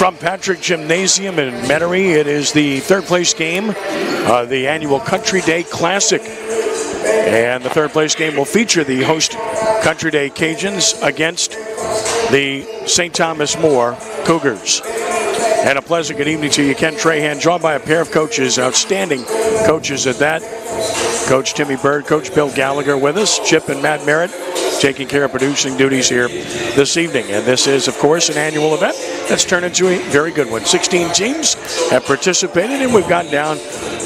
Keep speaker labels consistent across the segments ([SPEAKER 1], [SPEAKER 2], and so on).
[SPEAKER 1] From Patrick Gymnasium in Metairie, it is the third place game, the annual Country Day Classic. And the third place game will feature the host Country Day Cajuns against the St. Thomas More Cougars. And a pleasant good evening to you, Ken Trahan, joined by a pair of coaches, outstanding coaches at that. Coach Timmy Bird, Coach Bill Gallagher with us, Chip and Matt Merritt taking care of producing duties here this evening. And this is, of course, an annual event that's turned into a very good one. 16 teams have participated, and we've gotten down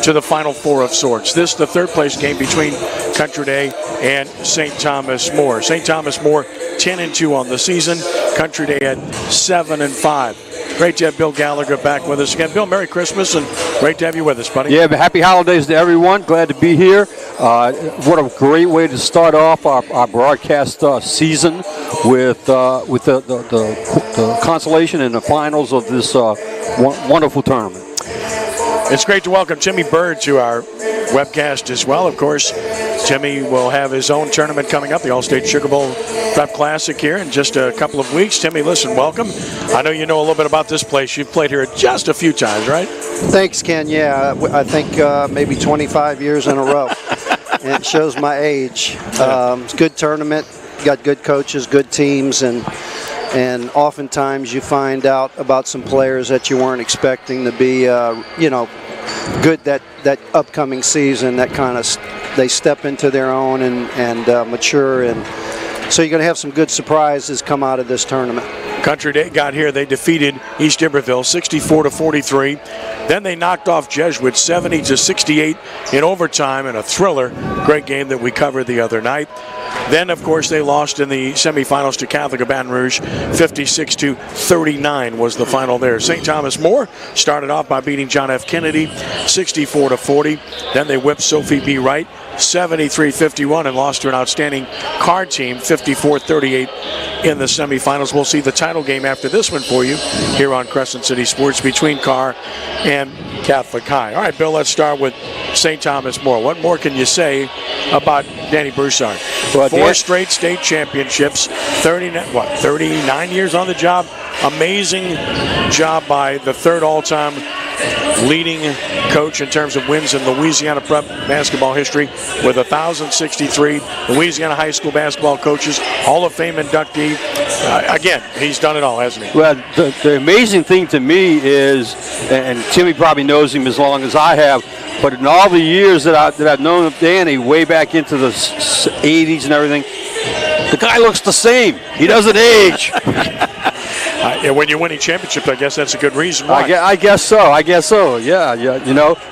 [SPEAKER 1] to the Final Four of sorts. This the third place game between Country Day and St. Thomas More. St. Thomas More 10-2 on the season. Country Day at 7-5. Great to have Bill Gallagher back with us again. Bill, Merry Christmas, and great to have you with us, buddy.
[SPEAKER 2] Yeah, happy holidays to everyone. Glad to be here. What a great way to start off our broadcast season with the consolation and the finals of this wonderful tournament.
[SPEAKER 1] It's great to welcome Timmy Bird to our webcast as well. Of course, Timmy will have his own tournament coming up, the All-State Sugar Bowl Prep Classic here in just a couple of weeks. Timmy, listen, welcome. I know you know a little bit about this place. You've played here just a few times, right?
[SPEAKER 3] Thanks, Ken. Yeah, I think maybe 25 years in a row. And it shows my age. It's a good tournament. Got good coaches, good teams, and oftentimes you find out about some players that you weren't expecting to be, good that upcoming season. That kind of they step into their own and mature, and so you're going to have some good surprises come out of this tournament.
[SPEAKER 1] Country Day got here. They defeated East Iberville 64-43. Then they knocked off Jesuit 70-68 in overtime in a thriller. Great game that we covered the other night. Then, of course, they lost in the semifinals to Catholic of Baton Rouge. 56-39 was the final there. St. Thomas More started off by beating John F. Kennedy 64-40. Then they whipped Sophie B. Wright 73-51 and lost to an outstanding Card team 54-38 in the semifinals. We'll see the title game after this one for you here on Crescent City Sports between Carr and Catholic High. All right, Bill, let's start with St. Thomas More. What more can you say about Danny Broussard?
[SPEAKER 2] Well,
[SPEAKER 1] 4 straight state championships, 39 years on the job. Amazing job by the third all-time leading coach in terms of wins in Louisiana prep basketball history with 1,063 Louisiana high school basketball coaches, Hall of Fame inductee. Again, he's done it all, hasn't he?
[SPEAKER 2] Well, the amazing thing to me is, and Timmy probably knows him as long as I have, but in all the years that I've known of Danny, way back into the 80s and everything, the guy looks the same. He doesn't age.
[SPEAKER 1] When you're winning championships, I guess that's a good reason why.
[SPEAKER 2] I guess so. Yeah,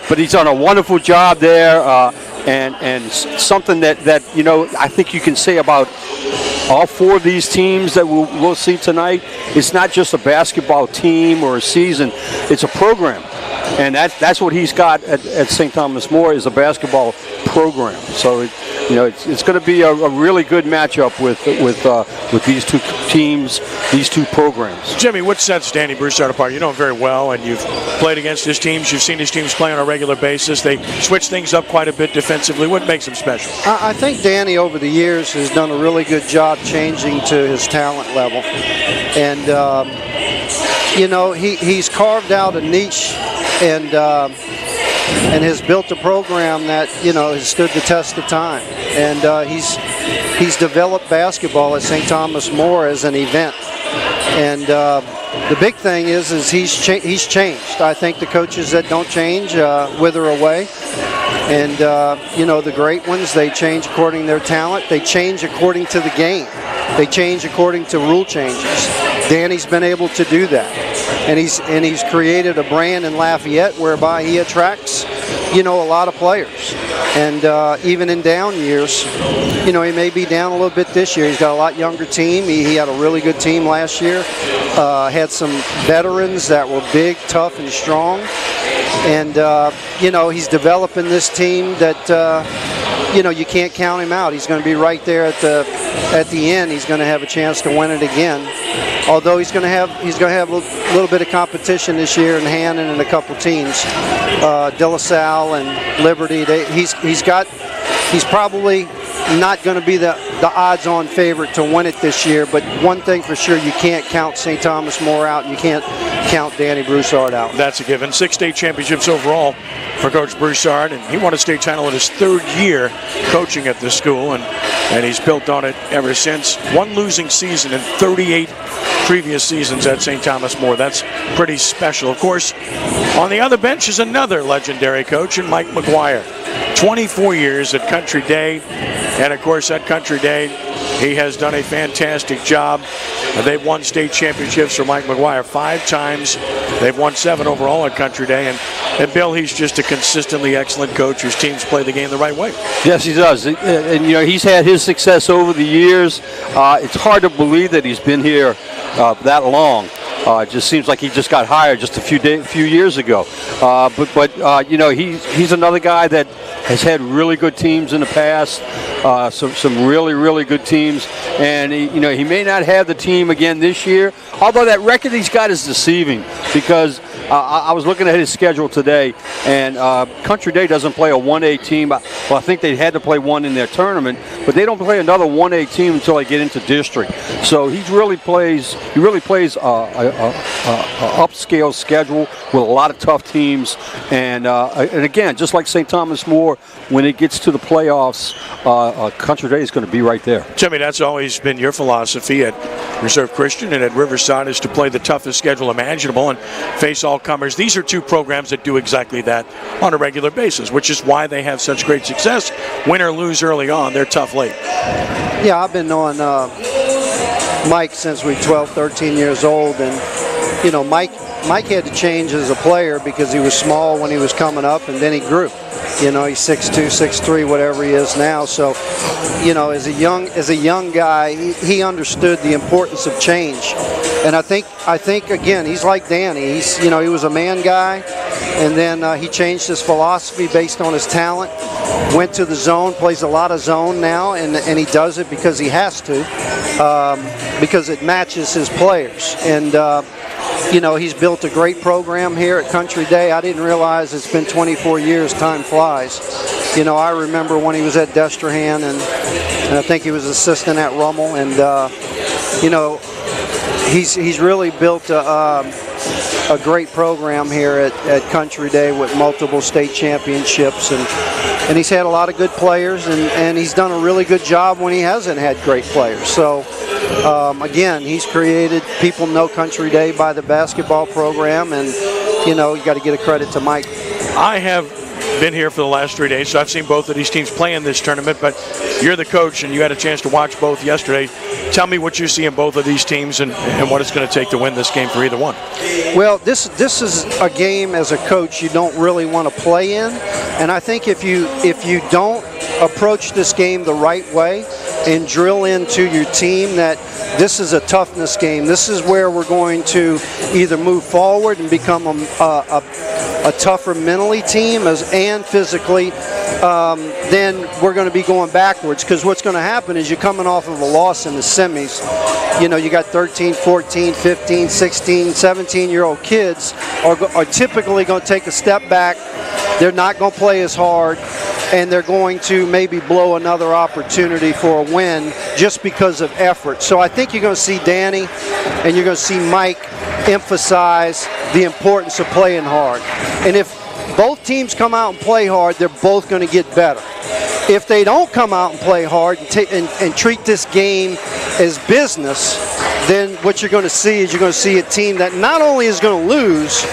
[SPEAKER 2] But he's done a wonderful job there, and something that I think you can say about all 4 of these teams that we'll see tonight. It's not just a basketball team or a season; it's a program, and that's what he's got at St. Thomas More is a basketball program. So it's going to be a really good matchup with these 2 teams, these 2 programs.
[SPEAKER 1] Jimmy, what sets Danny Broussard apart? You know him very well, and you've played against his teams. You've seen his teams play on a regular basis. They switch things up quite a bit defensively. What makes him special?
[SPEAKER 3] I think Danny over the years has done a really good job changing to his talent level, and he's carved out a niche and has built a program that has stood the test of time, and he's developed basketball at St. Thomas More as an event, and the big thing is he's changed. I think the coaches that don't change wither away, and the great ones, they change according to their talent. They change according to the game. They change according to rule changes. Danny's been able to do that, and he's created a brand in Lafayette whereby he attracts a lot of players, and even in down years, he may be down a little bit this year. He's got a lot younger team. He had a really good team last year. Had some veterans that were big, tough, and strong, and he's developing this team that you can't count him out. He's going to be right there at the end. He's going to have a chance to win it again. Although he's going to have a little bit of competition this year in Hannon and a couple teams, De La Salle and Liberty. He's probably not going to be the odds-on favorite to win it this year, but one thing for sure, you can't count St. Thomas More out, and you can't count Danny Broussard out.
[SPEAKER 1] That's a given. 6 state championships overall for Coach Broussard, and he won a state title in his 3rd year coaching at the school, and he's built on it ever since. 1 losing season in 38 previous seasons at St. Thomas More. That's pretty special. Of course, on the other bench is another legendary coach in Mike Maguire. 24 years at Country Day, and of course at Country Day he has done a fantastic job. They've won state championships for Mike Maguire 5 times. They've won 7 overall at Country Day, and Bill, he's just a consistently excellent coach whose teams play the game the right way.
[SPEAKER 2] Yes, he does, and you know, he's had his success over the years. It's hard to believe that he's been here that long. It just seems like he just got hired just a few years ago. But you know, he's another guy that has had really good teams in the past, some really good teams, and he may not have the team again this year. Although that record he's got is deceiving, because I was looking at his schedule today, and Country Day doesn't play a 1A team. Well, I think they had to play one in their tournament, but they don't play another 1A team until they get into district. So he really plays a upscale schedule with a lot of tough teams, and again, just like St. Thomas More, when it gets to the playoffs, Country Day is going to be right there.
[SPEAKER 1] Jimmy, that's always been your philosophy at Reserve Christian and at Riverside, is to play the toughest schedule imaginable and face all comers. These are 2 programs that do exactly that on a regular basis, which is why they have such great success. Win or lose early on, they're tough late.
[SPEAKER 3] Yeah, I've been on Mike since we were 12, 13 years old, and you know, Mike had to change as a player because he was small when he was coming up, and then he grew. You know, he's 6'2", 6'3", whatever he is now. So, you know, as a young guy, he understood the importance of change. And I think again, he's like Danny. He was a man guy, and then he changed his philosophy based on his talent. Went to the zone, plays a lot of zone now, and he does it because he has to, because it matches his players. And you know, he's built a great program here at Country Day. I didn't realize it's been 24 years. Time flies. You know, I remember when he was at Destrehan, and I think he was assistant at Rummel, and you know, he's really built a great program here at Country Day with multiple state championships, and he's had a lot of good players, and he's done a really good job when he hasn't had great players. So again, he's created, people know Country Day by the basketball program, and you know, you got to get a credit to Mike.
[SPEAKER 1] I have been here for the last 3 days, so I've seen both of these teams play in this tournament, but you're the coach and you had a chance to watch both yesterday. Tell me what you see in both of these teams and what it's going to take to win this game for either one.
[SPEAKER 3] Well, this is a game as a coach you don't really want to play in, and I think if you don't approach this game the right way and drill into your team that this is a toughness game, this is where we're going to either move forward and become a tougher mentally team and physically, then we're going to be going backwards, because what's going to happen is you're coming off of a loss in the semis. You know, you got 13, 14, 15, 16, 17-year-old kids are typically going to take a step back. They're not going to play as hard, and they're going to maybe blow another opportunity for a win just because of effort. So I think you're going to see Danny and you're going to see Mike emphasize the importance of playing hard. And if both teams come out and play hard, they're both going to get better. If they don't come out and play hard and treat this game as business, then what you're going to see is you're going to see a team that not only is going to lose,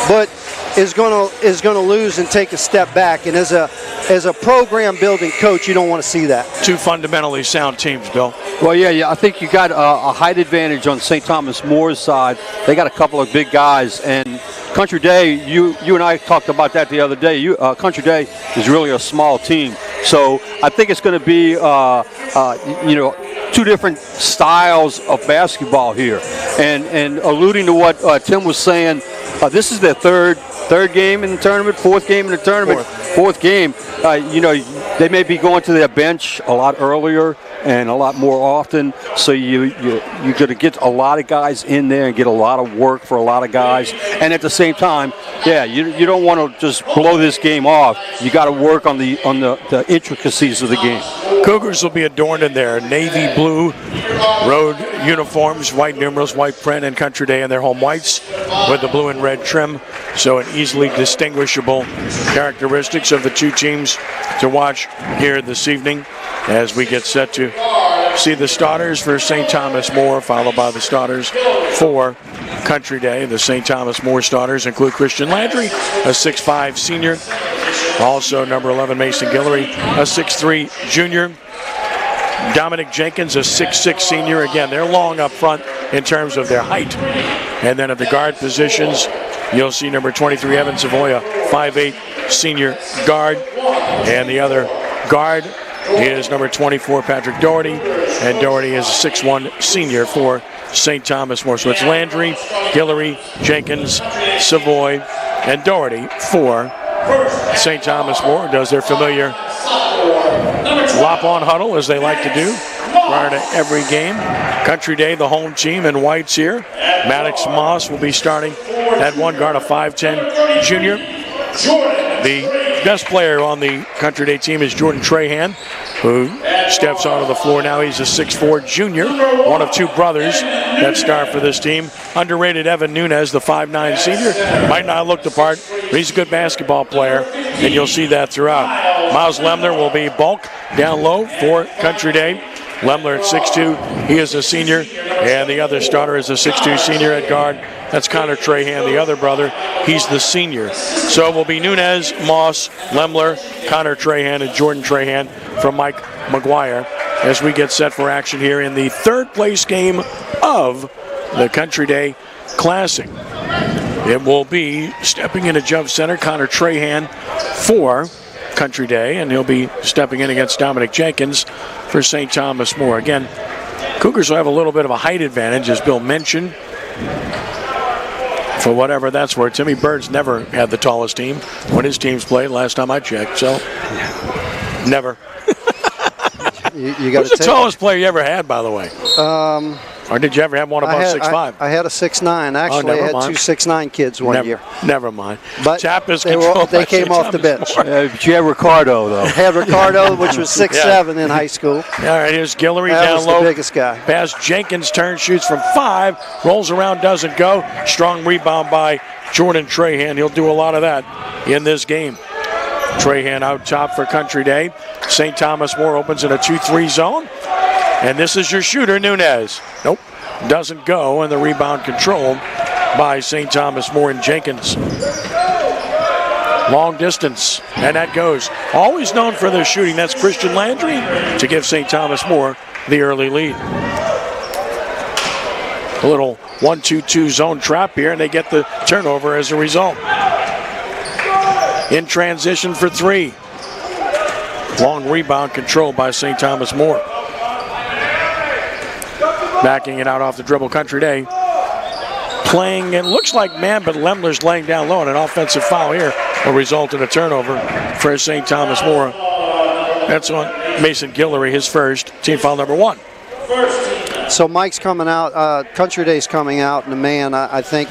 [SPEAKER 3] but is going to lose and take a step back. And as a program building coach, you don't want to see that. 2
[SPEAKER 1] fundamentally sound teams, Bill.
[SPEAKER 2] Well, yeah, I think you got a height advantage on St. Thomas More's side. They got a couple of big guys, and Country Day, you and I talked about that the other day. Country Day is really a small team, so I think it's going to be you know, 2 different styles of basketball here. And alluding to what Tim was saying, this is their third game in the tournament, 4th game in the tournament, fourth game. You know, they may be going to their bench a lot earlier and a lot more often. So you're going to get a lot of guys in there and get a lot of work for a lot of guys. And at the same time, you don't want to just blow this game off. You got to work on the intricacies of the game.
[SPEAKER 1] Cougars will be adorned in their navy blue road uniforms, white numerals, white print, and Country Day in their home whites with the blue and red trim. So an easily distinguishable characteristics of the two teams to watch here this evening as we get set to see the starters for St. Thomas More, followed by the starters for Country Day. The St. Thomas More starters include Christian Landry, a 6'5 senior. Also number 11, Mason Guillory, a 6'3 junior. Dominic Jenkins, a 6'6 senior. Again, they're long up front in terms of their height. And then at the guard positions, you'll see number 23, Evan Savoya, 5'8 senior guard. And the other guard is number 24, Patrick Doherty. And Doherty is a 6'1 senior for St. Thomas More. So it's Landry, Guillory, Jenkins, Savoy, and Doherty for St. Thomas More. Does their familiar lop-on huddle, as they like to do prior to every game. Country Day, the home team in whites here. Maddox Moss will be starting at one guard, a 5'10 junior. The best player on the Country Day team is Jordan Trahan, who steps onto the floor now. He's a 6'4 junior, one of two brothers that start for this team. Underrated Evan Nunez, the 5'9 senior. Might not look the part, but he's a good basketball player, and you'll see that throughout. Miles Lemler will be bulk down low for Country Day. Lemler at 6'2", he is a senior, and the other starter is a 6'2 senior at guard. That's Connor Trahan, the other brother. He's the senior. So it will be Nunez, Moss, Lemler, Connor Trahan, and Jordan Trahan from Mike Maguire as we get set for action here in the third place game of the Country Day Classic. It will be stepping into jump center, Connor Trahan for Country Day, and he'll be stepping in against Dominic Jenkins for St. Thomas More. Again, Cougars will have a little bit of a height advantage, as Bill mentioned, for whatever that's worth. Timmy Bird's never had the tallest team when his teams played last time I checked, so never.
[SPEAKER 3] You got
[SPEAKER 1] Who's the tallest player you ever had, by the way? Or did you ever have one above 6'5"?
[SPEAKER 3] I had a 6'9". Actually, I had two 6'9" kids one year.
[SPEAKER 1] Never mind.
[SPEAKER 3] But they came off the bench.
[SPEAKER 2] But you had Ricardo, though.
[SPEAKER 3] I had Ricardo, which was 6'7" in high school.
[SPEAKER 1] All right, here's Guillory
[SPEAKER 3] down
[SPEAKER 1] low.
[SPEAKER 3] The biggest guy.
[SPEAKER 1] Pass Jenkins, turns, shoots from 5, rolls around, doesn't go. Strong rebound by Jordan Trahan. He'll do a lot of that in this game. Trahan out top for Country Day. St. Thomas More opens in a 2-3 zone. And this is your shooter, Nunez. Nope, doesn't go, and the rebound controlled by St. Thomas More and Jenkins. Long distance, and that goes. Always known for their shooting, that's Christian Landry to give St. Thomas More the early lead. A little 1-2-2 zone trap here, and they get the turnover as a result. In transition for 3. Long rebound controlled by St. Thomas More. Backing it out off the dribble, Country Day. Playing, it looks like man, but Lemler's laying down low, and an offensive foul here will result in a turnover for St. Thomas More. That's on Mason Guillory, his first, team foul number 1.
[SPEAKER 3] So Mike's coming out, Country Day's coming out in the man. I think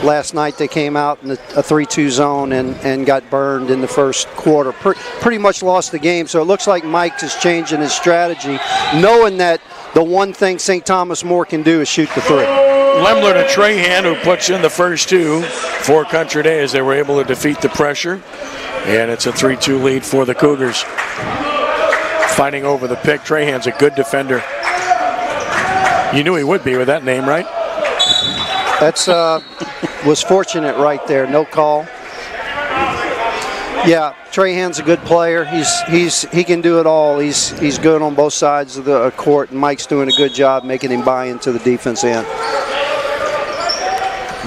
[SPEAKER 3] last night they came out in a 3-2 zone and got burned in the first quarter. Pretty much lost the game, so it looks like Mike is changing his strategy, knowing that the one thing St. Thomas More can do is shoot the 3.
[SPEAKER 1] Lemler to Trahan, who puts in the first 2 for Country Day as they were able to defeat the pressure. And it's a 3-2 lead for the Cougars. Fighting over the pick. Trahan's a good defender. You knew he would be with that name, right?
[SPEAKER 3] That's was fortunate right there. No call. Yeah, Trahan's a good player. He can do it all. He's good on both sides of the court, and Mike's doing a good job making him buy into the defense end.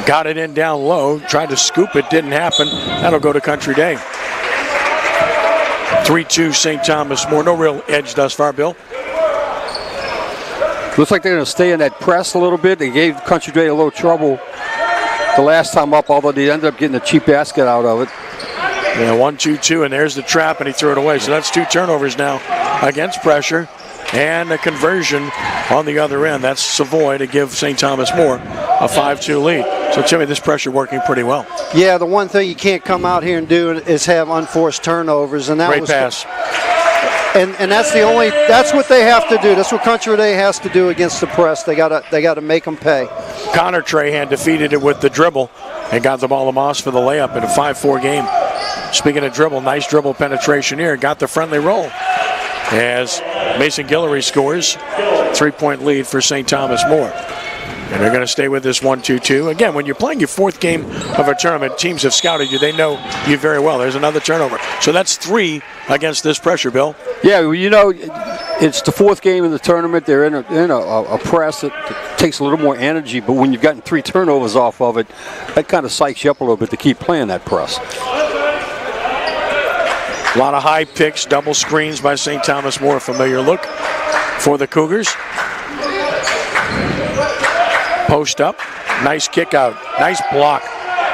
[SPEAKER 1] Got it in down low, tried to scoop it, didn't happen. That'll go to Country Day. 3-2 St. Thomas More. No real edge thus far, Bill.
[SPEAKER 2] Looks like they're going to stay in that press a little bit. They gave Country Day a little trouble the last time up, although they ended up getting a cheap basket out of it.
[SPEAKER 1] Yeah, 1-2-2, and there's the trap, and he threw it away. So that's 2 turnovers now against pressure. and a conversion on the other end. That's Savoy to give St. Thomas More a 5-2 lead. So, Jimmy, this pressure working pretty well.
[SPEAKER 3] Yeah, the one thing you can't come out here and do is have unforced turnovers, and that
[SPEAKER 1] Great
[SPEAKER 3] was
[SPEAKER 1] pass.
[SPEAKER 3] And that's what they have to do. That's what Country Day has to do against the press. They gotta make them pay.
[SPEAKER 1] Connor Trahan defeated it with the dribble and got the ball to Moss for the layup in a 5-4 game. Speaking of dribble, nice dribble penetration here. Got the friendly roll as Mason Guillory scores. 3-point lead for St. Thomas More. And they're going to stay with this 1-2-2. Again, when you're playing your fourth game of a tournament, teams have scouted you. They know you very well. There's another turnover. So that's 3 against this pressure, Bill.
[SPEAKER 2] Yeah, well, you know, it's the fourth game in the tournament. They're in a press that takes a little more energy, but when you've gotten 3 turnovers off of it, that kind of psychs you up a little bit to keep playing that press.
[SPEAKER 1] A lot of high picks, double screens by St. Thomas More. A familiar look for the Cougars. Post up, nice kick out, nice block.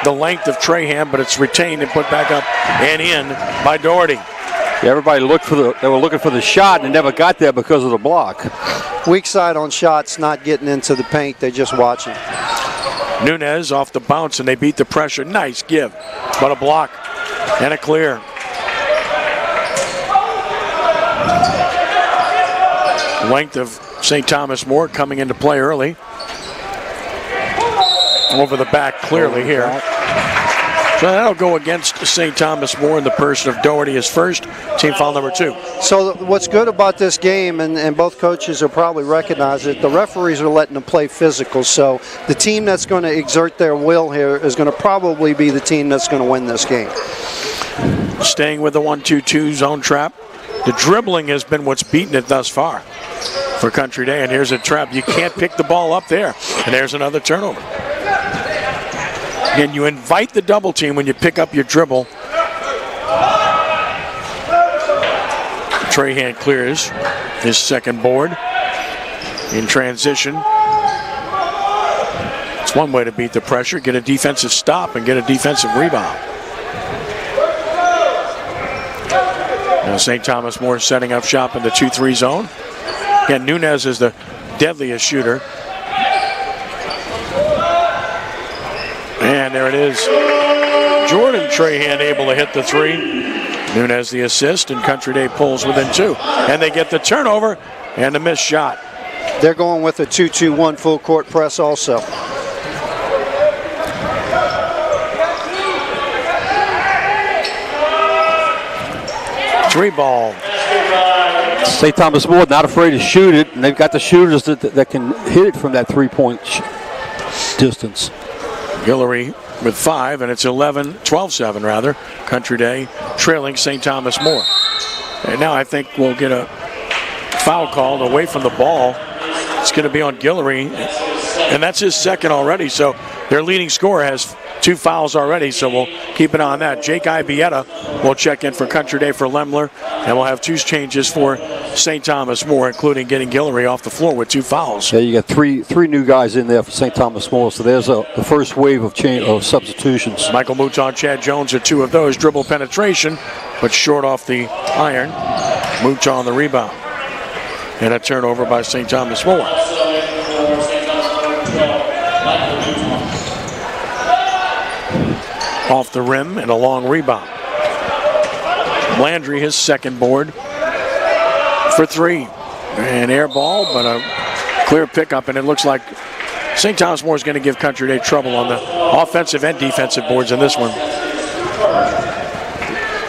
[SPEAKER 1] The length of Trahan, but it's retained and put back up and in by Doherty.
[SPEAKER 2] Yeah, everybody they were looking for the shot and never got there because of the block.
[SPEAKER 3] Weak side on shots, not getting into the paint. They're just watching.
[SPEAKER 1] Nunez off the bounce and they beat the pressure. Nice give, but a block and a clear. Length of St. Thomas More coming into play early. Over the back clearly here. So that'll go against St. Thomas More in the person of Doherty as first. Team foul number 2.
[SPEAKER 3] So what's good about this game, and both coaches are probably recognize it, the referees are letting them play physical. So the team that's going to exert their will here is going to probably be the team that's going to win this game.
[SPEAKER 1] Staying with the 1-2-2 zone trap. The dribbling has been what's beaten it thus far for Country Day. And here's a trap. You can't pick the ball up there. And there's another turnover. Again, you invite the double team when you pick up your dribble. Trahan clears his second board in transition. It's one way to beat the pressure, get a defensive stop and get a defensive rebound. Now St. Thomas More setting up shop in the 2-3 zone. Again, Nunez is the deadliest shooter. And there it is. Jordan Trahan able to hit the 3. Nunez the assist, and Country Day pulls within 2. And they get the turnover and the missed shot.
[SPEAKER 3] They're going with a 2-2-1 full court press also.
[SPEAKER 1] Three ball.
[SPEAKER 2] St. Thomas More not afraid to shoot it, and they've got the shooters that can hit it from that 3-point distance.
[SPEAKER 1] Guillory with 5, and it's 12-7 rather. Country Day trailing St. Thomas More. And now I think we'll get a foul called away from the ball. It's going to be on Guillory, and that's his second already. So their leading scorer has 2 fouls already, so we'll keep an eye on that. Jake Ibieta will check in for Country Day for Lemler, and we'll have 2 changes for St. Thomas More, including getting Guillory off the floor with 2 fouls.
[SPEAKER 2] Yeah, you got three new guys in there for St. Thomas More, so there's the first wave of substitutions.
[SPEAKER 1] Michael Mouton, Chad Jones are 2 of those. Dribble penetration, but short off the iron. Mouton the rebound. And a turnover by St. Thomas More. Off the rim and a long rebound. Landry, his second board for 3. And air ball, but a clear pickup, and it looks like St. Thomas More is going to give Country Day trouble on the offensive and defensive boards in this one.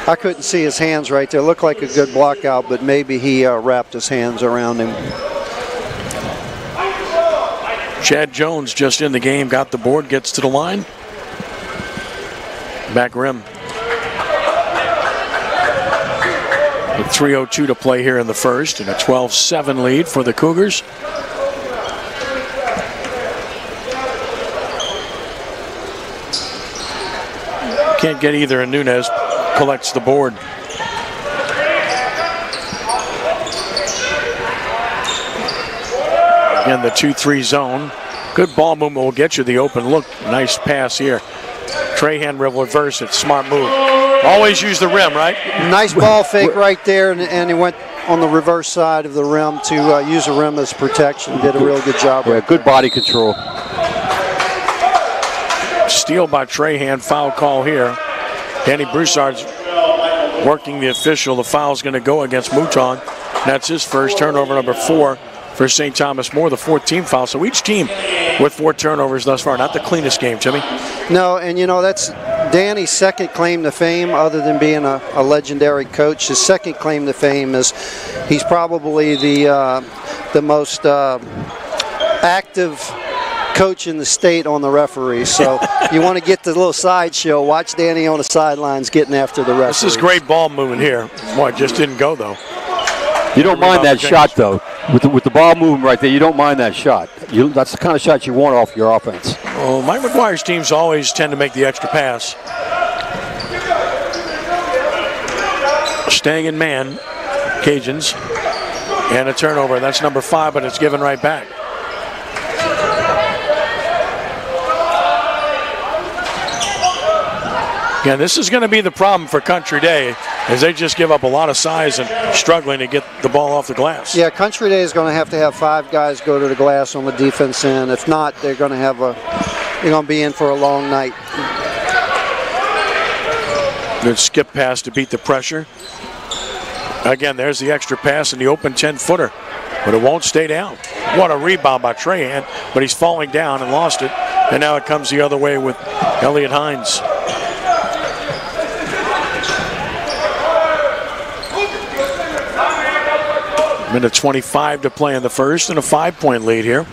[SPEAKER 3] I couldn't see his hands right there. Looked like a good block out, but maybe he wrapped his hands around him.
[SPEAKER 1] Chad Jones just in the game, got the board, gets to the line. Back rim. With 3:02 to play here in the first, and a 12-7 lead for the Cougars. Can't get either, and Nunez collects the board. Again, the 2-3 zone. Good ball movement will get you the open look. Nice pass here. Trahan will reverse it. Smart move. Always use the rim, right?
[SPEAKER 3] Nice ball fake right there, and he went on the reverse side of the rim to use the rim as protection. Did a real good job.
[SPEAKER 2] Yeah, good body control.
[SPEAKER 1] Steal by Trahan, foul call here. Danny Broussard's working the official. The foul's going to go against Mouton. That's his first, turnover number 4 for St. Thomas More, the 14th foul. So each team with 4 turnovers thus far. Not the cleanest game, Jimmy.
[SPEAKER 3] No, and that's Danny's second claim to fame, other than being a legendary coach. His second claim to fame is he's probably the most active coach in the state on the referees. So you want to get the little sideshow. Watch Danny on the sidelines getting after the referees.
[SPEAKER 1] This is great ball movement here. Boy, it just didn't go, though.
[SPEAKER 2] You don't mind that shot, though. With the ball moving right there, you don't mind that shot. That's the kind of shot you want off your offense.
[SPEAKER 1] Well, Mike Maguire's teams always tend to make the extra pass. Staying in man, Cajuns. And a turnover. That's number 5, but it's given right back. Yeah, this is going to be the problem for Country Day, as they just give up a lot of size and struggling to get the ball off the glass.
[SPEAKER 3] Yeah, Country Day is going to have 5 guys go to the glass on the defense end. If not, they're going to be in for a long night.
[SPEAKER 1] Good skip pass to beat the pressure. Again, there's the extra pass and the open 10-footer, but it won't stay down. What a rebound by Trahan, but he's falling down and lost it. And now it comes the other way with Elliot Hines. Minute 25 to play in the first, and a 5-point lead here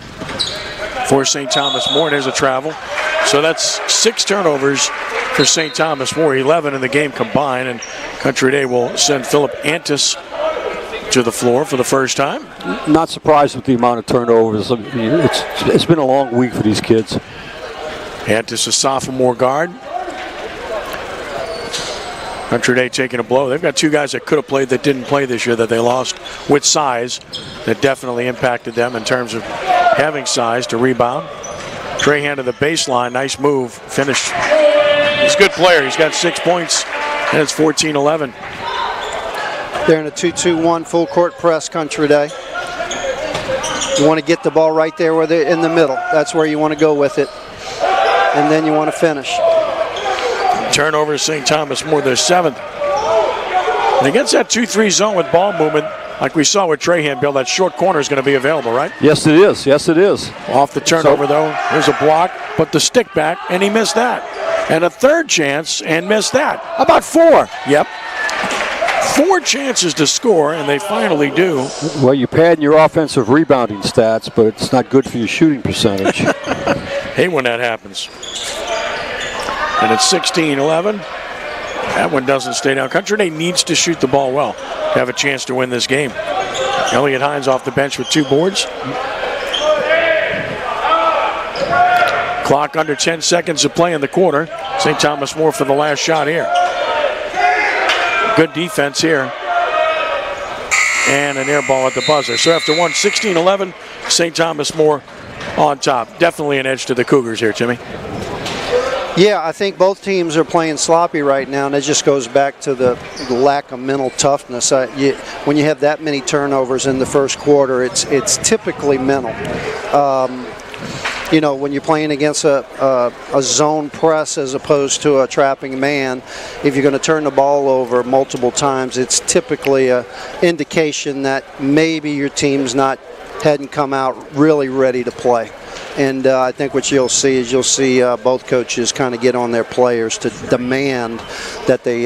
[SPEAKER 1] for St. Thomas More. There's a travel. So that's 6 turnovers for St. Thomas More, 11 in the game combined, and Country Day will send Philip Antis to the floor for the first time.
[SPEAKER 2] Not surprised with the amount of turnovers. It's been a long week for these kids.
[SPEAKER 1] Antis, a sophomore guard. Country Day taking a blow. They've got 2 guys that could have played that didn't play this year that they lost with size. That definitely impacted them in terms of having size to rebound. Trahan to the baseline. Nice move. Finished. He's a good player. He's got 6 points, and it's 14-11.
[SPEAKER 3] They're in a 2-2-1 full court press, Country Day. You want to get the ball right there where they're in the middle. That's where you want to go with it. And then you want to finish.
[SPEAKER 1] Turnover, St. Thomas More, their 7th. And against that 2-3 zone with ball movement, like we saw with Trahan, Bill, that short corner is going to be available, right?
[SPEAKER 2] Yes, it is. Yes, it is.
[SPEAKER 1] Off the turnover, though, there's a block, but the stick back, and he missed that. And a third chance, and missed that. How about 4? Yep. 4 chances to score, and they finally do.
[SPEAKER 2] Well, you're padding your offensive rebounding stats, but it's not good for your shooting percentage.
[SPEAKER 1] Hey, when that happens. And it's 16-11. That one doesn't stay down. Country Day needs to shoot the ball well to have a chance to win this game. Elliot Hines off the bench with 2 boards. Clock under 10 seconds to play in the quarter. St. Thomas More for the last shot here. Good defense here. And an air ball at the buzzer. So after 16-11, St. Thomas More on top. Definitely an edge to the Cougars here, Jimmy.
[SPEAKER 3] Yeah, I think both teams are playing sloppy right now, and it just goes back to the lack of mental toughness. When you have that many turnovers in the first quarter, it's typically mental. When you're playing against a zone press as opposed to a trapping man, if you're going to turn the ball over multiple times, it's typically an indication that maybe your team's hadn't come out really ready to play. And I think what you'll see both coaches kind of get on their players to demand that they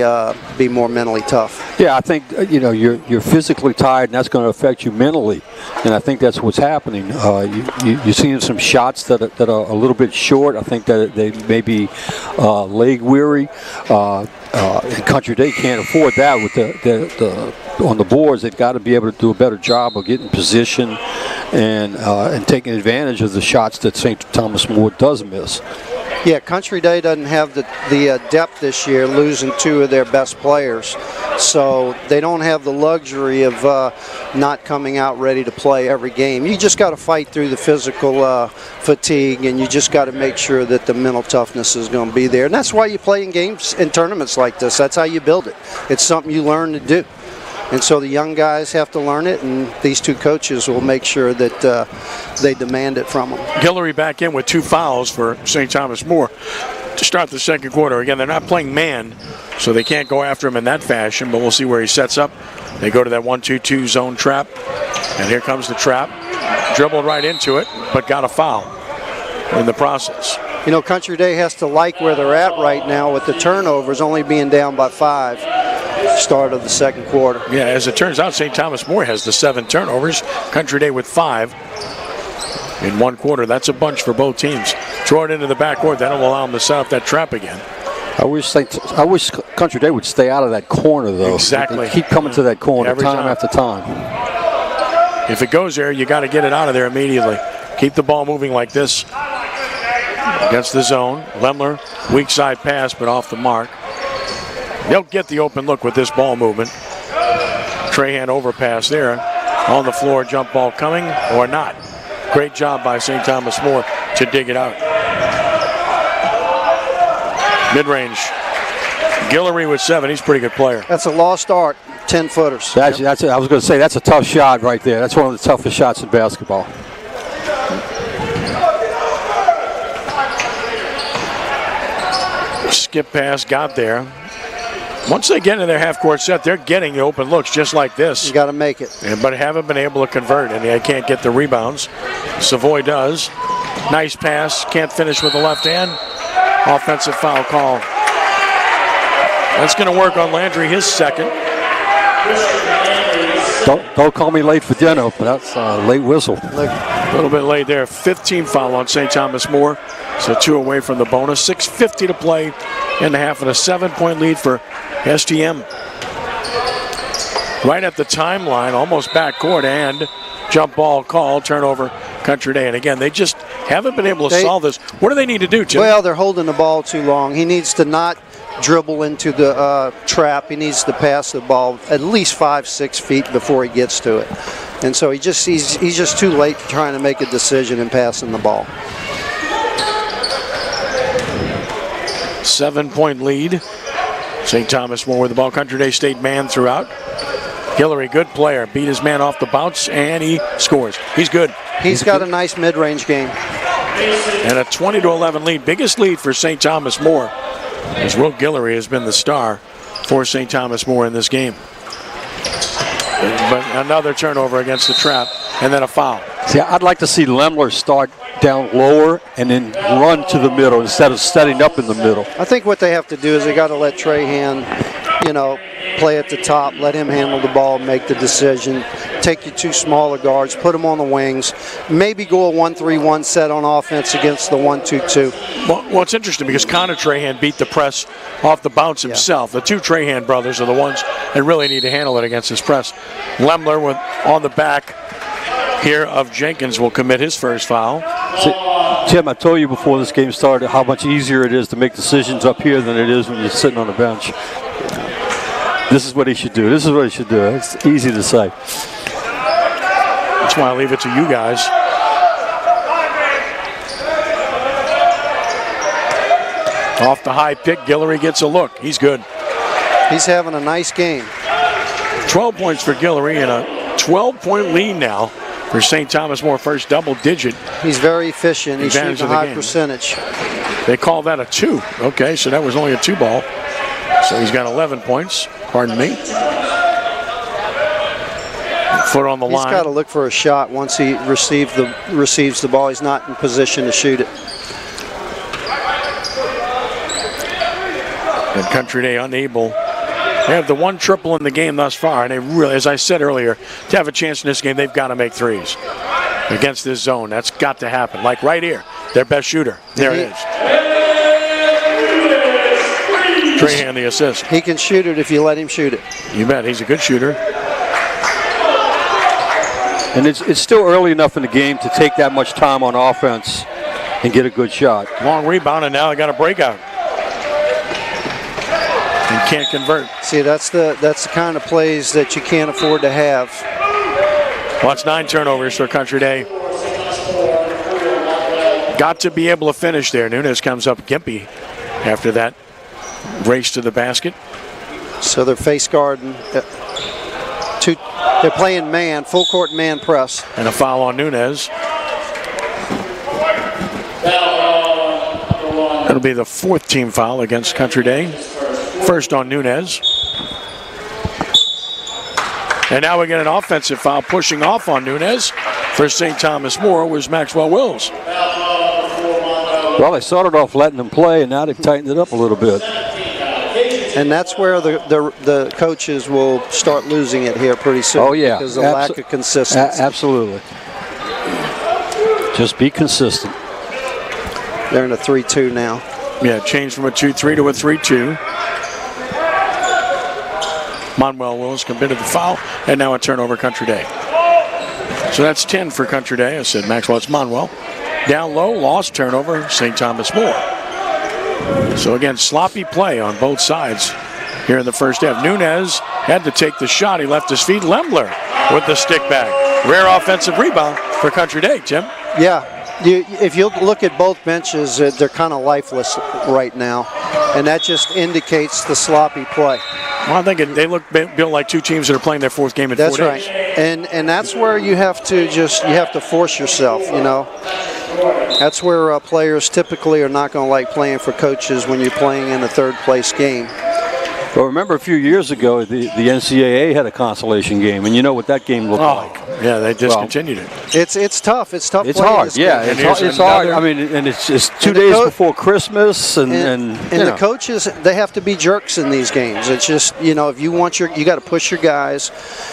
[SPEAKER 3] be more mentally tough.
[SPEAKER 2] Yeah, I think you're physically tired, and that's going to affect you mentally. And I think that's what's happening. You're seeing some shots that are a little bit short. I think that they may be leg weary. And Country Day can't afford that with the on the boards. They've got to be able to do a better job of getting position and taking advantage of the shots that St. Thomas More does miss.
[SPEAKER 3] Yeah, Country Day doesn't have the depth this year, losing 2 of their best players. So they don't have the luxury of not coming out ready to play every game. You just got to fight through the physical fatigue, and you just got to make sure that the mental toughness is going to be there. And that's why you play in games and tournaments like this. That's how you build it. It's something you learn to do. And so the young guys have to learn it, and these two coaches will make sure that they demand it from them.
[SPEAKER 1] Guillory back in with 2 fouls for St. Thomas More to start the second quarter. Again, they're not playing man, so they can't go after him in that fashion, but we'll see where he sets up. They go to that 1-2-2 zone trap, and here comes the trap. Dribbled right into it, but got a foul in the process.
[SPEAKER 3] You know, Country Day has to like where they're at right now with the turnovers only being down by 5. Start of the second quarter.
[SPEAKER 1] Yeah, as it turns out, St. Thomas More has the 7 turnovers. Country Day with 5 in 1 quarter. That's a bunch for both teams. Throw it into the backcourt. That'll allow them to set up that trap again.
[SPEAKER 2] I wish Country Day would stay out of that corner, though.
[SPEAKER 1] Exactly.
[SPEAKER 2] They keep coming to that corner
[SPEAKER 1] Every time
[SPEAKER 2] after time.
[SPEAKER 1] If it goes there, you got to get it out of there immediately. Keep the ball moving like this against the zone. Lemler, weak side pass, but off the mark. They'll get the open look with this ball movement. Trahan overpass there. On the floor, jump ball coming or not. Great job by St. Thomas More to dig it out. Mid-range. Guillory with 7. He's a pretty good player.
[SPEAKER 3] That's a lost art, 10-footers.
[SPEAKER 2] I was going to say, that's a tough shot right there. That's one of the toughest shots in basketball.
[SPEAKER 1] Skip pass, got there. Once they get in their half-court set, they're getting the open looks just like this.
[SPEAKER 3] You got to make it.
[SPEAKER 1] But haven't been able to convert, and they can't get the rebounds. Savoy does. Nice pass, can't finish with the left hand. Offensive foul call. That's going to work on Landry, his second.
[SPEAKER 2] Don't call me late for dinner, but that's a late whistle.
[SPEAKER 1] A little bit late there. 15 foul on St. Thomas More. So 2 away from the bonus. 6:50 to play in the half, and a 7-point lead for STM. Right at the timeline, almost backcourt, and jump ball call, turnover, Country Day. And again, they just haven't been able to solve this. What do they need to do, Tim?
[SPEAKER 3] Well, they're holding the ball too long. He needs to not dribble into the trap. He needs to pass the ball at least 5-6 feet before he gets to it. And so he's just too late trying to make a decision and passing the ball.
[SPEAKER 1] 7-point lead. St. Thomas More with the ball. Country Day stayed man throughout. Guillory, good player. Beat his man off the bounce, and he scores. He's good.
[SPEAKER 3] He's got a nice mid-range game.
[SPEAKER 1] And a 20-11 lead. Biggest lead for St. Thomas More, as Will Guillory has been the star for St. Thomas More in this game. But another turnover against the trap, and then a foul.
[SPEAKER 2] See, I'd like to see Lemler start down lower and then run to the middle instead of setting up in the middle.
[SPEAKER 3] I think what they have to do is they got to let Trahan, play at the top, let him handle the ball, make the decision. Take your 2 smaller guards, put them on the wings, maybe go a 1-3-1 set on offense against the 1-2-2.
[SPEAKER 1] Well, it's interesting because Connor Trahan beat the press off the bounce himself. The 2 Trahan brothers are the ones that really need to handle it against this press. Lemler on the back here of Jenkins will commit his first foul.
[SPEAKER 2] See, Tim, I told you before this game started how much easier it is to make decisions up here than it is when you're sitting on the bench. This is what he should do. This is what he should do. It's easy to say.
[SPEAKER 1] That's why I leave it to you guys. Off the high pick, Guillory gets a look. He's good.
[SPEAKER 3] He's having a nice game.
[SPEAKER 1] 12 points for Guillory and a 12-point lead now for St. Thomas More, first double-digit.
[SPEAKER 3] He's very efficient. He's shooting a high percentage.
[SPEAKER 1] They call that a 2. Okay, so that was only a 2 ball. So he's got 11 points. Pardon me. Foot on the line.
[SPEAKER 3] He's got to look for a shot once he receives the ball. He's not in position to shoot it.
[SPEAKER 1] And Country Day unable. They have the 1 triple in the game thus far, and they really, as I said earlier, to have a chance in this game, they've got to make threes against this zone. That's got to happen. Like right here, their best shooter. There it is. Trahan the assist.
[SPEAKER 3] He can shoot it if you let him shoot it.
[SPEAKER 1] You bet. He's a good shooter.
[SPEAKER 2] And it's still early enough in the game to take that much time on offense and get a good shot.
[SPEAKER 1] Long rebound, and now they got a breakout. And can't convert.
[SPEAKER 3] See, that's the kind of plays that you can't afford to have.
[SPEAKER 1] Well, it's 9 turnovers for Country Day. Got to be able to finish there. Nunes comes up gimpy after that race to the basket.
[SPEAKER 3] So they're face guarding. they're playing man, full court man press.
[SPEAKER 1] And a foul on Nunez. It'll be the fourth team foul against Country Day. First on Nunez. And now we get an offensive foul pushing off on Nunez. For St. Thomas More was Maxwell Wills.
[SPEAKER 2] Well, they started off letting them play, and now they've tightened it up a little bit.
[SPEAKER 3] And that's where the coaches will start losing it here pretty soon.
[SPEAKER 2] Oh, yeah.
[SPEAKER 3] Because of the lack of consistency.
[SPEAKER 2] Absolutely. Just be consistent.
[SPEAKER 3] They're in a 3-2 now.
[SPEAKER 1] Yeah, changed from a 2-3 to a 3-2. Manuel Wills committed the foul, and now a turnover Country Day. So that's 10 for Country Day. I said Maxwell, it's Manuel. Down low, lost turnover, St. Thomas More. So again, sloppy play on both sides here in the first half. Nunez had to take the shot. He left his feet. Lemler with the stick back. Rare offensive rebound for Country Day, Tim.
[SPEAKER 3] Yeah. If you look at both benches, they're kind of lifeless right now, and that just indicates the sloppy play.
[SPEAKER 1] Well, I think they look built like two teams that are playing their fourth game in 4 days.
[SPEAKER 3] That's right, and that's where you have to force yourself. You know, that's where players typically are not going to like playing for coaches when you're playing in a third place game.
[SPEAKER 2] Well, remember a few years ago, the NCAA had a consolation game, and you know what that game looked like.
[SPEAKER 1] Yeah, they discontinued it.
[SPEAKER 3] It's tough. It's tough.
[SPEAKER 2] It's hard. Yeah, it's hard. I mean, and it's 2 days before Christmas, and
[SPEAKER 3] the coaches, they have to be jerks in these games. It's just, you know, if you want you got to push your guys,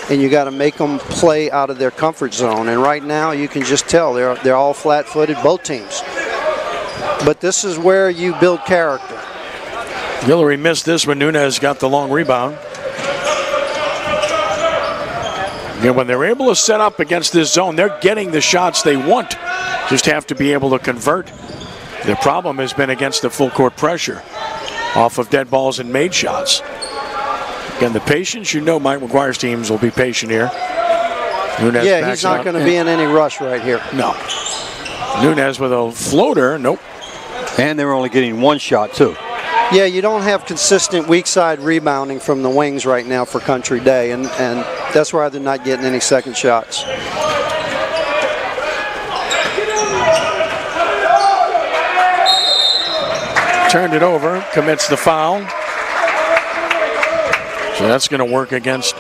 [SPEAKER 3] and you got to make them play out of their comfort zone. And right now, you can just tell they're all flat-footed, both teams. But this is where you build character.
[SPEAKER 1] Hillary missed this when Nunez got the long rebound. And when they're able to set up against this zone, they're getting the shots they want. Just have to be able to convert. The problem has been against the full court pressure off of dead balls and made shots. Again, the patience, you know Mike Maguire's teams will be patient here. Nunez
[SPEAKER 3] he's not going to be in any rush right here.
[SPEAKER 1] No. Nunez with a floater, nope.
[SPEAKER 2] And they're only getting one shot, too.
[SPEAKER 3] Yeah, you don't have consistent weak side rebounding from the wings right now for Country Day, and that's why they're not getting any second shots.
[SPEAKER 1] Turned it over, commits the foul. So that's going to work against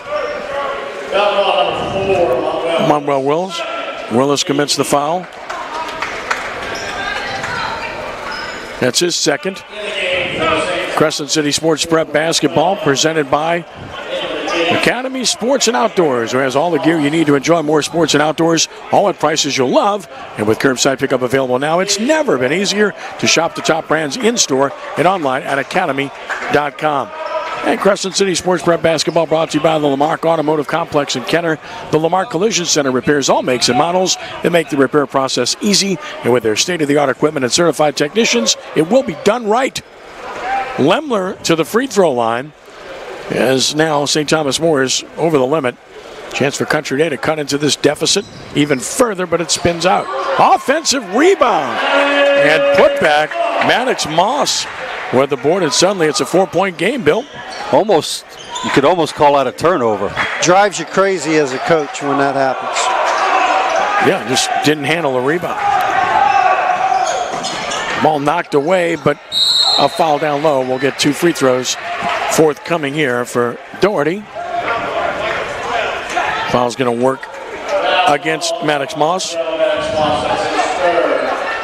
[SPEAKER 1] Manuel Wills. Willis commits the foul. That's his second. Crescent City Sports Prep Basketball presented by Academy Sports and Outdoors, who has all the gear you need to enjoy more sports and outdoors, all at prices you'll love. And with curbside pickup available now, it's never been easier to shop the top brands in-store and online at academy.com. And Crescent City Sports Prep Basketball brought to you by the Lamarck Automotive Complex in Kenner. The Lamarck Collision Center repairs all makes and models that make the repair process easy. And with their state-of-the-art equipment and certified technicians, it will be done right. Lemler to the free throw line, as now St. Thomas More is over the limit. Chance for Country Day to cut into this deficit even further, but it spins out. Offensive rebound and put back. Maddox Moss with the board, and suddenly it's a 4-point game, Bill.
[SPEAKER 2] You could almost call that a turnover.
[SPEAKER 3] Drives you crazy as a coach when that happens.
[SPEAKER 1] Yeah, just didn't handle the rebound. Ball knocked away, but a foul down low. We'll get 2 free throws forthcoming here for Doherty. Foul's going to work against Maddox Moss.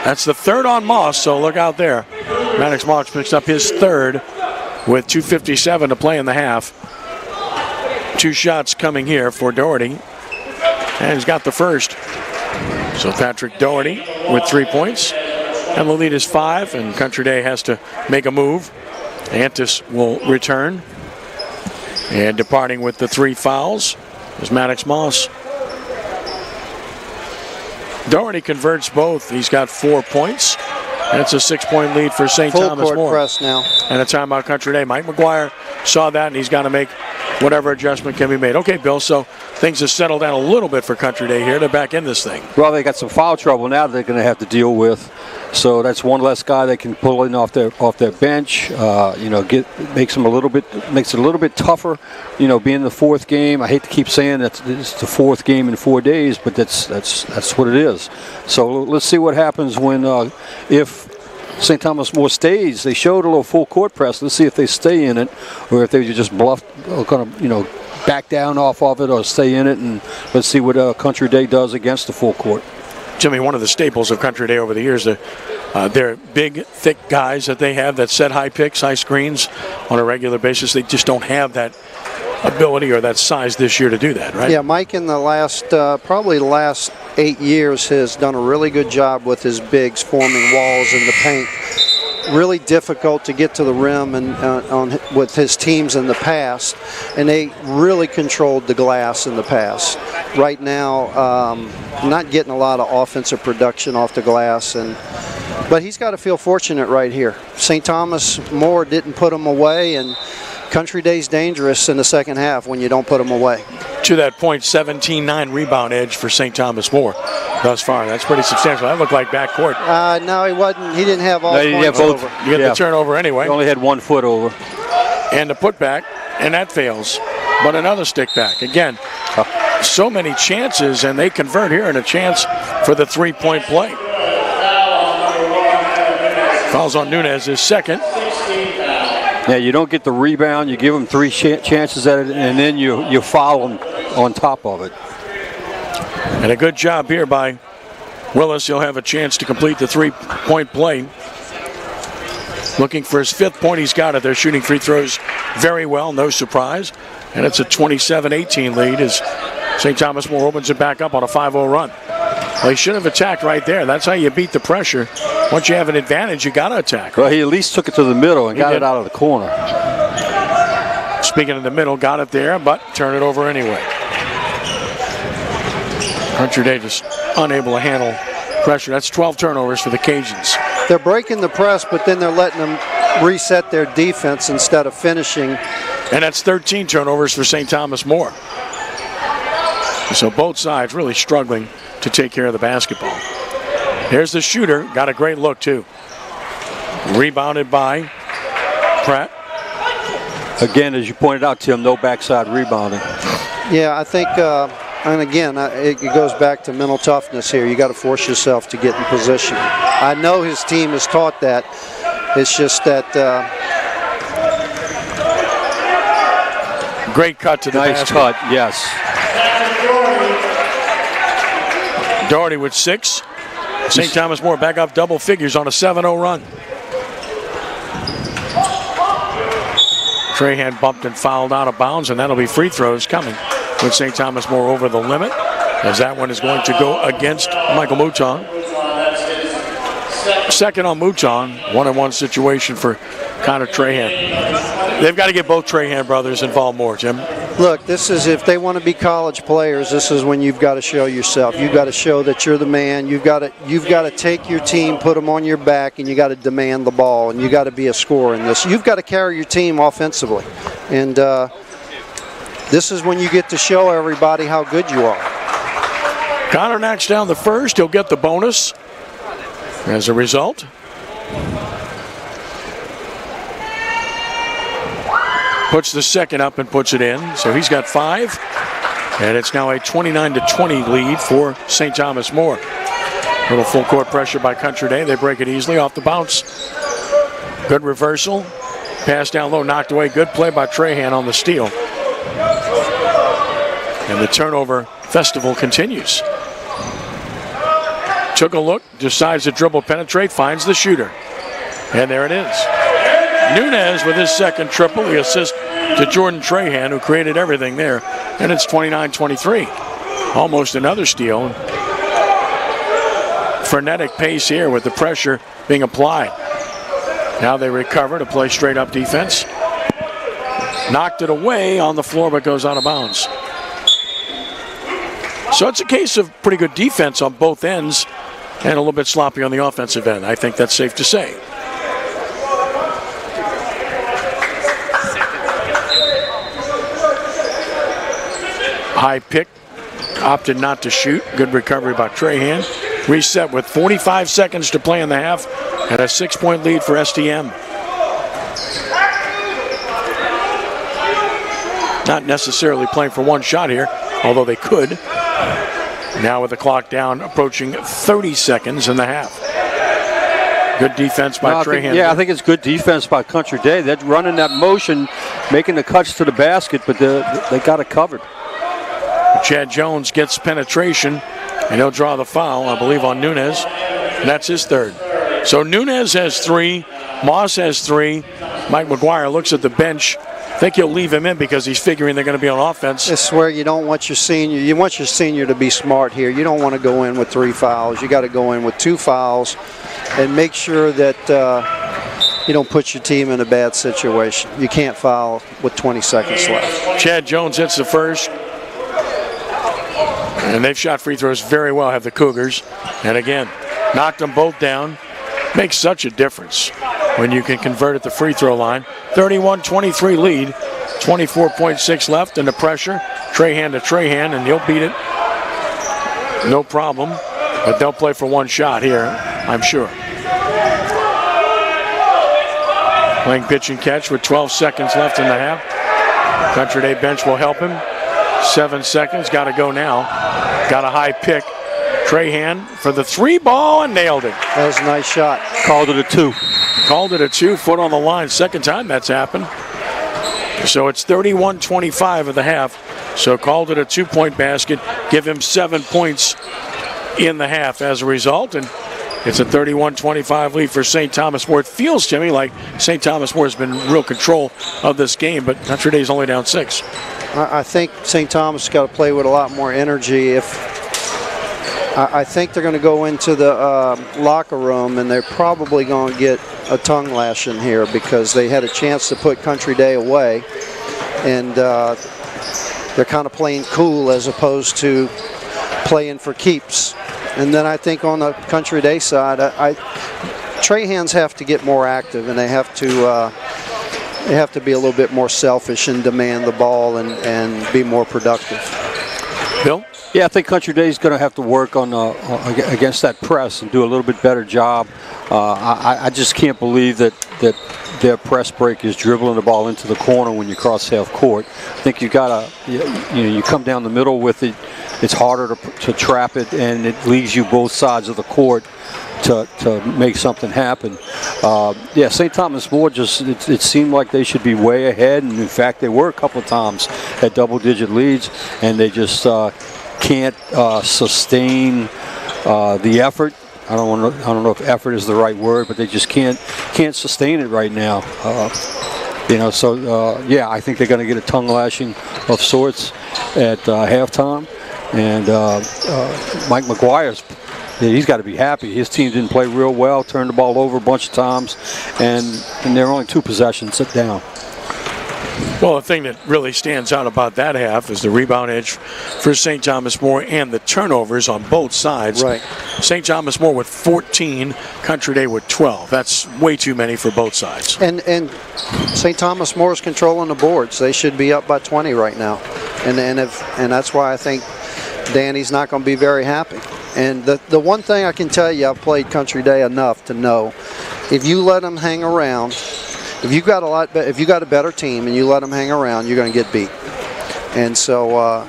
[SPEAKER 1] That's the third on Moss, so look out there. Maddox Moss picks up his third with 2:57 to play in the half. 2 shots coming here for Doherty. And he's got the first. So Patrick Doherty with 3 points. And the lead is 5, and Country Day has to make a move. Antis will return. And departing with the 3 fouls is Maddox Moss. Doherty converts both. He's got 4 points. That's a 6-point lead for St. Thomas More.
[SPEAKER 3] Full court press now.
[SPEAKER 1] And a timeout Country Day. Mike Maguire saw that, and he's got to make whatever adjustment can be made. Okay, Bill, so things have settled down a little bit for Country Day here. They're back in this thing.
[SPEAKER 2] Well, they got some foul trouble now they're going to have to deal with. So that's one less guy they can pull in off their bench. Makes it a little bit tougher. Being the fourth game. I hate to keep saying that it's the fourth game in 4 days, but that's what it is. So let's see what happens when if St. Thomas More stays. They showed a little full court press. Let's see if they stay in it, or if they just bluff, back down off of it, or stay in it, and let's see what Country Day does against the full court.
[SPEAKER 1] Jimmy, one of the staples of Country Day over the years, they're big, thick guys that they have that set high picks, high screens on a regular basis. They just don't have that ability or that size this year to do that, right?
[SPEAKER 3] Yeah, Mike in the last, probably the last 8 years has done a really good job with his bigs forming walls in the paint. Really difficult to get to the rim and with his teams in the past, and they really controlled the glass in the past. Right now, not getting a lot of offensive production off the glass, but he's got to feel fortunate right here. St. Thomas More didn't put him away, and Country Day's dangerous in the second half when you don't put them away.
[SPEAKER 1] To that point, 17-9 rebound edge for St. Thomas More thus far. That's pretty substantial. That looked like backcourt.
[SPEAKER 3] No, he wasn't. He didn't have all points over.
[SPEAKER 1] You get the turnover anyway.
[SPEAKER 2] He only had 1 foot over.
[SPEAKER 1] And the putback, and that fails. But another stick back. Again, so many chances, and they convert here, and a chance for the three-point play. Fouls on Nunez, his second.
[SPEAKER 2] Yeah, you don't get the rebound. You give them 3 chances at it, and then you foul them on top of it.
[SPEAKER 1] And a good job here by Willis. He'll have a chance to complete the three-point play. Looking for his 5th point. He's got it. They're shooting free throws very well. No surprise. And it's a 27-18 lead as St. Thomas More opens it back up on a 5-0 run. Well, he should have attacked right there. That's how you beat the pressure. Once you have an advantage, you got to attack.
[SPEAKER 2] Well, he at least took it to the middle and got it out of the corner.
[SPEAKER 1] Speaking of the middle, got it there, but turn it over anyway. Country Day just unable to handle pressure. That's 12 turnovers for the Cajuns.
[SPEAKER 3] They're breaking the press, but then they're letting them reset their defense instead of finishing.
[SPEAKER 1] And that's 13 turnovers for St. Thomas More. So both sides really struggling to take care of the basketball. Here's the shooter. Got a great look, too. Rebounded by Pratt.
[SPEAKER 2] Again, as you pointed out, Tim, no backside rebounding.
[SPEAKER 3] Yeah, I think, and again, it goes back to mental toughness here. You got to force yourself to get in position. I know his team has taught that. It's just that...
[SPEAKER 1] Great cut to the
[SPEAKER 2] basket.
[SPEAKER 1] Nice cut,
[SPEAKER 2] yes.
[SPEAKER 1] Doherty with 6. St. Thomas More back up double figures on a 7-0 run. Trahan bumped and fouled out of bounds, and that'll be free throws coming with St. Thomas More over the limit, as that one is going to go against Michael Mouton. Second on Mouton, 1-on-1 situation for Connor Trahan. They've got to get both Trahan brothers involved more, Jim.
[SPEAKER 3] Look, this is, if they want to be college players, this is when you've got to show yourself. You've got to show that you're the man. You've got to take your team, put them on your back, and you got to demand the ball, and you got to be a scorer in this. You've got to carry your team offensively, and this is when you get to show everybody how good you are.
[SPEAKER 1] Connor knocks down the first. He'll get the bonus as a result. Puts the second up and puts it in. So he's got 5. And it's now a 29-20 lead for St. Thomas More. A little full court pressure by Country Day. They break it easily off the bounce. Good reversal. Pass down low, knocked away. Good play by Trahan on the steal. And the turnover festival continues. Took a look, decides to dribble, penetrate, finds the shooter. And there it is. Nunez with his second triple, the assist to Jordan Trahan, who created everything there. And it's 29-23. Almost another steal. Frenetic pace here with the pressure being applied. Now they recover to play straight up defense. Knocked it away on the floor, but goes out of bounds. So it's a case of pretty good defense on both ends and a little bit sloppy on the offensive end. I think that's safe to say. High pick, opted not to shoot. Good recovery by Trahan. reset with 45 seconds to play in the half and a 6-point lead for STM. Not necessarily playing for one shot here, although they could. Now with the clock down, approaching 30 seconds in the half. Good defense by Trahan.
[SPEAKER 2] I think it's good defense by Country Day. They're running that motion, making the cuts to the basket, but they got it covered.
[SPEAKER 1] Chad Jones gets penetration, and he'll draw the foul, I believe, on Nunez. And that's his third. So Nunez has 3, Moss has 3. Mike Maguire looks at the bench. I think he'll leave him in because he's figuring they're going to be on offense.
[SPEAKER 3] This is where you don't want your senior. You want your senior to be smart here. You don't want to go in with 3 fouls. You got to go in with 2 fouls and make sure that you don't put your team in a bad situation. You can't foul with 20 seconds left.
[SPEAKER 1] Chad Jones hits the first. And they've shot free throws very well, have the Cougars. And again, knocked them both down. Makes such a difference when you can convert at the free throw line. 31-23 lead, 24.6 left, and the pressure. Trahan to Trahan, and he'll beat it. No problem, but they'll play for one shot here, I'm sure. Playing pitch and catch with 12 seconds left in the half. Country Day bench will help him. 7 seconds, got to go now. Got a high pick. Trahan for the 3 ball and nailed it.
[SPEAKER 3] That was a nice shot.
[SPEAKER 2] Called it a 2.
[SPEAKER 1] Called it a 2, foot on the line. Second time that's happened. So it's 31-25 at the half. So called it a 2-point basket. Give him 7 points in the half as a result. And it's a 31-25 lead for St. Thomas More. It feels to me like St. Thomas More has been in real control of this game, but Country Day's only down 6.
[SPEAKER 3] I think St. Thomas has got to play with a lot more energy. I think they're going to go into the locker room and they're probably going to get a tongue lashing here because they had a chance to put Country Day away, and they're kind of playing cool as opposed to playing for keeps. And then I think on the Country Day side, Trahans have to get more active, and they have to be a little bit more selfish and demand the ball and be more productive.
[SPEAKER 1] Bill?
[SPEAKER 2] Yeah, I think Country Day is going to have to work on against that press and do a little bit better job. I just can't believe that their press break is dribbling the ball into the corner when you cross half court. I think you got to, you come down the middle with it. It's harder to trap it, and it leaves you both sides of the court to make something happen. St. Thomas More it seemed like they should be way ahead, and in fact they were a couple of times at double-digit leads, and they just can't sustain the effort. I don't know if effort is the right word, but they just can't sustain it right now. I think they're going to get a tongue lashing of sorts at halftime. And Mike Maguire's, he's got to be happy. His team didn't play real well, turned the ball over a bunch of times, and they're only 2 possessions down.
[SPEAKER 1] Well, the thing that really stands out about that half is the rebound edge for St. Thomas More and the turnovers on both sides.
[SPEAKER 3] Right.
[SPEAKER 1] St. Thomas More with 14, Country Day with 12. That's way too many for both sides.
[SPEAKER 3] And St. Thomas More is controlling the boards. They should be up by 20 right now, and that's why I think Danny's not going to be very happy. And the one thing I can tell you, I've played Country Day enough to know, if you let them hang around, if you got a better team and you let them hang around, you're going to get beat. And so,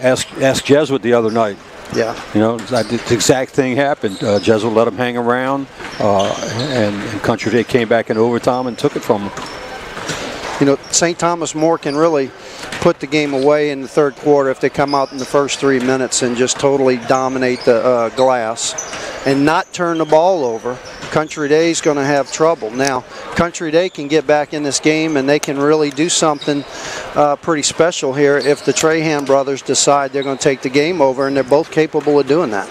[SPEAKER 2] ask Jesuit the other night.
[SPEAKER 3] Yeah,
[SPEAKER 2] the exact thing happened. Jesuit let them hang around, and Country Day came back in overtime and took it from them.
[SPEAKER 3] St. Thomas More can really put the game away in the third quarter if they come out in the first 3 minutes and just totally dominate the glass and not turn the ball over. Country Day's going to have trouble. Now, Country Day can get back in this game and they can really do something pretty special here if the Trahan brothers decide they're going to take the game over, and they're both capable of doing that.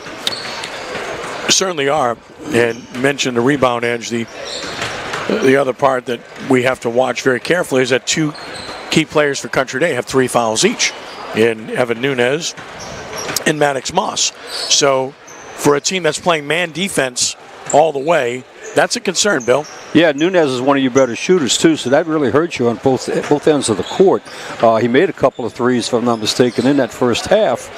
[SPEAKER 1] Certainly are. And mentioned the rebound edge. The other part that we have to watch very carefully is that 2 key players for Country Day have 3 fouls each in Evan Nunez and Maddox Moss. So for a team that's playing man defense all the way, that's a concern, Bill.
[SPEAKER 2] Yeah, Nunez is one of your better shooters too, so that really hurts you on both ends of the court. He made a couple of threes, if I'm not mistaken, in that first half.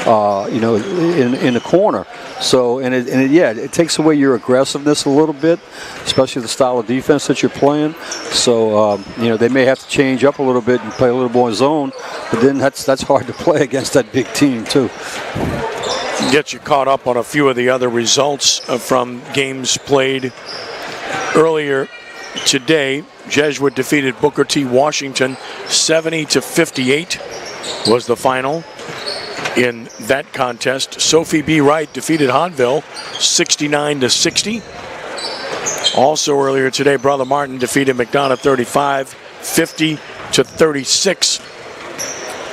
[SPEAKER 2] In the corner. So it takes away your aggressiveness a little bit, especially the style of defense that you're playing. So they may have to change up a little bit and play a little more zone, but then that's hard to play against that big team too.
[SPEAKER 1] Get you caught up on a few of the other results from games played earlier today. Jesuit defeated Booker T. Washington 70-58 was the final in that contest. Sophie B. Wright defeated Hahnville 69-60. Also earlier today, Brother Martin defeated McDonough 50-36.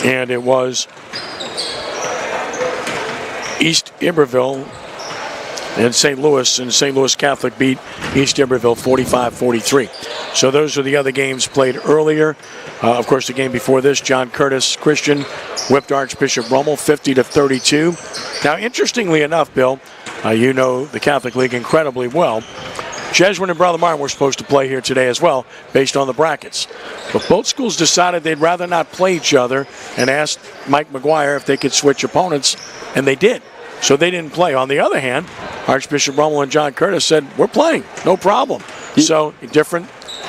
[SPEAKER 1] And it was East Iberville and St. Louis Catholic beat East Iberville 45-43. So those are the other games played earlier. Of course, the game before this, John Curtis Christian whipped Archbishop Rummel 50-32. Now, interestingly enough, Bill, you know the Catholic League incredibly well. Jesuit and Brother Martin were supposed to play here today as well, based on the brackets. But both schools decided they'd rather not play each other and asked Mike Maguire if they could switch opponents, and they did. So they didn't play. On the other hand, Archbishop Rummel and John Curtis said, we're playing, no problem. So different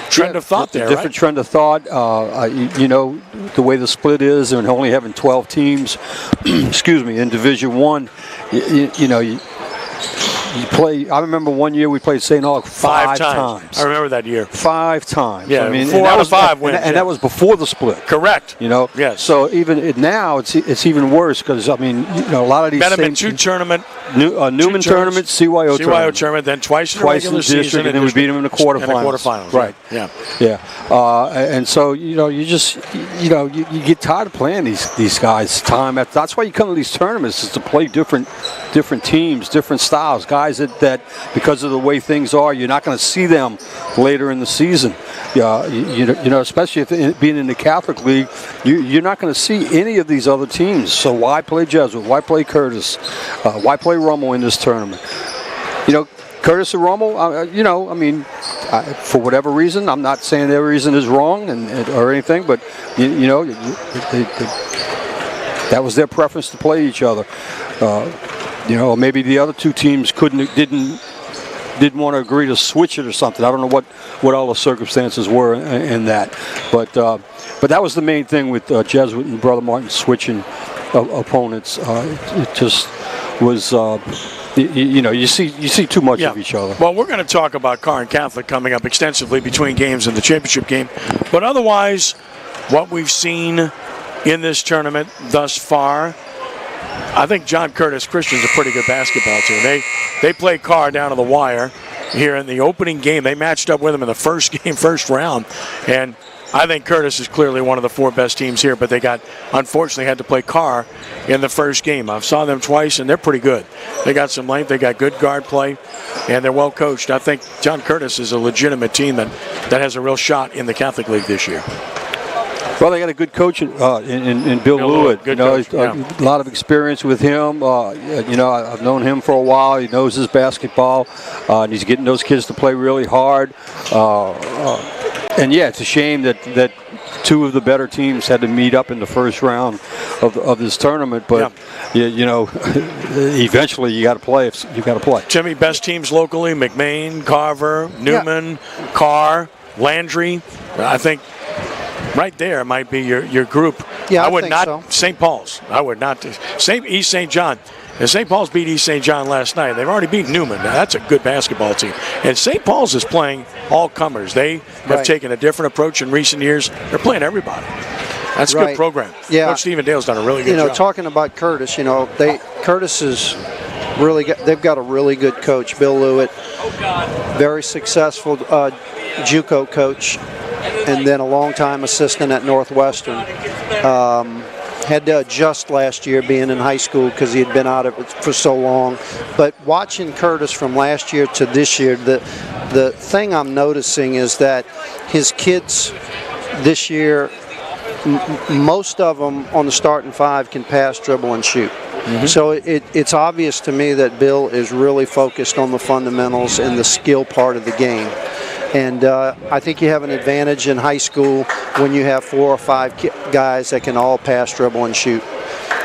[SPEAKER 1] trend of thought there,
[SPEAKER 2] different trend of thought. The way the split is, and only having 12 teams, excuse me, in Division I, you play. I remember one year we played St. Aug five times.
[SPEAKER 1] I remember that year.
[SPEAKER 2] 5 times.
[SPEAKER 1] Yeah,
[SPEAKER 2] I mean,
[SPEAKER 1] 4 out of 5 wins.
[SPEAKER 2] And that was before the split.
[SPEAKER 1] Correct. Yes.
[SPEAKER 2] So even now it's even worse because a lot of these
[SPEAKER 1] Betterman 2 tournament,
[SPEAKER 2] Newman tournament, CYO
[SPEAKER 1] tournament, then twice in the regular season,
[SPEAKER 2] and then we beat them in the quarterfinals.
[SPEAKER 1] Right.
[SPEAKER 2] Yeah. And so you just you get tired of playing these guys time after. That's why you come to these tournaments, is to play different teams, different styles, guys that because of the way things are, you're not going to see them later in the season. Especially if being in the Catholic League, you're not going to see any of these other teams. So why play Jesuit? Why play Curtis? Why play Rummel in this tournament? Curtis and Rummel, for whatever reason, I'm not saying their reason is wrong or anything, but that was their preference to play each other. Maybe the other two teams didn't want to agree to switch it or something. I don't know what all the circumstances were in that, but that was the main thing with Jesuit and Brother Martin switching opponents. It just was. You see too much of each other.
[SPEAKER 1] Well, we're going to talk about Carr and Catholic coming up extensively between games in the championship game, but otherwise, what we've seen in this tournament thus far, I think John Curtis Christian's a pretty good basketball team. They played Carr down to the wire here in the opening game. They matched up with them in the first round, and I think Curtis is clearly one of the 4 best teams here, but they unfortunately had to play Carr in the first game. I saw them twice, and they're pretty good. They got some length, they got good guard play, and they're well coached. I think John Curtis is a legitimate team that has a real shot in the Catholic League this year.
[SPEAKER 2] Well, they got a good coach in Bill Lewitt. A lot of experience with him. I've known him for a while. He knows his basketball, and he's getting those kids to play really hard. It's a shame that 2 of the better teams had to meet up in the first round of this tournament. But eventually you got to play.
[SPEAKER 1] Jimmy, best teams locally: McMain, Carver, Newman, Carr, Landry. I think. Right there might be your group.
[SPEAKER 3] Yeah,
[SPEAKER 1] I would not.
[SPEAKER 3] So.
[SPEAKER 1] St. Paul's. I would not. East St. John. And St. Paul's beat East St. John last night. They've already beat Newman. Now, that's a good basketball team. And St. Paul's is playing all comers. They have taken a different approach in recent years. They're playing everybody. That's a good program.
[SPEAKER 3] Yeah.
[SPEAKER 1] Coach Stephen Dale's done a really good job.
[SPEAKER 3] Talking about Curtis, Curtis is really they've got a really good coach, Bill Lewitt, very successful JUCO coach. And then a long-time assistant at Northwestern. Had to adjust last year being in high school because he had been out of it for so long. But watching Curtis from last year to this year, the thing I'm noticing is that his kids this year, most of them on the starting 5 can pass, dribble, and shoot. Mm-hmm. So it's obvious to me that Bill is really focused on the fundamentals and the skill part of the game. And I think you have an advantage in high school when you have 4 or 5 guys that can all pass, dribble, and shoot.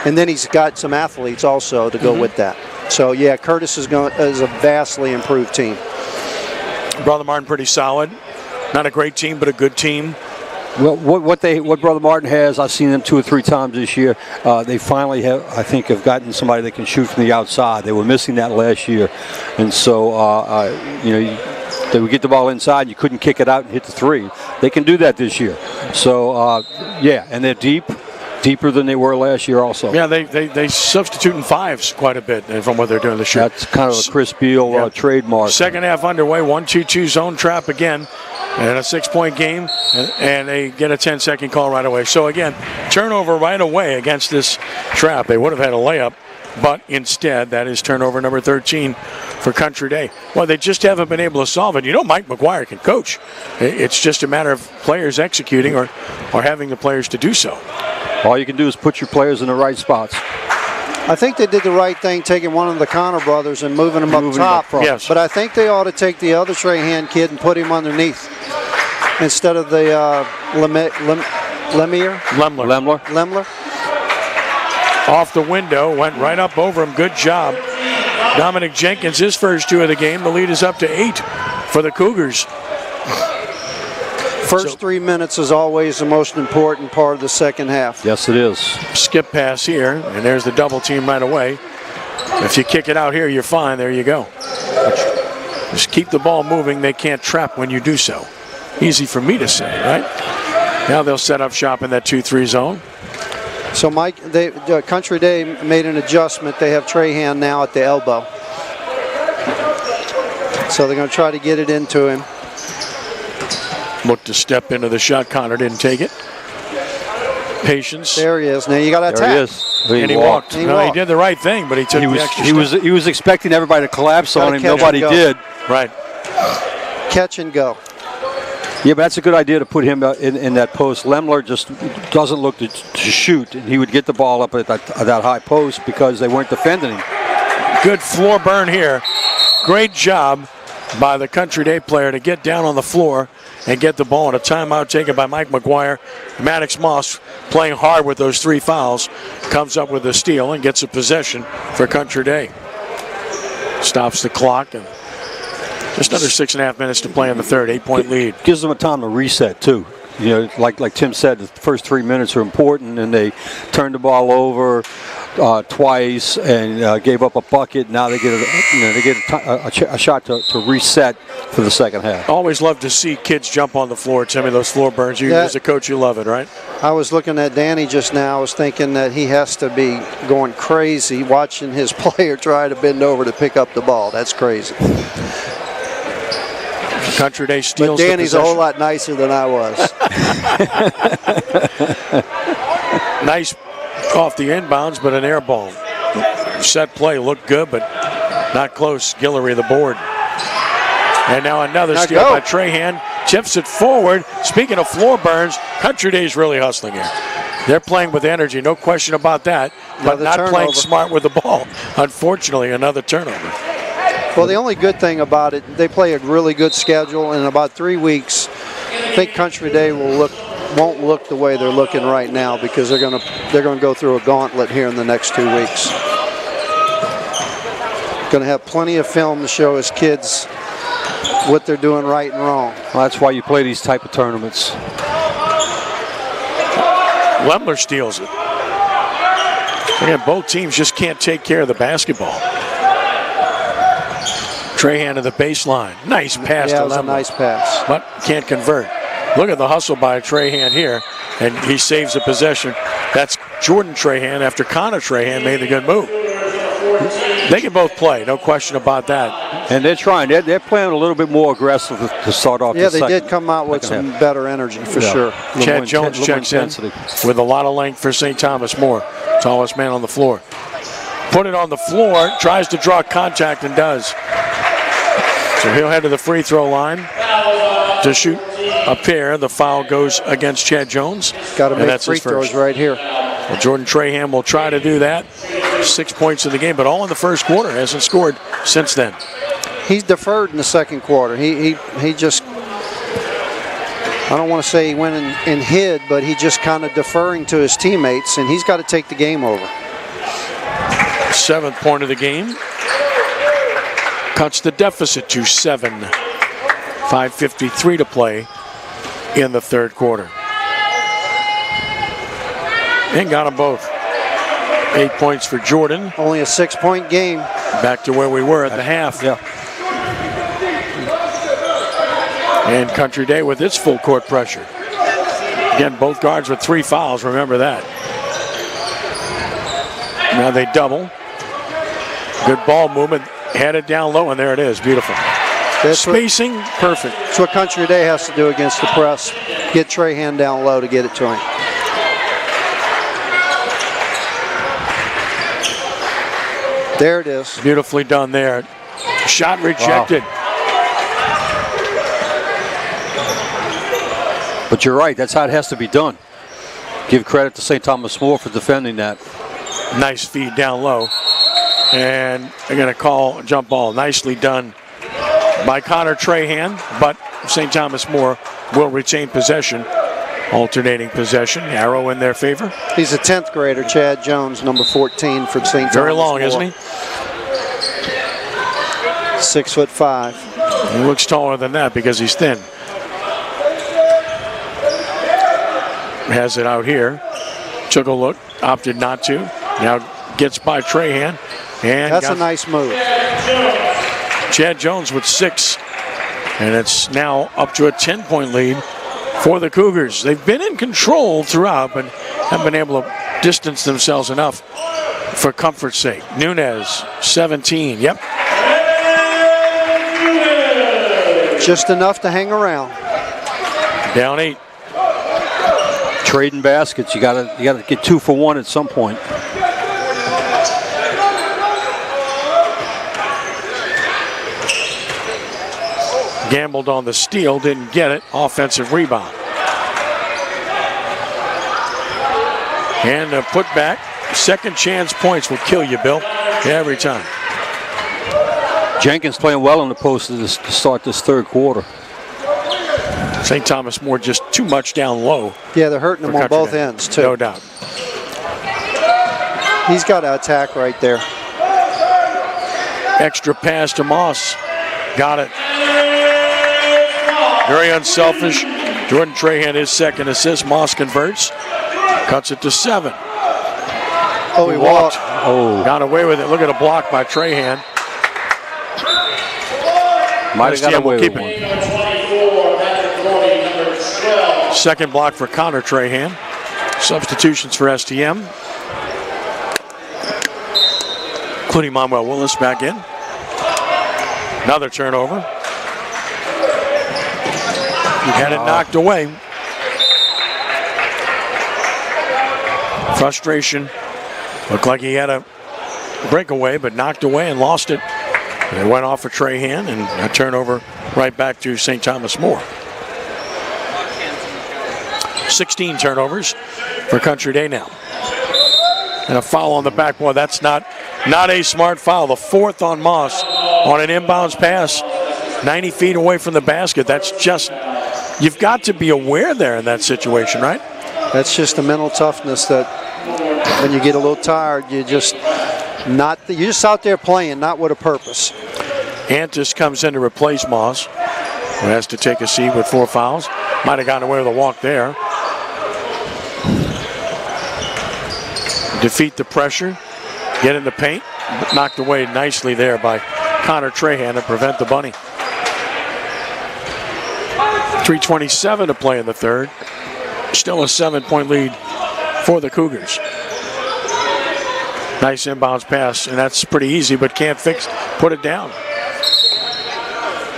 [SPEAKER 3] And then he's got some athletes also to go with that. So, yeah, Curtis is a vastly improved team.
[SPEAKER 1] Brother Martin pretty solid. Not a great team, but a good team.
[SPEAKER 2] Well, what Brother Martin has, I've seen them 2 or 3 times this year. They finally have gotten somebody that can shoot from the outside. They were missing that last year, and so they would get the ball inside. You couldn't kick it out and hit the 3. They can do that this year. So and they're deeper than they were last year also.
[SPEAKER 1] Yeah, they substitute in 5s quite a bit from what they're doing this year.
[SPEAKER 2] That's kind of a Chris Beal trademark.
[SPEAKER 1] Second half underway, 1-2-2 zone trap again, and a 6-point game, and they get a 10-second call right away. So again, turnover right away against this trap. They would have had a layup, but instead that is turnover number 13 for Country Day. Well, they just haven't been able to solve it. You know, Mike Maguire can coach. It's just a matter of players executing or having the players to do so.
[SPEAKER 2] All you can do is put your players in the right spots.
[SPEAKER 3] I think they did the right thing taking one of the Connor brothers and moving him up top.
[SPEAKER 1] Yes.
[SPEAKER 3] But I think they ought to take the other Trahan kid and put him underneath instead of the Lemler.
[SPEAKER 1] Off the window, went right up over him. Good job. Dominic Jenkins, his first 2 of the game. The lead is up to 8 for the Cougars.
[SPEAKER 3] First 3 minutes is always the most important part of the second half.
[SPEAKER 2] Yes, it is.
[SPEAKER 1] Skip pass here, and there's the double team right away. If you kick it out here, you're fine. There you go. Just keep the ball moving. They can't trap when you do so. Easy for me to say, right? Now they'll set up shop in that 2-3 zone.
[SPEAKER 3] So, Mike, Country Day made an adjustment. They have Trahan now at the elbow. So they're going to try to get it into him.
[SPEAKER 1] Looked to step into the shot. Connor didn't take it. Patience.
[SPEAKER 3] There he is. Now you got to attack.
[SPEAKER 2] There he is.
[SPEAKER 1] And he walked. He did the right thing, but he took the extra step.
[SPEAKER 2] He was expecting everybody to collapse on him. Nobody did.
[SPEAKER 1] Right.
[SPEAKER 3] Catch and go.
[SPEAKER 2] Yeah, but that's a good idea to put him in that post. Lemler just doesn't look to shoot, and he would get the ball up at that high post because they weren't defending him.
[SPEAKER 1] Good floor burn here. Great job by the Country Day player to get down on the floor and get the ball. And a timeout taken by Mike Maguire. Maddox Moss, playing hard with those 3 fouls, comes up with a steal and gets a possession for Country Day. Stops the clock, and just under 6.5 minutes to play in the third. 8-point lead.
[SPEAKER 2] Gives them a time to reset too. You know, like Tim said, the first 3 minutes are important, and they turned the ball over twice and gave up a bucket. Now they get a shot to reset for the second half.
[SPEAKER 1] Always love to see kids jump on the floor, Timmy. Those floor burns. You as a coach, you love it, right?
[SPEAKER 3] I was looking at Danny just now. I was thinking that he has to be going crazy watching his player try to bend over to pick up the ball. That's crazy.
[SPEAKER 1] Country Day steals.
[SPEAKER 3] But Danny's a whole lot nicer than I was.
[SPEAKER 1] Nice off the inbounds, but an air ball. Set play looked good, but not close. Guillory the board. And now another steal by Trahan. Chips it forward. Speaking of floor burns, Country Day's really hustling here. They're playing with energy, no question about that, but not playing smart with the ball. Unfortunately, another turnover.
[SPEAKER 3] Well, the only good thing about it, they play a really good schedule. In about 3 weeks, I think Country Day won't look the way they're looking right now because they're going to go through a gauntlet here in the next 2 weeks. Going to have plenty of film to show his kids what they're doing right and wrong.
[SPEAKER 2] Well, that's why you play these type of tournaments.
[SPEAKER 1] Lemler steals it. Again, both teams just can't take care of the basketball. Trahan to the baseline. Nice pass to Lemler.
[SPEAKER 3] Yeah, it was a nice pass.
[SPEAKER 1] But can't convert. Look at the hustle by Trahan here, and he saves the possession. That's Jordan Trahan after Connor Trahan made the good move. They can both play, no question about that.
[SPEAKER 2] And they're trying. They're playing a little bit more aggressive to start off.
[SPEAKER 3] Yeah, they did come out with some better energy for sure.
[SPEAKER 1] Chad Jones checks in with a lot of length for St. Thomas More. Tallest man on the floor. Put it on the floor, tries to draw contact and does. So he'll head to the free throw line to shoot a pair. The foul goes against Chad Jones.
[SPEAKER 3] Got to make free throws right here.
[SPEAKER 1] Well, Jordan Trahan will try to do that. 6 points in the game, but all in the first quarter. Hasn't scored since then.
[SPEAKER 3] He's deferred in the second quarter. He just I don't want to say he went and hid, but he just kind of deferring to his teammates, and he's got to take the game over.
[SPEAKER 1] 7th point of the game. Cuts the deficit to 7. 5:53 to play in the third quarter. And got them both. 8 points for Jordan.
[SPEAKER 3] Only a 6-point game.
[SPEAKER 1] Back to where we were at the half.
[SPEAKER 2] Yeah.
[SPEAKER 1] And Country Day with its full court pressure. Again, both guards with 3 fouls, remember that. Now they double. Good ball movement, headed down low, and there it is, beautiful. Spacing, perfect.
[SPEAKER 3] That's what Country Day has to do against the press. Get Trahan down low to get it to him. There it is.
[SPEAKER 1] Beautifully done there. Shot rejected.
[SPEAKER 2] Wow. But you're right, that's how it has to be done. Give credit to St. Thomas More for defending that.
[SPEAKER 1] Nice feed down low. And they're going to call a jump ball. Nicely done by Connor Trahan, but St. Thomas More will retain possession. Alternating possession, arrow in their favor.
[SPEAKER 3] He's a 10th grader, Chad Jones, number 14 for St. Thomas.
[SPEAKER 1] Very long,
[SPEAKER 3] More.
[SPEAKER 1] isn't he?
[SPEAKER 3] 6'5".
[SPEAKER 1] He looks taller than that because he's thin. Has it out here. Took a look, opted not to. Now gets by Trahan. And
[SPEAKER 3] that's a nice move.
[SPEAKER 1] Chad Jones with 6. And it's now up to a 10-point lead for the Cougars. They've been in control throughout, but haven't been able to distance themselves enough for comfort's sake. Nunez, 17. Yep.
[SPEAKER 3] Just enough to hang around.
[SPEAKER 1] Down 8.
[SPEAKER 2] Trading baskets, you gotta get 2 for 1 at some point.
[SPEAKER 1] Gambled on the steal, didn't get it. Offensive rebound. And a putback. Second chance points will kill you, Bill. Every time.
[SPEAKER 2] Jenkins playing well in the post to start this third quarter.
[SPEAKER 1] St. Thomas More just too much down low.
[SPEAKER 3] Yeah, they're hurting him on both ends, too.
[SPEAKER 1] No doubt.
[SPEAKER 3] He's got to attack right there.
[SPEAKER 1] Extra pass to Moss. Got it. Very unselfish. Jordan Trahan, his second assist. Moss converts. Cuts it to 7.
[SPEAKER 3] Oh, he walked.
[SPEAKER 2] Oh.
[SPEAKER 1] Got away with it. Look at a block by Trahan.
[SPEAKER 2] Might have got away with one.
[SPEAKER 1] Second block for Connor Trahan. Substitutions for STM. Including Manuel Willis back in. Another turnover. He had it knocked away. Frustration. Looked like he had a breakaway, but knocked away and lost it. And it went off for Trahan, and a turnover right back to St. Thomas More. 16 turnovers for Country Day now. And a foul on the backboard. That's not a smart foul. The 4th on Moss on an inbounds pass 90 feet away from the basket. That's just, you've got to be aware there in that situation, right?
[SPEAKER 3] That's just the mental toughness that when you get a little tired, you're just out there playing, not with a purpose.
[SPEAKER 1] Antis comes in to replace Moss, who has to take a seat with 4 fouls. Might have gotten away with a walk there. Defeat the pressure, get in the paint, knocked away nicely there by Connor Trahan to prevent the bunny. 3:27 to play in the third. Still a 7-point lead for the Cougars. Nice inbounds pass, and that's pretty easy, but can't put it down.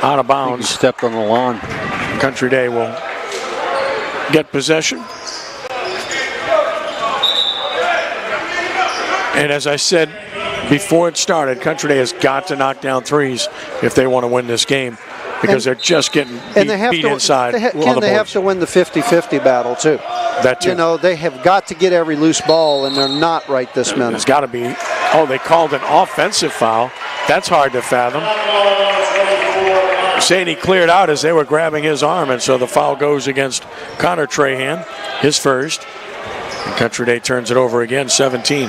[SPEAKER 1] Out of bounds.
[SPEAKER 2] He stepped on the lawn.
[SPEAKER 1] Country Day will get possession. And as I said before it started, Country Day has got to knock down threes if they want to win this game, because they're just getting beat inside.
[SPEAKER 3] They have to win the 50-50 battle, too.
[SPEAKER 1] That too.
[SPEAKER 3] You know, they have got to get every loose ball, and they're not right this minute.
[SPEAKER 1] It's got to be. Oh, they called an offensive foul. That's hard to fathom. saying he cleared out as they were grabbing his arm, and so the foul goes against Connor Trahan, his first. And Country Day turns it over again, 17.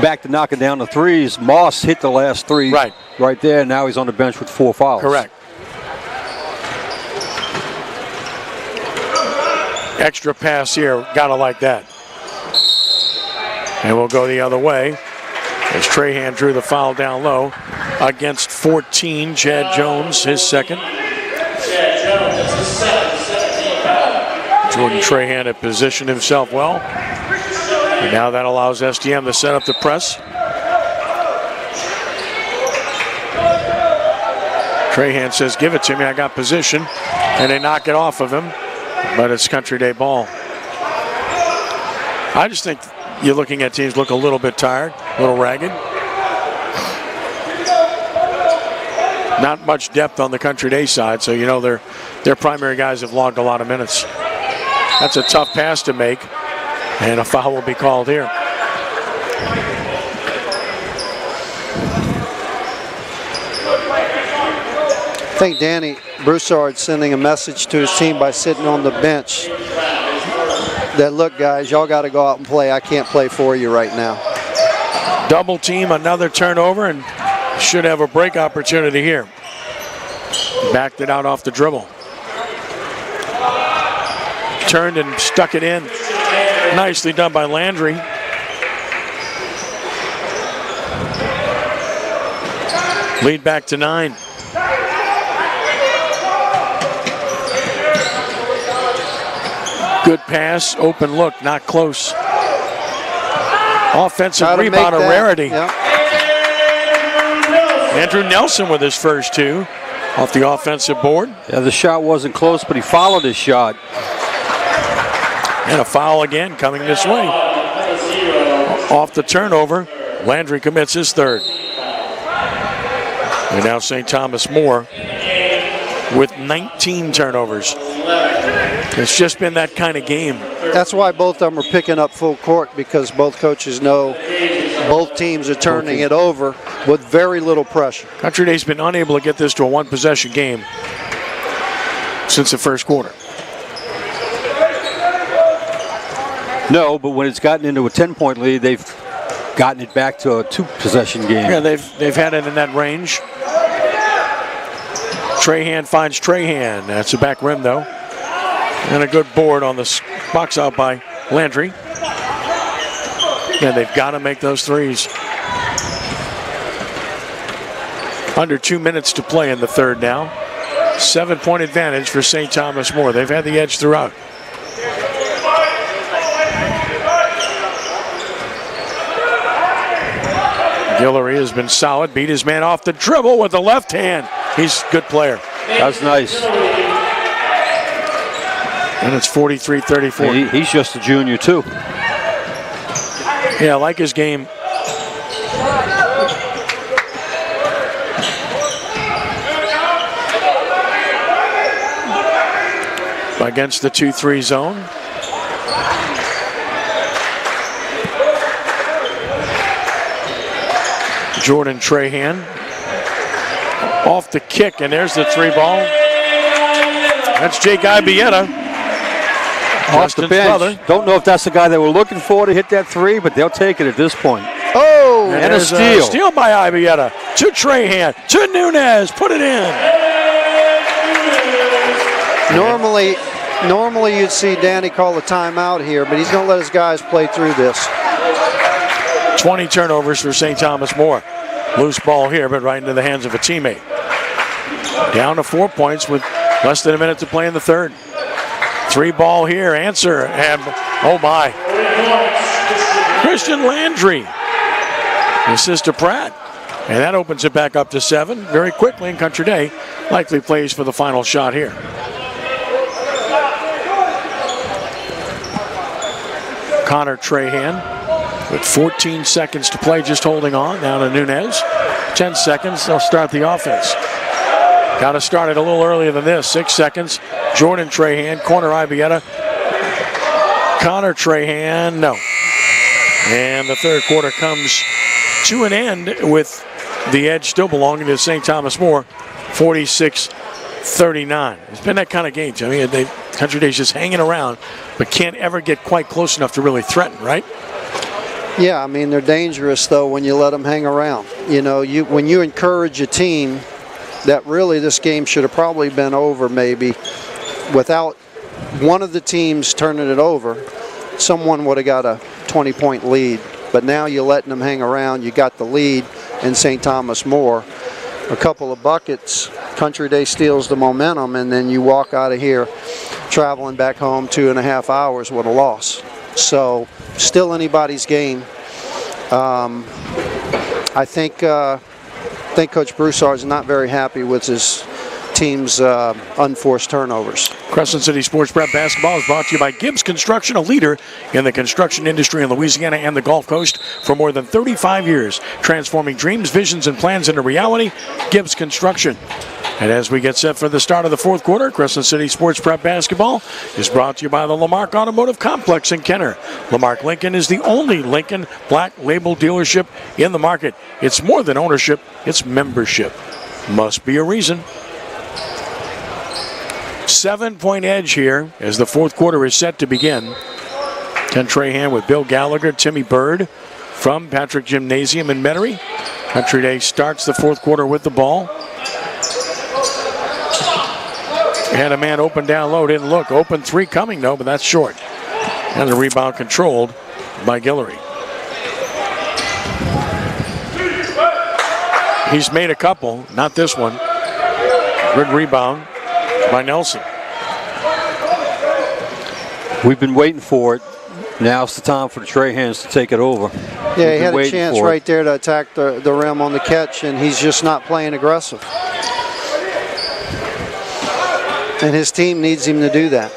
[SPEAKER 2] Back to knocking down the threes. Moss hit the last three right there. Now he's on the bench with 4 fouls.
[SPEAKER 1] Correct. Extra pass here, gotta like that. And we'll go the other way as Trahan drew the foul down low against 14, Chad Jones, his second. Jordan Trahan had positioned himself well. And now that allows STM to set up the press. Trahan says, give it to me, I got position. And they knock it off of him, but it's Country Day ball. I just think you're looking at teams look a little bit tired, a little ragged. Not much depth on the Country Day side, so you know their primary guys have logged a lot of minutes. That's a tough pass to make, and a foul will be called here.
[SPEAKER 3] I think Danny Broussard's sending a message to his team by sitting on the bench that, look, guys, y'all got to go out and play. I can't play for you right now.
[SPEAKER 1] Double team, another turnover, and should have a break opportunity here. Backed it out off the dribble. Turned and stuck it in. Nicely done by Landry. Lead back to 9. Good pass, open look, not close. Offensive rebound, a rarity.
[SPEAKER 3] Yep.
[SPEAKER 1] Andrew Nelson with his first 2 off the offensive board.
[SPEAKER 2] Yeah, the shot wasn't close, but he followed his shot.
[SPEAKER 1] And a foul again coming this way. Off the turnover, Landry commits his third. And now St. Thomas More with 19 turnovers. It's just been that kind of game.
[SPEAKER 3] That's why both of them are picking up full court, because both coaches know both teams are turning it over with very little pressure.
[SPEAKER 1] Country Day's been unable to get this to a one-possession game since the first quarter.
[SPEAKER 2] No, but when it's gotten into a 10-point lead, they've gotten it back to a 2-possession game.
[SPEAKER 1] Yeah, they've had it in that range. Trahan finds Trahan. That's the back rim, though. And a good board on the box out by Landry. Yeah, they've got to make those threes. Under 2 minutes to play in the third now. 7-point advantage for St. Thomas More. They've had the edge throughout. Guillory has been solid. Beat his man off the dribble with the left hand. He's a good player.
[SPEAKER 2] That's nice.
[SPEAKER 1] And it's 43-34.
[SPEAKER 2] He's just a junior, too.
[SPEAKER 1] Yeah, I like his game. Against the 2-3 zone. Jordan Trahan off the kick, and there's the 3 ball. That's Jake Ibieta.
[SPEAKER 2] Off the bench. Brother. Don't know if that's the guy they were looking for to hit that 3, but they'll take it at this point.
[SPEAKER 3] Oh,
[SPEAKER 2] and a steal.
[SPEAKER 1] Steal by Ibieta to Trahan, to Nunez, put it in.
[SPEAKER 3] Normally you'd see Danny call a timeout here, but he's going to let his guys play through this.
[SPEAKER 1] 20 turnovers for St. Thomas More. Loose ball here, but right into the hands of a teammate. Down to 4 points with less than a minute to play in the third. 3 ball here, answer, and oh my. Christian Landry. Assist to Pratt. And that opens it back up to 7 very quickly, and Country Day likely plays for the final shot here. Connor Trahan with 14 seconds to play, just holding on. Now to Nunez. 10 seconds, they'll start the offense. Got to start it a little earlier than this. 6 seconds. Jordan Trahan, corner Ibieta. Connor Trahan, no. And the third quarter comes to an end with the edge still belonging to St. Thomas More. 46-34. 39. It's been that kind of game, Jimmy. Country Day's just hanging around, but can't ever get quite close enough to really threaten, right?
[SPEAKER 3] Yeah, I mean, they're dangerous, though, when you let them hang around. You know, when you encourage a team that really this game should have probably been over maybe without one of the teams turning it over, someone would have got a 20-point lead. But now you're letting them hang around. You got the lead in St. Thomas More. A couple of buckets, Country Day steals the momentum, and then you walk out of here traveling back home 2.5 hours with a loss. So still anybody's game. I think Coach Broussard is not very happy with his team's unforced turnovers.
[SPEAKER 1] Crescent City Sports Prep Basketball is brought to you by Gibbs Construction, a leader in the construction industry in Louisiana and the Gulf Coast for more than 35 years, transforming dreams, visions, and plans into reality. Gibbs Construction. And as we get set for the start of the fourth quarter, Crescent City Sports Prep Basketball is brought to you by the Lamarck Automotive Complex in Kenner. Lamarck Lincoln is the only Lincoln Black Label dealership in the market. It's more than ownership, it's membership. Must be a reason. 7-point edge here as the fourth quarter is set to begin. Ken Trahan with Bill Gallagher, Timmy Bird from Patrick Gymnasium in Metairie. Country Day starts the fourth quarter with the ball. Had a man open down low, didn't look. Open three coming, though, but that's short. And the rebound controlled by Guillory. He's made a couple, not this one. Good rebound by Nelson.
[SPEAKER 2] We've been waiting for it. Now's the time for the Trahans to take it over.
[SPEAKER 3] Yeah, he had a chance right there to attack the rim on the catch, and he's just not playing aggressive. And his team needs him to do that.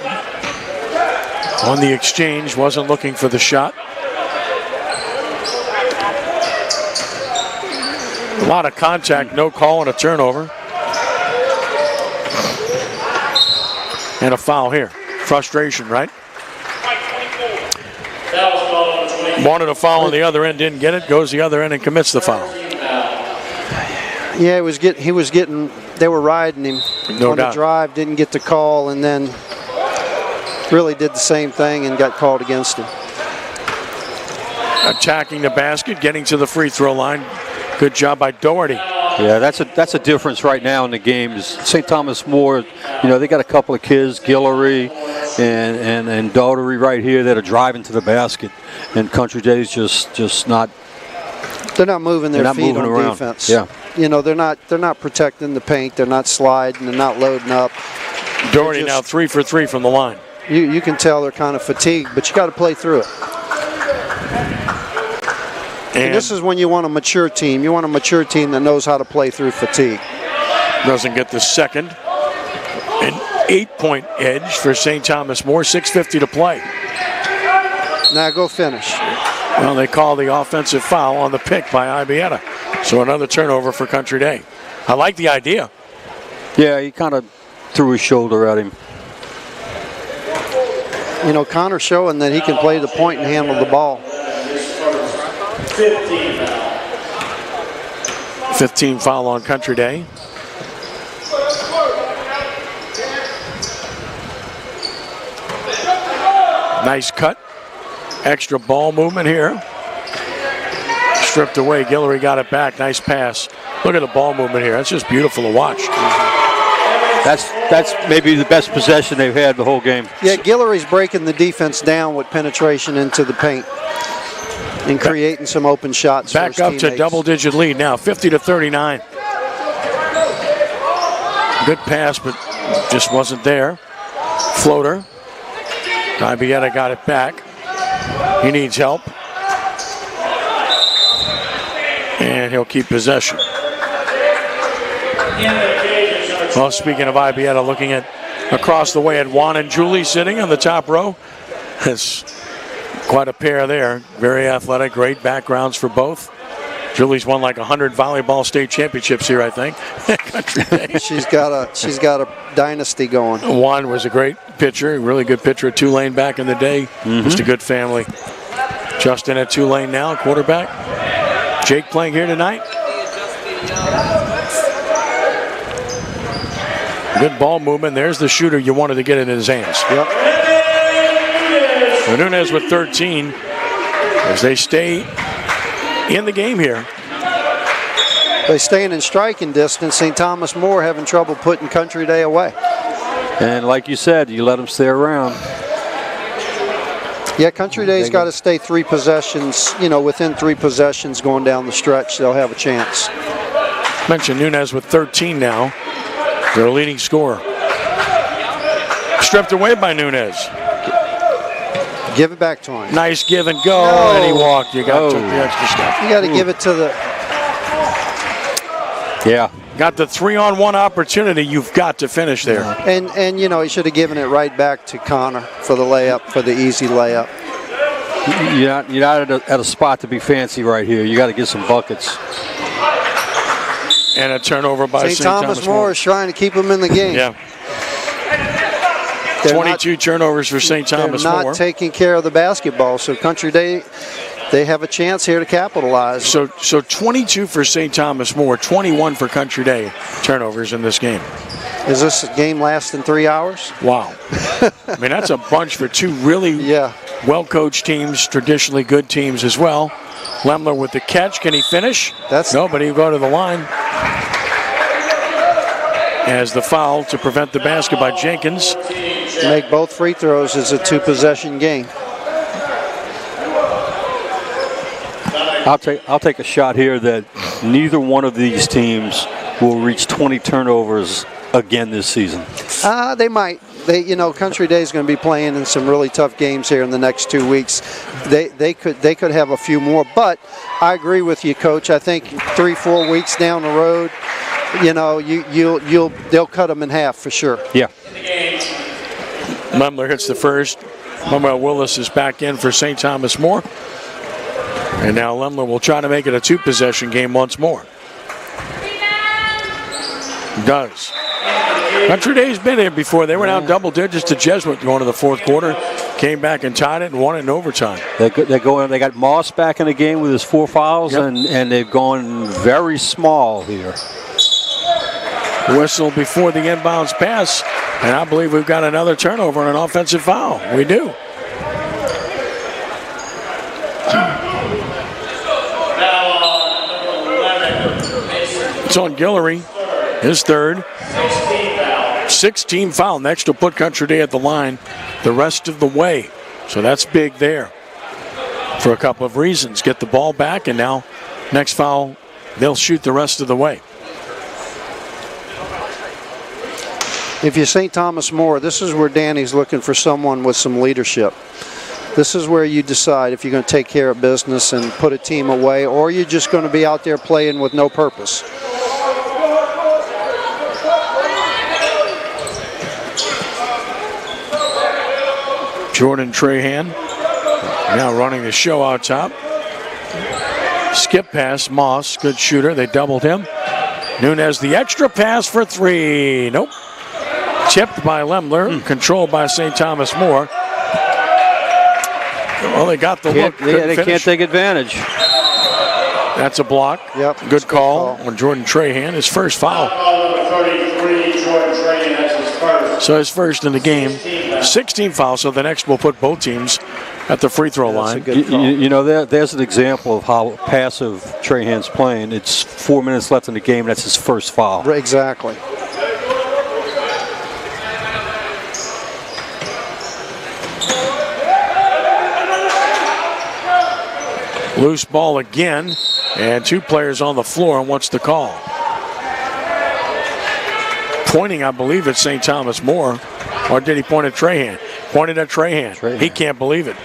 [SPEAKER 1] On the exchange, wasn't looking for the shot. A lot of contact, no call, and a turnover. And a foul here. Frustration, right? Wanted a foul on the other end, didn't get it. Goes the other end and commits the foul.
[SPEAKER 3] Yeah, he was getting. They were riding him on the drive. Didn't get the call, and then really did the same thing and got called against him.
[SPEAKER 1] Attacking the basket, getting to the free throw line. Good job by Doherty.
[SPEAKER 2] Yeah, that's a difference right now in the game. Is St. Thomas More, they got a couple of kids, Guillory and Doherty right here that are driving to the basket, and Country Day's just not.
[SPEAKER 3] They're not moving their feet on
[SPEAKER 2] around.
[SPEAKER 3] Defense.
[SPEAKER 2] Yeah.
[SPEAKER 3] They're not protecting the paint. They're not sliding. They're not loading up.
[SPEAKER 1] Doherty now 3 for 3 from the line.
[SPEAKER 3] You can tell they're kind of fatigued, but you got to play through it. And this is when you want a mature team. You want a mature team that knows how to play through fatigue.
[SPEAKER 1] Doesn't get the second. An 8-point edge for St. Thomas More. 6:50 to play.
[SPEAKER 3] Now go finish.
[SPEAKER 1] Well, they call the offensive foul on the pick by Ibieta. So another turnover for Country Day. I like the idea.
[SPEAKER 2] Yeah, he kind of threw his shoulder at him.
[SPEAKER 3] Connor showing that he can play the point and handle the ball.
[SPEAKER 1] 15 foul on Country Day. Nice cut. Extra ball movement here. Stripped away. Guillory got it back. Nice pass. Look at the ball movement here. That's just beautiful to watch.
[SPEAKER 2] That's maybe the best possession they've had the whole game.
[SPEAKER 3] Yeah, Guillory's breaking the defense down with penetration into the paint and creating some open shots.
[SPEAKER 1] Back up to double-digit lead now, 50-39. Good pass, but just wasn't there. Floater. Ibieta got it back. He needs help. And he'll keep possession. Well, speaking of Ibieta, looking at across the way at Juan and Julie sitting on the top row. It's quite a pair there. Very athletic, great backgrounds for both. Julie's won like 100 volleyball state championships here, I think. Country Day.
[SPEAKER 3] She's got a dynasty going.
[SPEAKER 1] Juan was a great pitcher, really good pitcher at Tulane back in the day. Just a good family. Justin at Tulane now, quarterback. Jake playing here tonight. Good ball movement. There's the shooter you wanted to get it in his hands.
[SPEAKER 3] Yep.
[SPEAKER 1] So Nunez with 13 as they stay in the game here.
[SPEAKER 3] They staying in striking distance. St. Thomas More having trouble putting Country Day away.
[SPEAKER 2] And like you said, you let them stay around.
[SPEAKER 3] Yeah, Country Day's got to stay 3 possessions, within 3 possessions going down the stretch. They'll have a chance.
[SPEAKER 1] Mentioned Nunez with 13 now. Their leading scorer. Stripped away by Nunez.
[SPEAKER 3] Give it back to him.
[SPEAKER 1] Nice give and go, and he walked. You got took the extra step.
[SPEAKER 3] You got to give it to the...
[SPEAKER 2] Yeah.
[SPEAKER 1] Got the 3-on-1 opportunity. You've got to finish there.
[SPEAKER 3] And he should have given it right back to Connor for the layup, for the easy layup.
[SPEAKER 2] You're not at a spot to be fancy right here. You got to get some buckets.
[SPEAKER 1] And a turnover by
[SPEAKER 3] St. Thomas More is trying to keep him in the game.
[SPEAKER 1] Yeah. 22 turnovers for St. Thomas More.
[SPEAKER 3] They're not taking care of the basketball, so Country Day, they have a chance here to capitalize.
[SPEAKER 1] So 22 for St. Thomas More, 21 for Country Day turnovers in this game.
[SPEAKER 3] Is this game lasting 3 hours?
[SPEAKER 1] Wow. I mean, that's a bunch for 2 really well-coached teams, traditionally good teams as well. Lemler with the catch. Can he finish? No, but he'll go to the line. As the foul to prevent the basket by Jenkins.
[SPEAKER 3] Make both free throws is a 2-possession game.
[SPEAKER 2] I'll take a shot here that neither one of these teams will reach 20 turnovers again this season.
[SPEAKER 3] They might. Country Day is going to be playing in some really tough games here in the next 2 weeks. They could have a few more, but I agree with you, Coach. I think 3-4 weeks down the road, they'll cut them in half for sure.
[SPEAKER 2] Yeah.
[SPEAKER 1] Lemler hits the first. Manuel Willis is back in for St. Thomas More. And now Lemler will try to make it a 2-possession game once more. Does. Country Day's been here before. They were down double digits to Jesuit going to the 4th quarter. Came back and tied it and won it in overtime.
[SPEAKER 2] They got Moss back in the game with his 4 fouls, and they've gone very small here.
[SPEAKER 1] Whistle before the inbounds pass, and I believe we've got another turnover and an offensive foul. We do. It's on Guillory, his 3rd. 16 foul. Next will put Country Day at the line the rest of the way. So that's big there for a couple of reasons. Get the ball back, and now next foul, they'll shoot the rest of the way.
[SPEAKER 3] If you're St. Thomas More, this is where Danny's looking for someone with some leadership. This is where you decide if you're going to take care of business and put a team away, or you're just going to be out there playing with no purpose.
[SPEAKER 1] Jordan Trahan now running the show out top. Skip pass, Moss, good shooter. They doubled him. Nunez the extra pass for 3. Nope. Tipped by Lemler, controlled by St. Thomas More. Well, they got the look.
[SPEAKER 2] They can't take advantage.
[SPEAKER 1] That's a block.
[SPEAKER 3] Yep.
[SPEAKER 1] Good call on Jordan Trahan, his first foul. So his first in the game. 16 fouls, so the next will put both teams at the free throw line.
[SPEAKER 2] There's an example of how passive Trahan's playing. It's 4 minutes left in the game. That's his first foul.
[SPEAKER 3] Exactly.
[SPEAKER 1] Loose ball again, and 2 players on the floor, and what's the call? Pointing, I believe, at St. Thomas More, or did he point at Trahan? Pointed at Trahan. He can't believe it.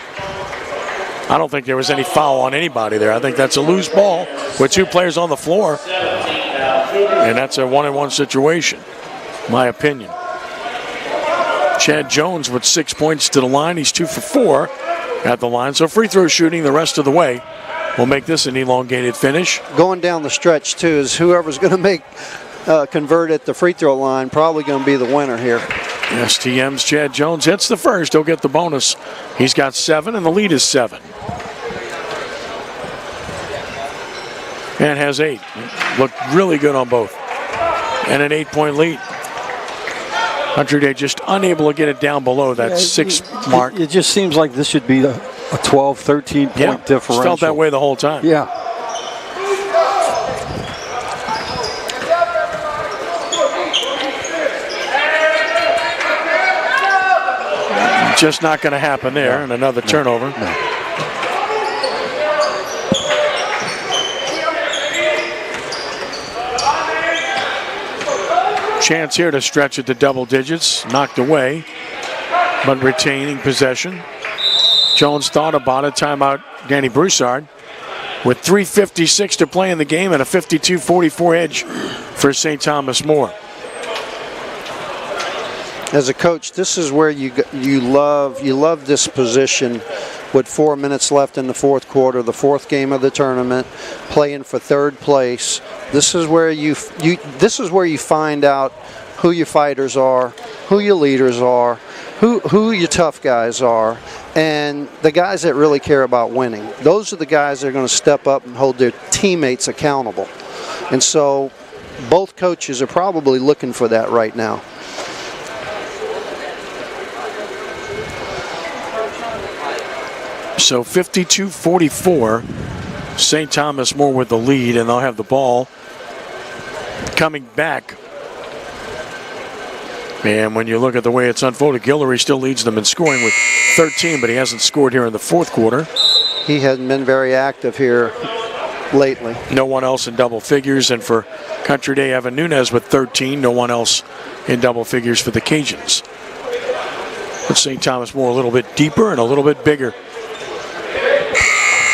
[SPEAKER 1] I don't think there was any foul on anybody there. I think that's a loose ball with 2 players on the floor, and that's a 1-on-1 situation, my opinion. Chad Jones with 6 points to the line. He's 2 for 4 at the line, so free throw shooting the rest of the way will make this an elongated finish.
[SPEAKER 3] Going down the stretch, too, is whoever's going to convert at the free throw line probably going to be the winner here.
[SPEAKER 1] STM's Chad Jones hits the first. He'll get the bonus. He's got 7, and the lead is 7. And has 8. Looked really good on both. And an 8-point lead. Country Day just unable to get it down below that 6 mark.
[SPEAKER 2] It just seems like this should be a 12, 13 point differential.
[SPEAKER 1] Felt that way the whole time.
[SPEAKER 2] Yeah.
[SPEAKER 1] Just not going to happen there, and another turnover.
[SPEAKER 2] No.
[SPEAKER 1] Chance here to stretch it to double digits. Knocked away, but retaining possession. Jones thought about it. Timeout, Danny Broussard. With 3:56 to play in the game and a 52-44 edge for St. Thomas More.
[SPEAKER 3] As a coach, this is where you love this position with 4 minutes left in the fourth quarter, the fourth game of the tournament, playing for third place. This is where you find out who your fighters are, who your leaders are, who your tough guys are, and the guys that really care about winning. Those are the guys that are going to step up and hold their teammates accountable. And so both coaches are probably looking for that right now.
[SPEAKER 1] So 52-44, St. Thomas More with the lead, and they'll have the ball coming back. And when you look at the way it's unfolded, Guillory still leads them in scoring with 13, but he hasn't scored here in the fourth quarter.
[SPEAKER 3] He hasn't been very active here lately.
[SPEAKER 1] No one else in double figures, and for Country Day, Evan Nunez with 13. No one else in double figures for the Cajuns. But St. Thomas More a little bit deeper and a little bit bigger.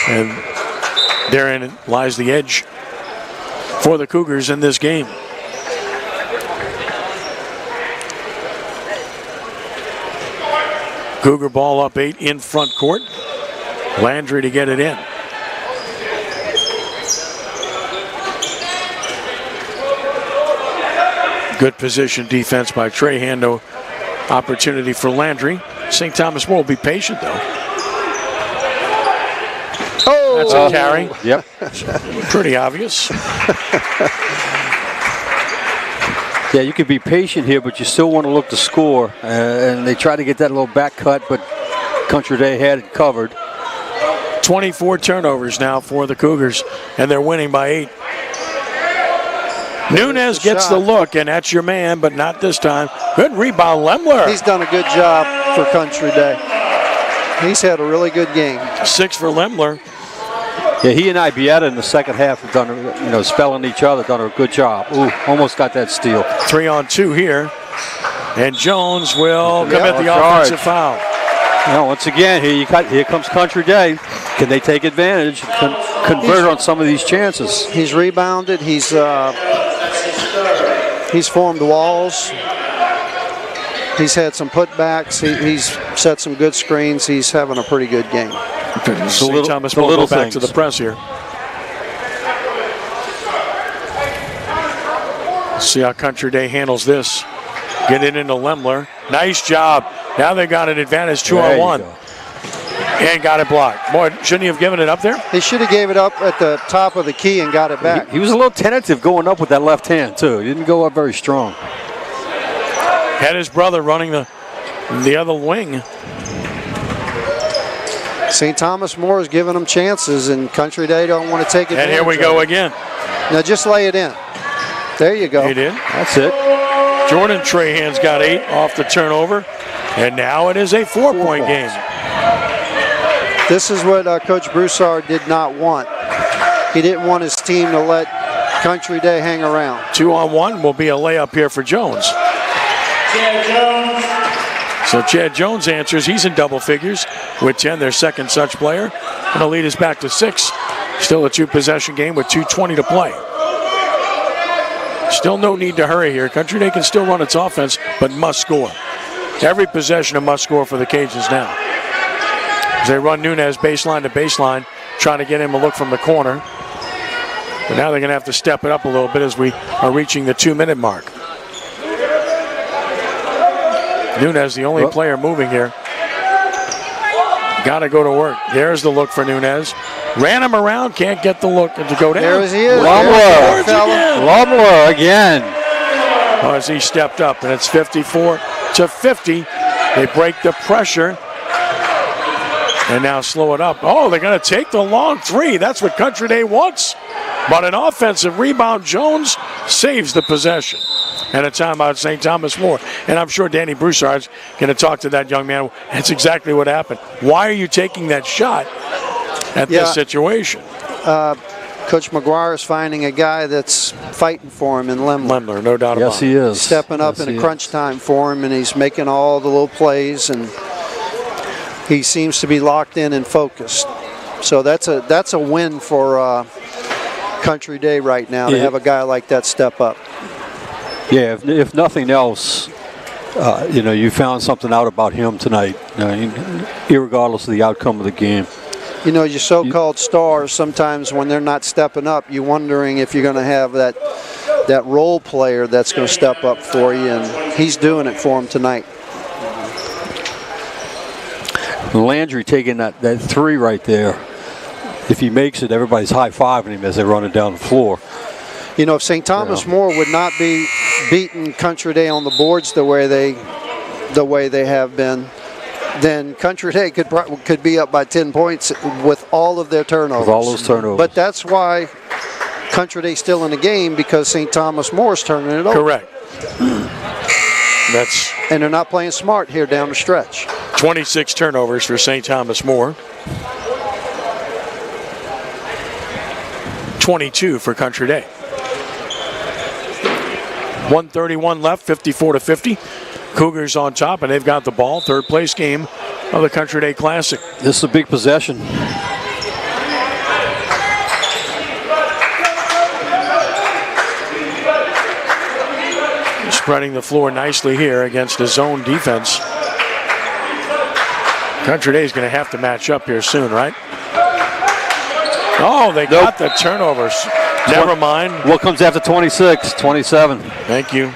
[SPEAKER 1] And therein lies the edge for the Cougars in this game. Cougar ball up 8 in front court. Landry to get it in. Good position defense by Trahan. No opportunity for Landry. St. Thomas More will be patient though.
[SPEAKER 3] Oh,
[SPEAKER 1] that's a carry.
[SPEAKER 2] Yep.
[SPEAKER 1] Pretty obvious.
[SPEAKER 2] Yeah, you could be patient here, but you still want to look to score. And they try to get that little back cut, but Country Day had it covered.
[SPEAKER 1] 24 turnovers now for the Cougars, and they're winning by 8. Nunez gets the look, and that's your man, but not this time. Good rebound, Lemler.
[SPEAKER 3] He's done a good job for Country Day. He's had a really good game. 6
[SPEAKER 1] for Lemler.
[SPEAKER 2] Yeah, he and Ibieta in the second half have done, spelling each other, done a good job. Ooh, almost got that steal.
[SPEAKER 1] 3-on-2 here. And Jones will commit the offensive foul.
[SPEAKER 2] Now, once again, here comes Country Day. Can they take advantage and convert on some of these chances?
[SPEAKER 3] He's rebounded. He's formed walls. He's had some putbacks. He's set some good screens. He's having a pretty good game.
[SPEAKER 1] St. Thomas will go back to the press here. See how Country Day handles this. Get it into Lemler. Nice job. Now they got an advantage 2-on-1. And got it blocked. Boy, shouldn't he have given it up there?
[SPEAKER 3] He should have gave it up at the top of the key and got it back.
[SPEAKER 2] He was a little tentative going up with that left hand, too. He didn't go up very strong.
[SPEAKER 1] Had his brother running the other wing.
[SPEAKER 3] St. Thomas More is giving them chances, and Country Day don't want to take it.
[SPEAKER 1] And here we go again.
[SPEAKER 3] Now just lay it in. There you go.
[SPEAKER 1] He did.
[SPEAKER 2] That's it.
[SPEAKER 1] Jordan Trahan's got 8 off the turnover, and now it is a 4-point game.
[SPEAKER 3] This is what Coach Broussard did not want. He didn't want his team to let Country Day hang around.
[SPEAKER 1] 2-on-1 will be a layup here for Jones. So Chad Jones answers. He's in double figures with 10, their second such player. And the lead is back to 6. Still a 2-possession game with 2:20 to play. Still no need to hurry here. Country Day can still run its offense, but must score. Every possession a must score for the Cajuns now. As they run Nunez baseline to baseline, trying to get him a look from the corner. But now they're going to have to step it up a little bit as we are reaching the 2-minute mark. Nunez, the only player moving here. Got to go to work. There's the look for Nunez. Ran him around, can't get the look to go down.
[SPEAKER 3] There he is.
[SPEAKER 2] Lumler again.
[SPEAKER 1] Oh, as he stepped up, and it's 54 to 50. They break the pressure and now slow it up. Oh, they're going to take the long three. That's what Country Day wants. But an offensive rebound, Jones saves the possession. And a timeout, St. Thomas More. And I'm sure Danny Broussard's going to talk to that young man. That's exactly what happened. Why are you taking that shot at this situation?
[SPEAKER 3] Coach Maguire is finding a guy that's fighting for him in Lemler.
[SPEAKER 1] No doubt about it.
[SPEAKER 2] Yes, he is.
[SPEAKER 3] Stepping up in a crunch time for him, and he's making all the little plays, and he seems to be locked in and focused. So that's a win for Country Day right now to have a guy like that step up.
[SPEAKER 2] Yeah, if nothing else, you found something out about him tonight, irregardless of the outcome of the game.
[SPEAKER 3] Your so-called stars, sometimes when they're not stepping up, you're wondering if you're going to have that role player that's going to step up for you, and he's doing it for him tonight.
[SPEAKER 2] Landry taking that three right there. If he makes it, everybody's high-fiving him as they run it down the floor.
[SPEAKER 3] If St. Thomas More would not be beating Country Day on the boards the way they have been, then Country Day could be up by 10 points with all of their turnovers.
[SPEAKER 2] With all those turnovers.
[SPEAKER 3] But that's why Country Day's still in the game, because St. Thomas More is turning it over.
[SPEAKER 1] Correct.
[SPEAKER 3] And they're not playing smart here down the stretch.
[SPEAKER 1] 26 turnovers for St. Thomas More. 22 for Country Day. 1:31 left, 54-50. Cougars on top, and they've got the ball. Third place game of the Country Day Classic.
[SPEAKER 2] This is a big possession.
[SPEAKER 1] Spreading the floor nicely here against a zone defense. Country Day is going to have to match up here soon, right? Oh, they got the turnovers. Never mind.
[SPEAKER 2] What comes after 26? 27.
[SPEAKER 1] Thank you.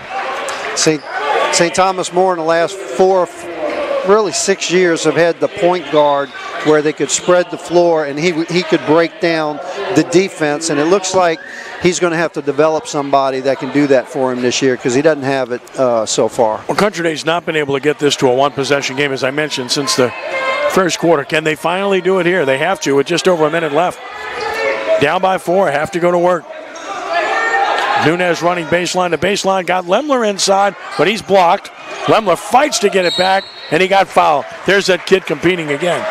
[SPEAKER 3] St. Thomas More in the last 6 years have had the point guard where they could spread the floor and he could break down the defense, and it looks like he's going to have to develop somebody that can do that for him this year, because he doesn't have it so far.
[SPEAKER 1] Well, Country Day's not been able to get this to a one-possession game, as I mentioned, since the first quarter. Can they finally do it here? They have to, with just over a minute left. Down by 4, have to go to work. Nunez running baseline to baseline, got Lemler inside, but he's blocked. Lemler fights to get it back, and he got fouled. There's that kid competing again.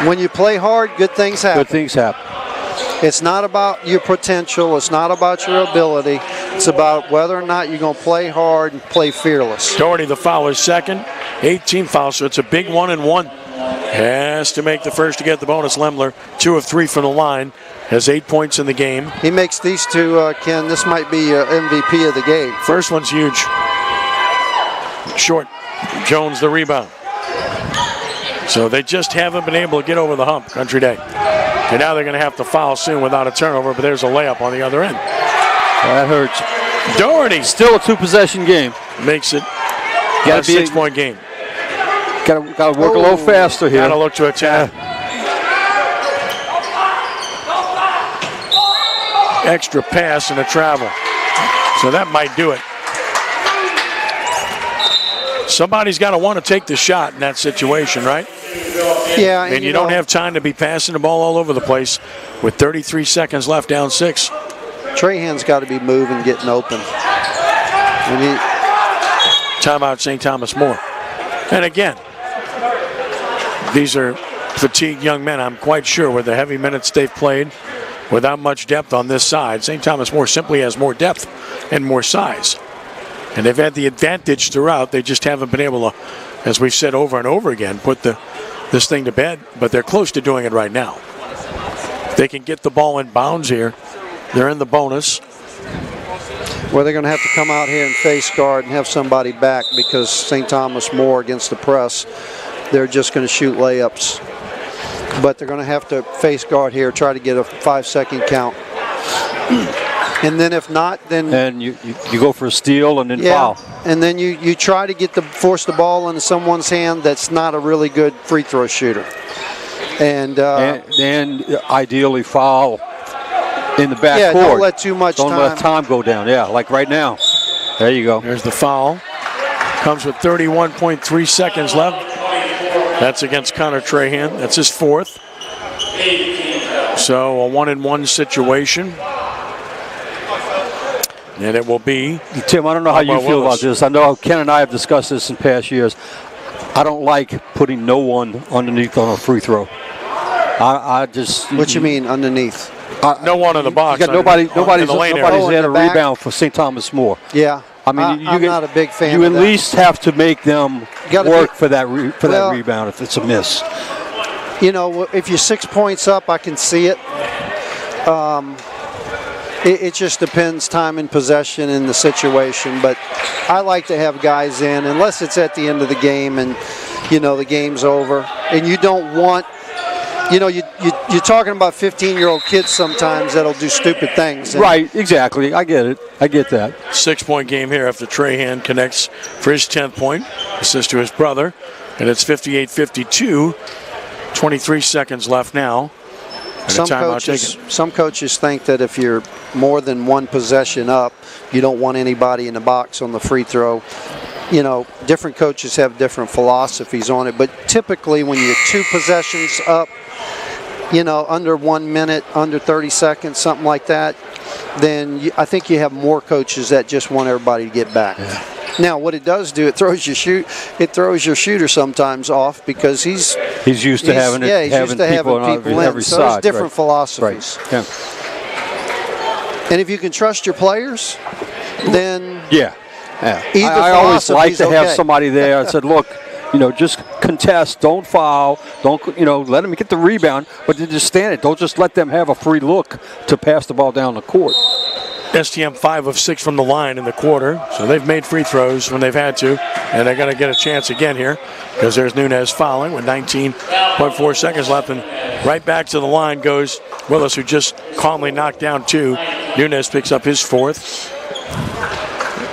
[SPEAKER 3] When you play hard, good things happen.
[SPEAKER 2] Good things happen.
[SPEAKER 3] It's not about your potential. It's not about your ability. It's about whether or not you're going to play hard and play fearless.
[SPEAKER 1] Doherty, the foul is second. 18 fouls, so it's a big 1-and-1. Has to make the first to get the bonus. Lemler, 2 of 3 from the line. Has 8 points in the game.
[SPEAKER 3] He makes these two, Ken. This might be MVP of the game.
[SPEAKER 1] First one's huge. Short. Jones the rebound. So they just haven't been able to get over the hump, Country Day. And now they're going to have to foul soon without a turnover, but there's a layup on the other end.
[SPEAKER 2] That hurts.
[SPEAKER 1] Doherty.
[SPEAKER 2] Still a 2-possession game.
[SPEAKER 1] Makes it
[SPEAKER 2] a
[SPEAKER 1] 6-point game.
[SPEAKER 2] Got to work a little faster here.
[SPEAKER 1] Got to look to attack. Extra pass and a travel. So that might do it. Somebody's got to want to take the shot in that situation, right?
[SPEAKER 3] Yeah.
[SPEAKER 1] And you don't have time to be passing the ball all over the place with 33 seconds left, down 6.
[SPEAKER 3] Trahan's got to be moving, getting open.
[SPEAKER 1] Timeout, St. Thomas More. And again, these are fatigued young men, I'm quite sure, with the heavy minutes they've played without much depth on this side. St. Thomas More simply has more depth and more size. And they've had the advantage throughout. They just haven't been able to, as we've said over and over again, put this thing to bed. But they're close to doing it right now. They can get the ball in bounds here. They're in the bonus.
[SPEAKER 3] Well, they're going to have to come out here and face guard and have somebody back, because St. Thomas More against the press, they're just going to shoot layups. But they're going to have to face guard here, try to get a 5-second count. And then if not, then...
[SPEAKER 2] And you go for a steal and then foul.
[SPEAKER 3] And then you try to force the ball into someone's hand that's not a really good free throw shooter. And
[SPEAKER 2] ideally foul in the backcourt.
[SPEAKER 3] Yeah, don't let too much
[SPEAKER 2] time. Don't let time go down. Yeah, like right now. There you go.
[SPEAKER 1] There's the foul. comes with 31.3 seconds left. That's against Connor Trahan. That's his fourth. So a 1-and-1 situation. And it will be.
[SPEAKER 2] Tim, I don't know how you feel about this. I know Ken and I have discussed this in past years. I don't like putting no one underneath on a free throw. I just.
[SPEAKER 3] What you mean underneath?
[SPEAKER 1] No one in the box.
[SPEAKER 2] You got nobody's had a rebound for St. Thomas More.
[SPEAKER 3] Yeah.
[SPEAKER 2] I mean,
[SPEAKER 3] I'm not a big fan.
[SPEAKER 2] You
[SPEAKER 3] of
[SPEAKER 2] at
[SPEAKER 3] that.
[SPEAKER 2] least have to make them work for that rebound if it's a miss.
[SPEAKER 3] You know, if you're 6 points up, I can see it. It just depends time and possession and the situation. But I like to have guys in, unless it's at the end of the game and, you know, the game's over. And you don't want, you know, you're talking about 15-year-old kids sometimes that'll do stupid things.
[SPEAKER 2] Right, exactly. I get it. I get that.
[SPEAKER 1] 6-point game here after Trahan connects for his 10th point, assist to his brother. And it's 58-52. 23 seconds left now.
[SPEAKER 3] Some coaches think that if you're more than one possession up, you don't want anybody in the box on the free throw. You know, different coaches have different philosophies on it, but typically when you're 2 possessions up, you know, under 1 minute, under 30 seconds, something like that, then I think you have more coaches that just want everybody to get back.
[SPEAKER 2] Yeah.
[SPEAKER 3] Now, what it does do, it throws your shooter sometimes off because he's
[SPEAKER 2] used to having people on every
[SPEAKER 3] so
[SPEAKER 2] side.
[SPEAKER 3] There's different philosophies.
[SPEAKER 2] Right. Yeah.
[SPEAKER 3] And if you can trust your players, then
[SPEAKER 2] I always like to have somebody there. I said, look, you know, just contest, don't foul, don't, you know, let them get the rebound, but just stand it. Don't just let them have a free look to pass the ball down the court.
[SPEAKER 1] STM 5 of 6 from the line in the quarter, so they've made free throws when they've had to, and they're going to get a chance again here because there's Nunez fouling with 19.4 seconds left, and right back to the line goes Willis, who just calmly knocked down 2. Nunez picks up his 4th.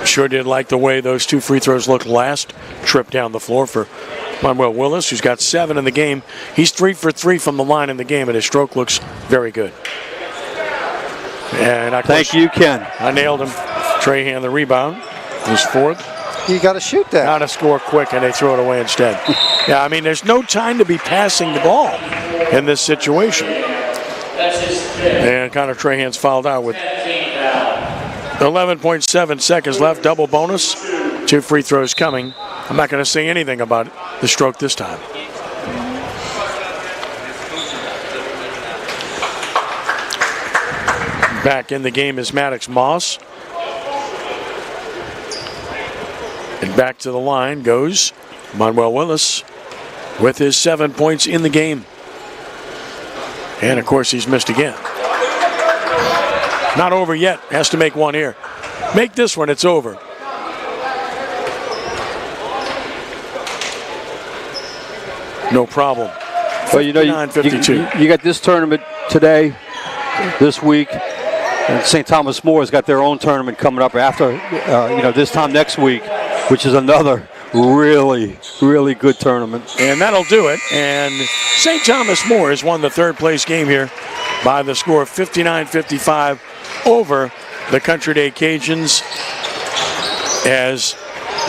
[SPEAKER 1] Sure did like the way those 2 free throws looked last trip down the floor for Manuel Willis, who's got 7 in the game. He's 3 for 3 from the line in the game, and his stroke looks very good. And
[SPEAKER 2] thank you, Ken.
[SPEAKER 1] I nailed him. Trahan the rebound. His 4th.
[SPEAKER 3] You got to shoot that.
[SPEAKER 1] Got to score quick, and they throw it away instead. Yeah, I mean, there's no time to be passing the ball in this situation. And Connor Trahan's fouled out with 11.7 seconds left. Double bonus. 2 free throws coming. I'm not going to say anything about the stroke this time. Back in the game is Maddox Moss. And back to the line goes Manuel Willis with his 7 points in the game. And of course he's missed again. Not over yet. Has to make one here. Make this one, it's over. No problem.
[SPEAKER 2] Well, you know, you got this tournament today, this week. And St. Thomas More has got their own tournament coming up after, you know, this time next week, which is another really, really good tournament.
[SPEAKER 1] And that'll do it. And St. Thomas More has won the 3rd place game here by the score of 59-55 over the Country Day Cajuns, as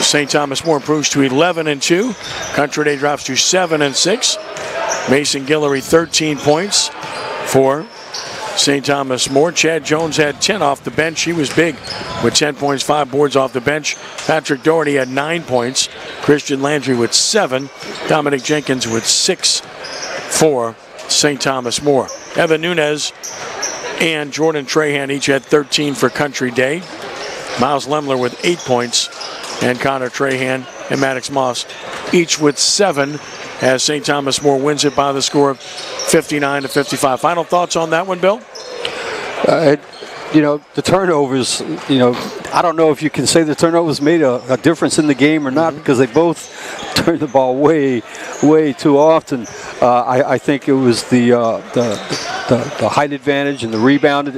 [SPEAKER 1] St. Thomas More improves to 11-2. Country Day drops to 7-6. Mason Guillory 13 points for St. Thomas More. Chad Jones had 10 off the bench. He was big with 10 points, 5 boards off the bench. Patrick Doherty had 9 points. Christian Landry with 7. Dominic Jenkins with 6 for St. Thomas More. Evan Nunez and Jordan Trahan each had 13 for Country Day. Miles Lemler with 8 points. And Connor Trahan and Maddox Moss each with 7, as St. Thomas More wins it by the score of 59-55. Final thoughts on that one, Bill?
[SPEAKER 2] You know, the turnovers, you know, I don't know if you can say the turnovers made a difference in the game or not, because they both turned the ball way too often. I think it was the height advantage and the rebound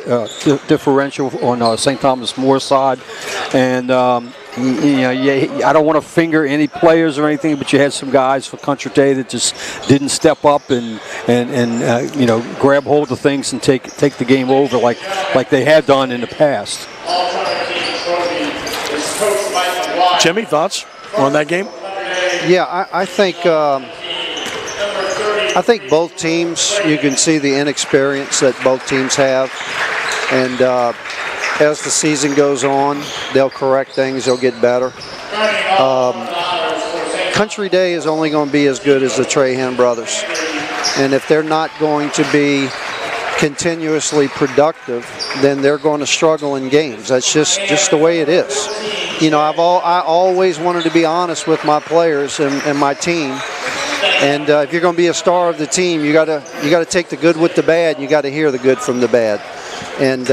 [SPEAKER 2] differential on St. Thomas More's side. And, you know, I don't want to finger any players or anything, but you had some guys for Country Day that just didn't step up and you know, grab hold of things and take the game over like they had done in the past.
[SPEAKER 1] Jimmy, thoughts? on that game?
[SPEAKER 3] Yeah, I think both teams, you can see the inexperience that both teams have. And as the season goes on, they'll correct things, they'll get better. Country Day is only going to be as good as the Trahan brothers. And if they're not going to be continuously productive, then they're going to struggle in games. That's just the way it is. You know, I always wanted to be honest with my players and my team. And if you're going to be a star of the team, you got to take the good with the bad. And you got to hear the good from the bad. And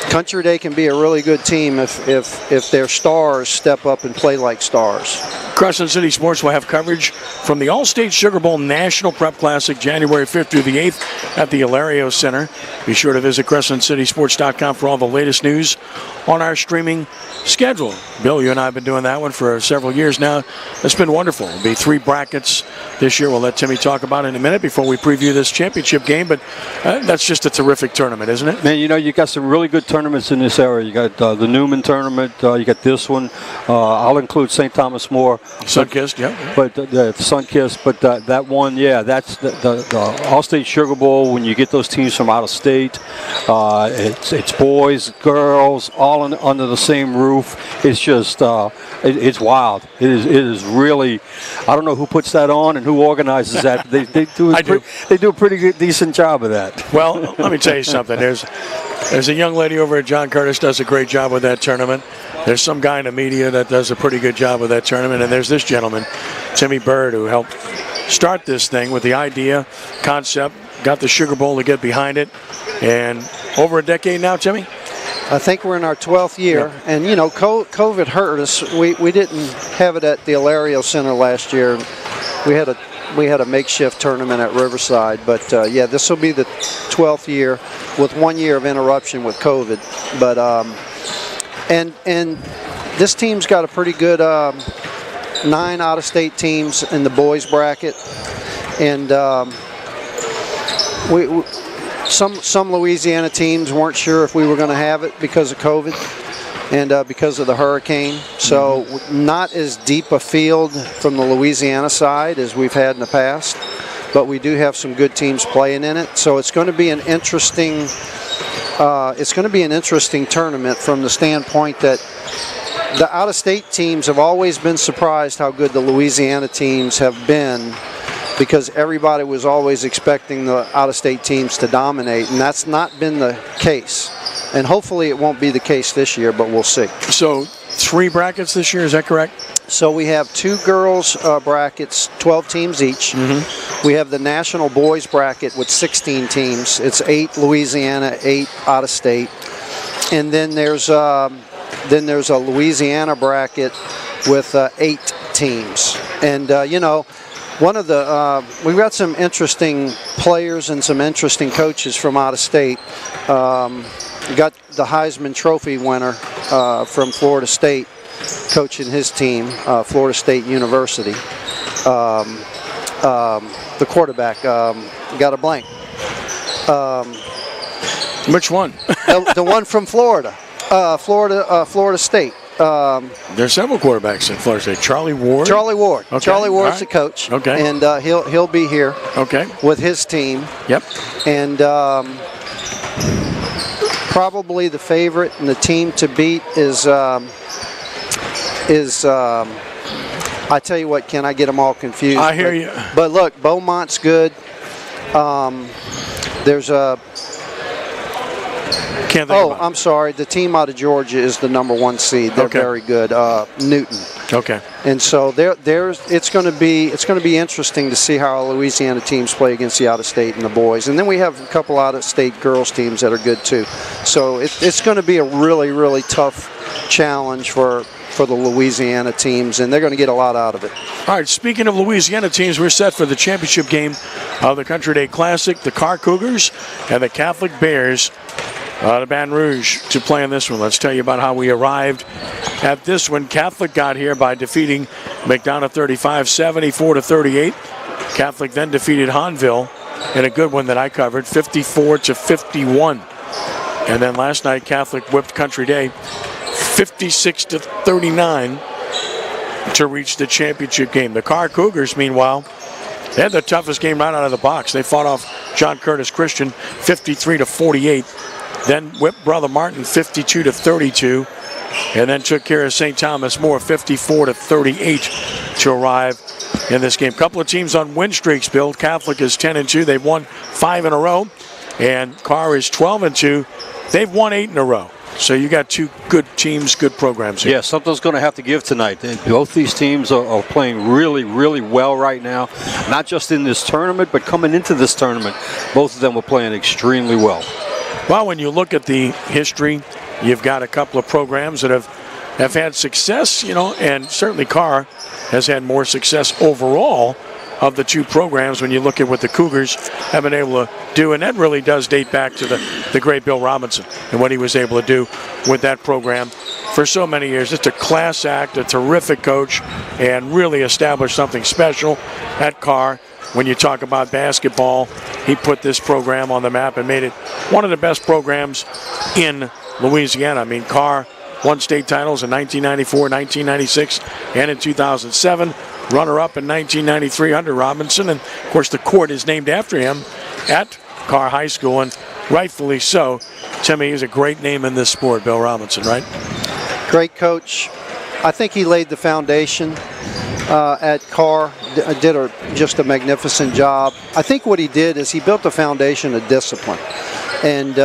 [SPEAKER 3] Country Day can be a really good team if their stars step up and play like stars.
[SPEAKER 1] Crescent City Sports will have coverage from the All-State Sugar Bowl National Prep Classic January 5th through the 8th at the Hilario Center. Be sure to visit CrescentCitySports.com for all the latest news on our streaming schedule. Bill, you and I have been doing that one for several years now. It's been wonderful. It'll be 3 brackets this year. We'll let Timmy talk about it in a minute before we preview this championship game, but that's just a terrific tournament, isn't it?
[SPEAKER 2] Man, you know, you got some really good tournaments in this area. You got the Newman tournament. You got this one. I'll include St. Thomas More.
[SPEAKER 1] Sunkist, yeah.
[SPEAKER 2] But the Sunkist, but that one, yeah, that's the All-State Sugar Bowl. When you get those teams from out of state, it's boys, girls, all under the same roof. It's just, it's wild. It is really. I don't know who puts that on and who organizes that. They do a pretty good, decent job of that.
[SPEAKER 1] Well, let me tell you something. There's a young lady over at John Curtis does a great job with that tournament. There's some guy in the media that does a pretty good job with that tournament, and there's this gentleman, Timmy Bird, who helped start this thing with the idea, concept, got the Sugar Bowl to get behind it, and over a decade now, Timmy?
[SPEAKER 3] I think we're in our 12th year,
[SPEAKER 1] yeah.
[SPEAKER 3] And you know, COVID hurt us. We didn't have it at the Hilario Center last year. We had a makeshift tournament at Riverside, but yeah, this will be the 12th year with 1 year of interruption with COVID. But and this team's got a pretty good 9 out-of-state teams in the boys bracket, and some Louisiana teams weren't sure if we were going to have it because of COVID and because of the hurricane. So not as deep a field from the Louisiana side as we've had in the past, but we do have some good teams playing in it. So it's going to be an interesting. It's going to be an interesting tournament from the standpoint that the out-of-state teams have always been surprised how good the Louisiana teams have been, because everybody was always expecting the out-of-state teams to dominate, and that's not been the case. And hopefully it won't be the case this year, but we'll see.
[SPEAKER 1] So 3 brackets this year, is that correct?
[SPEAKER 3] So we have 2 girls brackets, 12 teams each. Mm-hmm. We have the national boys bracket with 16 teams. It's 8 Louisiana, 8 out-of-state. And then there's a Louisiana bracket with 8 teams. And, you know, one of the we've got some interesting players and some interesting coaches from out of state. We got the Heisman Trophy winner from Florida State coaching his team, Florida State University. The quarterback got a blank.
[SPEAKER 1] Which one?
[SPEAKER 3] the one from Florida, Florida State.
[SPEAKER 1] There's several quarterbacks in Florida State. Charlie Ward.
[SPEAKER 3] Okay. Charlie Ward's
[SPEAKER 1] right.
[SPEAKER 3] the coach.
[SPEAKER 1] Okay.
[SPEAKER 3] And he'll be here.
[SPEAKER 1] Okay.
[SPEAKER 3] With his team.
[SPEAKER 1] Yep.
[SPEAKER 3] And probably the favorite and the team to beat is I tell you what, Ken, I get them all confused.
[SPEAKER 1] I hear you.
[SPEAKER 3] But look, Beaumont's good. There's a.
[SPEAKER 1] Can't think about it.
[SPEAKER 3] I'm sorry. The team out of Georgia is the number 1 seed. They're very good. Newton.
[SPEAKER 1] Okay.
[SPEAKER 3] And so it's going to be interesting to see how our Louisiana teams play against the out-of-state and the boys. And then we have a couple out-of-state girls teams that are good too. So it's going to be a really, really tough challenge for the Louisiana teams, and they're going to get a lot out of it.
[SPEAKER 1] All right, speaking of Louisiana teams, we're set for the championship game of the Country Day Classic. The Car Cougars and the Catholic Bears out of Baton Rouge to play in this one. Let's tell you about how we arrived at this one. Catholic got here by defeating McDonough 35, 74-38. Catholic then defeated Hahnville in a good one that I covered, 54-51. And then last night, Catholic whipped Country Day 56-39 to reach the championship game. The Carr Cougars, meanwhile, they had the toughest game right out of the box. They fought off John Curtis Christian 53-48, then whipped Brother Martin 52-32, and then took care of St. Thomas More 54-38 to arrive in this game. Couple of teams on win streaks, Bill. Catholic is 10-2. They've won 5 in a row, and Carr is 12-2. They've won 8 in a row. So you got two good teams, good programs here.
[SPEAKER 2] Yeah, something's going to have to give tonight. Both these teams are playing really, really well right now. Not just in this tournament, but coming into this tournament, both of them are playing extremely well.
[SPEAKER 1] Well, when you look at the history, you've got a couple of programs that have had success, and certainly Carr has had more success overall of the two programs when you look at what the Cougars have been able to do. And that really does date back to the great Bill Robinson and what he was able to do with that program for so many years. Just a class act, a terrific coach, and really established something special at Carr. When you talk about basketball, he put this program on the map and made it one of the best programs in Louisiana. I mean, Carr won state titles in 1994, 1996, and in 2007. Runner-up in 1993 under Robinson. And, of course, the court is named after him at Carr High School, and rightfully so. To me, he's a great name in this sport, Bill Robinson, right?
[SPEAKER 3] Great coach. I think he laid the foundation at Carr, did just a magnificent job. I think what he did is he built a foundation of discipline. And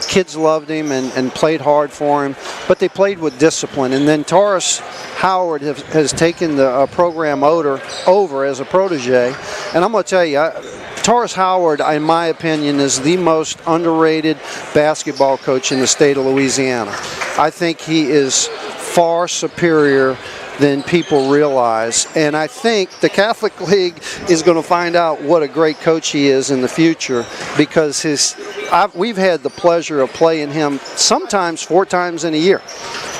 [SPEAKER 3] kids loved him and played hard for him, but they played with discipline. And then Taurus Howard has taken the program over as a protege. And I'm going to tell you, Taurus Howard, in my opinion, is the most underrated basketball coach in the state of Louisiana. I think he is far superior than people realize. And I think the Catholic League is going to find out what a great coach he is in the future, because we've had the pleasure of playing him sometimes 4 times in a year.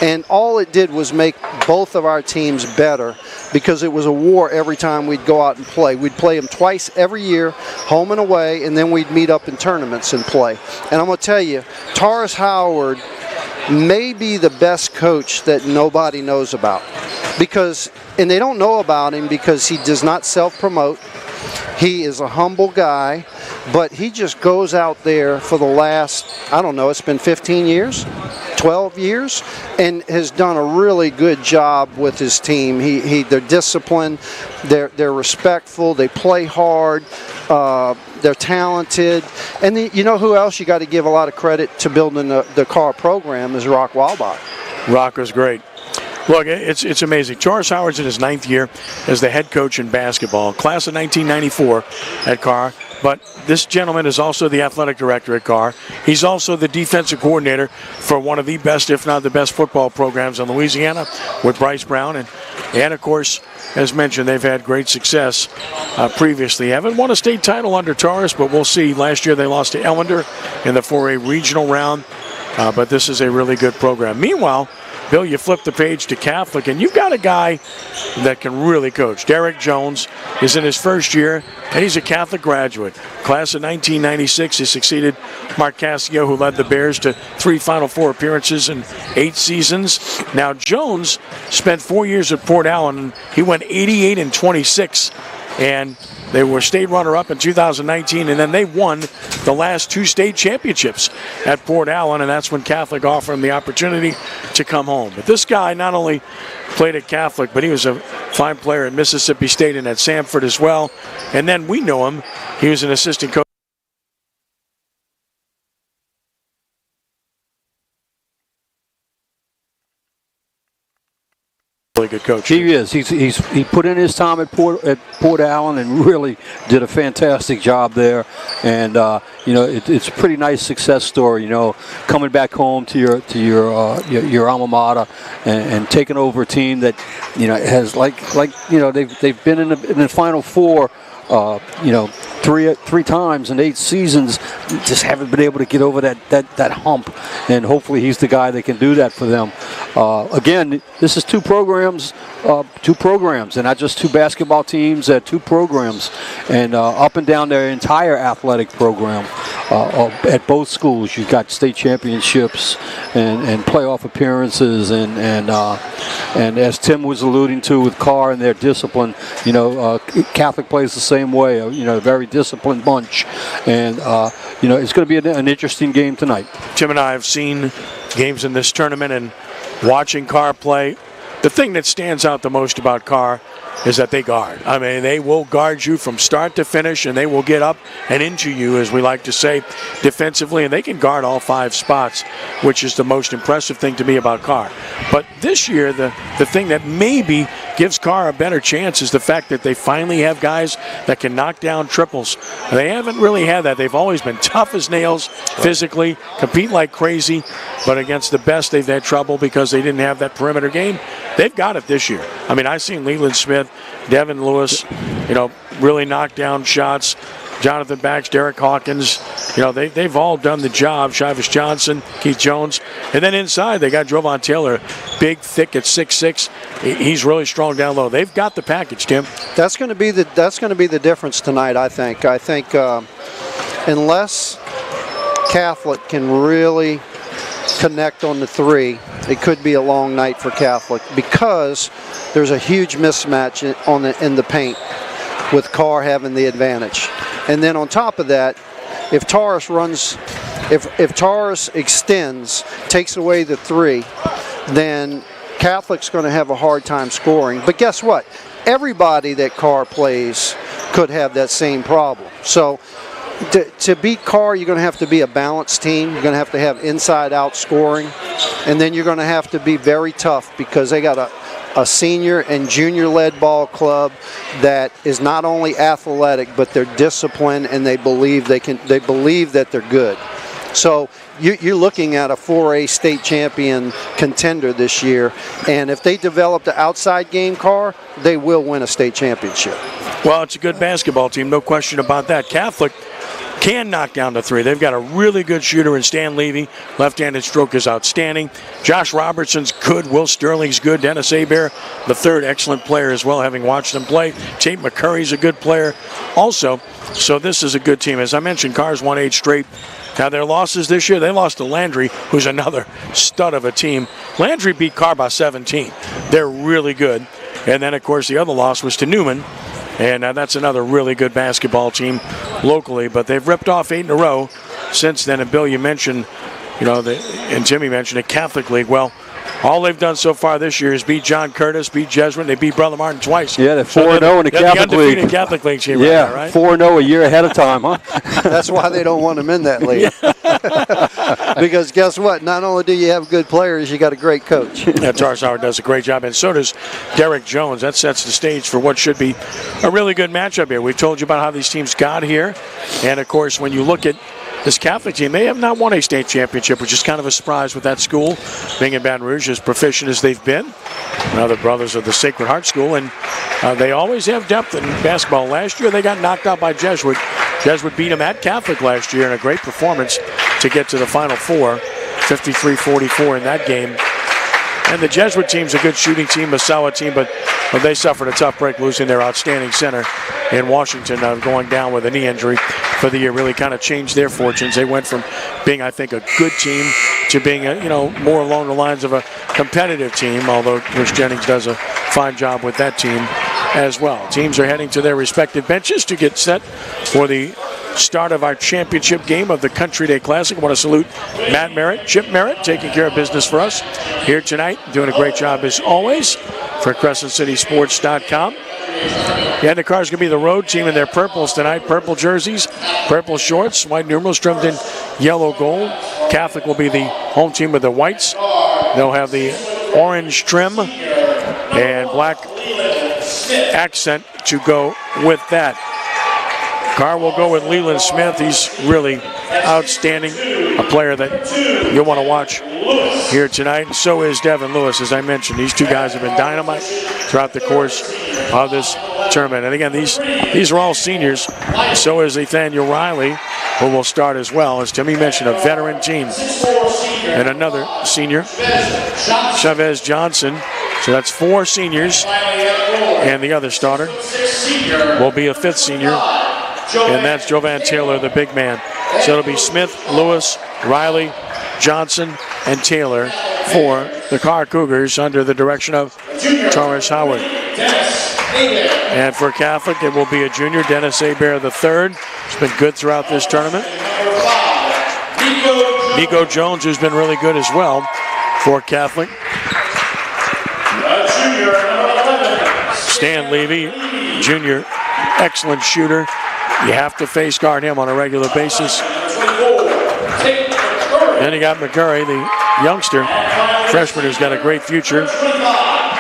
[SPEAKER 3] And all it did was make both of our teams better, because it was a war every time we'd go out and play. We'd play them twice every year, home and away, and then we'd meet up in tournaments and play. And I'm going to tell you, Taurus Howard may be the best coach that nobody knows about. And they don't know about him because he does not self-promote. He is a humble guy, but he just goes out there for the last, I don't know, it's been 15 years, 12 years, and has done a really good job with his team. They're disciplined, they're respectful, they play hard, they're talented. And you know who else you got to give a lot of credit to building the Carr program is Rock Walbach.
[SPEAKER 1] Rock was great. Look, it's amazing. Taurus Howard's in his 9th year as the head coach in basketball. Class of 1994 at Carr. But this gentleman is also the athletic director at Carr. He's also the defensive coordinator for one of the best, if not the best, football programs in Louisiana with Bryce Brown. And of course, as mentioned, they've had great success previously. Haven't won a state title under Taurus, but we'll see. Last year they lost to Ellender in the 4A regional round. But this is a really good program. Meanwhile, Bill, you flip the page to Catholic, and you've got a guy that can really coach. Derek Jones is in his first year, and he's a Catholic graduate. Class of 1996, he succeeded Mark Cassio, who led the Bears to 3 Final Four appearances in 8 seasons. Now, Jones spent 4 years at Port Allen, and he went 88-26, and they were state runner-up in 2019, and then they won the last 2 state championships at Port Allen, and that's when Catholic offered him the opportunity to come home. But this guy not only played at Catholic, but he was a fine player at Mississippi State and at Samford as well. And then we know him. He was an assistant coach. Really good coach.
[SPEAKER 2] He is. He put in his time at Port Allen and really did a fantastic job there. And it's a pretty nice success story. Coming back home to your alma mater and taking over a team that has they've been in the Final Four. Three times in 8 seasons, just haven't been able to get over that hump, and hopefully he's the guy that can do that for them. Again, this is two programs, and not just 2 basketball teams, 2 programs, and up and down their entire athletic program. at both schools. You've got state championships and playoff appearances, and as Tim was alluding to with Carr and their discipline, Catholic plays the same way. A very disciplined bunch, and it's going to be an interesting game tonight.
[SPEAKER 1] Tim and I have seen games in this tournament, and watching Carr play, the thing that stands out the most about Carr is that they guard. I mean, they will guard you from start to finish, and they will get up and into you, as we like to say, defensively, and they can guard all 5 spots, which is the most impressive thing to me about Carr. But this year, the thing that maybe gives Carr a better chance is the fact that they finally have guys that can knock down triples. They haven't really had that. They've always been tough as nails physically, compete like crazy, but against the best they've had trouble because they didn't have that perimeter game. They've got it this year. I mean, I've seen Leland Smith, Devin Lewis, really knock down shots. Jonathan Bax, Derek Hawkins, they've all done the job. Shivis Johnson, Keith Jones. And then inside, they got Jovan Taylor, big, thick at 6'6". He's really strong down low. They've got the package, Tim.
[SPEAKER 3] That's going to be the difference tonight, I think. I think unless Catholic can really connect on the 3, it could be a long night for Catholic because there's a huge mismatch in the paint with Carr having the advantage. And then on top of that, if Taurus extends, takes away the 3, then Catholic's going to have a hard time scoring. But guess what? Everybody that Carr plays could have that same problem. So to beat Carr, you're going to have to be a balanced team. You're going to have inside-out scoring. And then you're going to have to be very tough because they got a senior and junior-led ball club that is not only athletic, but they're disciplined and they believe that they're good. So you're looking at a 4A state champion contender this year, and if they develop the outside game, Carr, they will win a state championship.
[SPEAKER 1] Well, it's a good basketball team, no question about that. Catholic can knock down the 3. They've got a really good shooter in Stan Levy. Left-handed stroke is outstanding. Josh Robertson's good. Will Sterling's good. Dennis Hebert, the 3rd, excellent player as well, having watched them play. Tate McCurry's a good player also. So this is a good team. As I mentioned, Carr's won 8 straight. Now, their losses this year, they lost to Landry, who's another stud of a team. Landry beat Carr by 17. They're really good. And then, of course, the other loss was to Newman. And that's another really good basketball team locally. But they've ripped off 8 in a row since then. And, Bill, you mentioned, and Jimmy mentioned it, Catholic League. Well, all they've done so far this year is beat John Curtis, beat Jesuit, and they beat Brother Martin twice.
[SPEAKER 2] Yeah, they're 4-0 in the Catholic League.
[SPEAKER 1] Undefeated Catholic League team
[SPEAKER 2] yeah,
[SPEAKER 1] right?
[SPEAKER 2] 4-0 a year ahead of time, huh?
[SPEAKER 3] That's why they don't want them in that league. Because guess what? Not only do you have good players, you got a great coach.
[SPEAKER 1] Yeah, Tarsauer does a great job, and so does Derek Jones. That sets the stage for what should be a really good matchup here. We've told you about how these teams got here, and of course, when you look at this Catholic team, they have not won a state championship, which is kind of a surprise with that school being in Baton Rouge, as proficient as they've been. Now the brothers of the Sacred Heart School, and they always have depth in basketball. Last year, they got knocked out by Jesuit. Jesuit beat them at Catholic last year in a great performance to get to the Final Four, 53-44 in that game. And the Jesuit team's a good shooting team, a solid team, but they suffered a tough break, losing their outstanding center in Washington, going down with a knee injury for the year. Really kind of changed their fortunes. They went from being, I think, a good team to being, more along the lines of a competitive team, although Rich Jennings does a fine job with that team as well. Teams are heading to their respective benches to get set for the start of our championship game of the Country Day Classic. I want to salute Matt Merritt, Chip Merritt, taking care of business for us here tonight. Doing a great job as always for CrescentCitySports.com. Yeah, the Car's going to be the road team in their purples tonight. Purple jerseys, purple shorts, white numerals trimmed in yellow gold. Catholic will be the home team with the whites. They'll have the orange trim and black accent to go with that. Carr will go with Leland Smith. He's really outstanding, a player that you'll want to watch here tonight. And so is Devin Lewis, as I mentioned. These two guys have been dynamite throughout the course of this tournament. And again, these are all seniors. So is Nathaniel Riley, who will start as well. As Timmy mentioned, a veteran team. And another senior, Chavez Johnson. So that's 4 seniors. And the other starter will be a 5th senior. And that's Jovan Taylor, the big man. So it'll be Smith, Lewis, Riley, Johnson, and Taylor for the Carr Cougars under the direction of Taurus Howard. And for Catholic, it will be a junior, Dennis Hebert III. He's been good throughout this tournament. Nico Jones, who's been really good as well for Catholic. Stan Levy, junior, excellent shooter. You have to face guard him on a regular basis. Then you got McCurry, the youngster, freshman who's got a great future.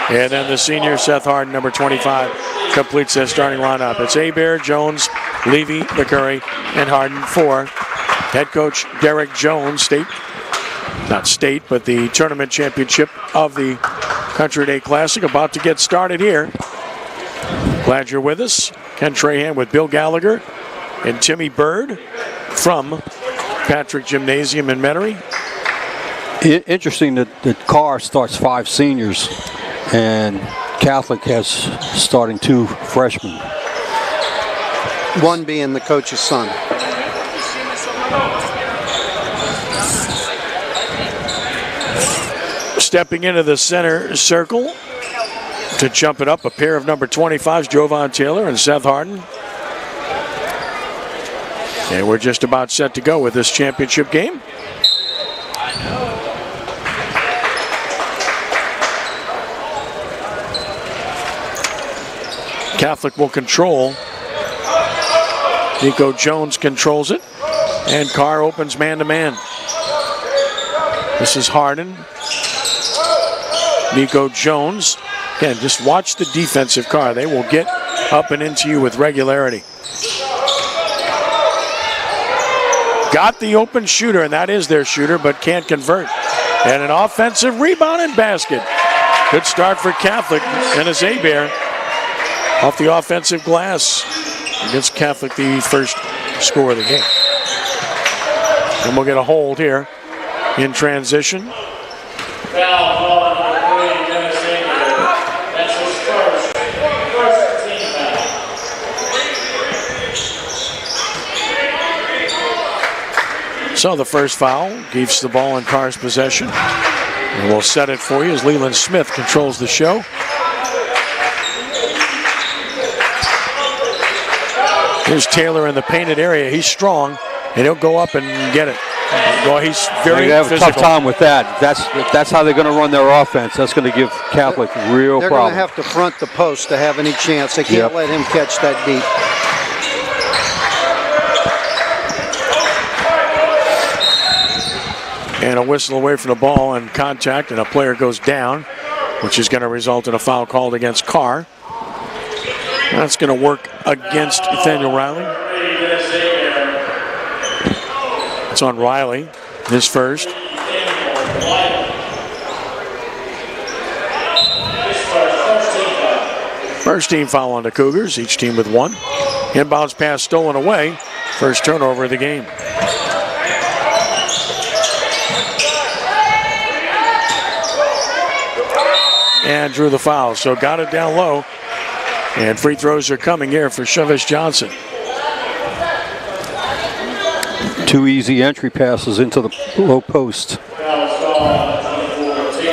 [SPEAKER 1] And then the senior, Seth Harden, number 25, completes that starting lineup. It's Hebert, Jones, Levy, McCurry, and Harden for head coach Derek Jones, but the tournament championship of the Country Day Classic about to get started here. Glad you're with us. Ken Trahan with Bill Gallagher and Timmy Bird from Patrick Gymnasium in Metairie.
[SPEAKER 2] Interesting that Carr starts 5 seniors and Catholic has starting 2 freshmen.
[SPEAKER 3] One being the coach's son.
[SPEAKER 1] Stepping into the center circle to jump it up, a pair of number 25s, Jovan Taylor and Seth Harden. And we're just about set to go with this championship game. Catholic will control. Nico Jones controls it. And Carr opens man-to-man. This is Harden. Nico Jones. Again, just watch the defensive Carr. They will get up and into you with regularity. Got the open shooter, and that is their shooter, but can't convert. And an offensive rebound and basket. Good start for Catholic. And it's Hebert off the offensive glass against Catholic, the first score of the game. And we'll get a hold here in transition. So the first foul keeps the ball in Carr's possession. And we'll set it for you as Leland Smith controls the show. Here's Taylor in the painted area. He's strong, and he'll go up and get it. Well, he's very
[SPEAKER 2] they have
[SPEAKER 1] physical.
[SPEAKER 2] a tough time with that. That's how they're going to run their offense. That's going to give Catholic real
[SPEAKER 3] They're
[SPEAKER 2] problems.
[SPEAKER 3] going to have to front the post to have any chance. They can't let him catch that deep.
[SPEAKER 1] And a whistle away from the ball and contact, and a player goes down, which is going to result in a foul called against Carr. That's going to work against Nathaniel Riley. It's on Riley, his first. First team foul on the Cougars, each team with 1. Inbounds pass stolen away. First turnover of the game. And drew the foul, so got it down low. And free throws are coming here for Chavis Johnson.
[SPEAKER 2] 2 easy entry passes into the low post.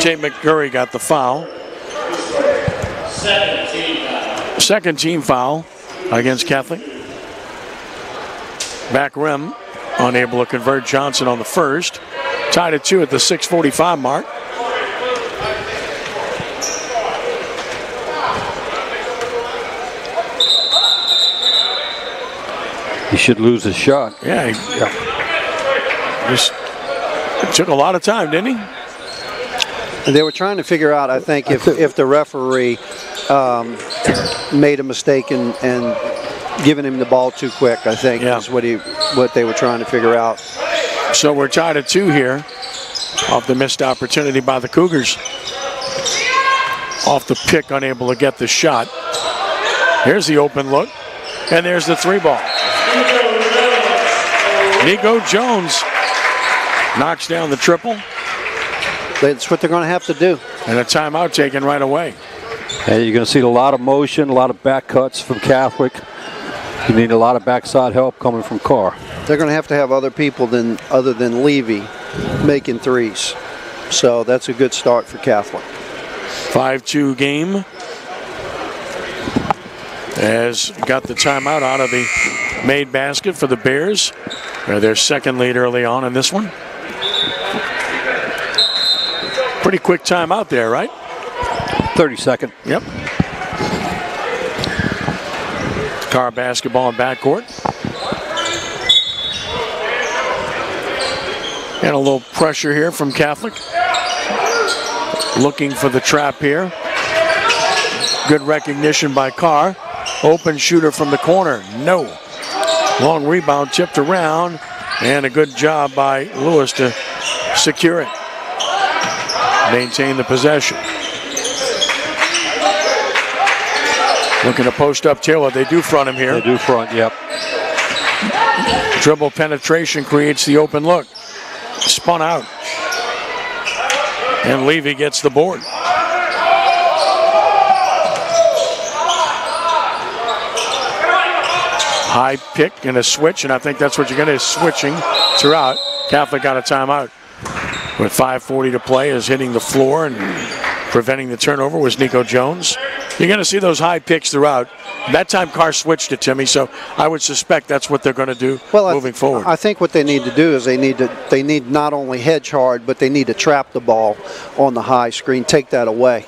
[SPEAKER 1] Jay McCurry got the foul. Second team foul against Catholic. Back rim, unable to convert. Johnson on the first. Tied at 2 at the 6:45 mark.
[SPEAKER 2] He should lose his shot.
[SPEAKER 1] Yeah, just it took a lot of time, didn't he?
[SPEAKER 3] They were trying to figure out, I think, if the referee made a mistake and giving him the ball too quick, I think, is what they were trying to figure out.
[SPEAKER 1] So we're tied at 2 here off the missed opportunity by the Cougars. Off the pick, unable to get the shot. Here's the open look, and there's the 3 ball. Nico Jones knocks down the triple.
[SPEAKER 3] That's what they're going to have to do.
[SPEAKER 1] And a timeout taken right away.
[SPEAKER 2] And you're going to see a lot of motion, a lot of back cuts from Catholic. You need a lot of backside help coming from Carr.
[SPEAKER 3] They're going to have other people other than Levy making threes. So that's a good start for Catholic.
[SPEAKER 1] 5-2 game. Has got the timeout out of the made basket for the Bears. Their second lead early on in this one. Pretty quick timeout there, right?
[SPEAKER 2] 30-second.
[SPEAKER 1] Yep. Carr basketball in backcourt. And a little pressure here from Catholic. Looking for the trap here. Good recognition by Carr. Open shooter from the corner. No. Long rebound tipped around. And a good job by Lewis to secure it. Maintain the possession. Looking to post up Taylor. They do front him here.
[SPEAKER 2] They do front, yep.
[SPEAKER 1] Dribble penetration creates the open look. Spun out. And Levy gets the board. High pick and a switch, and I think that's what you're going to, is switching throughout. Catholic got a timeout. With 5:40 to play, is hitting the floor and preventing the turnover was Nico Jones. You're going to see those high picks throughout. That time Carr switched it, Timmy, so I would suspect that's what they're going to do moving forward.
[SPEAKER 3] I think what they need to do is they need not only hedge hard, but they need to trap the ball on the high screen, take that away,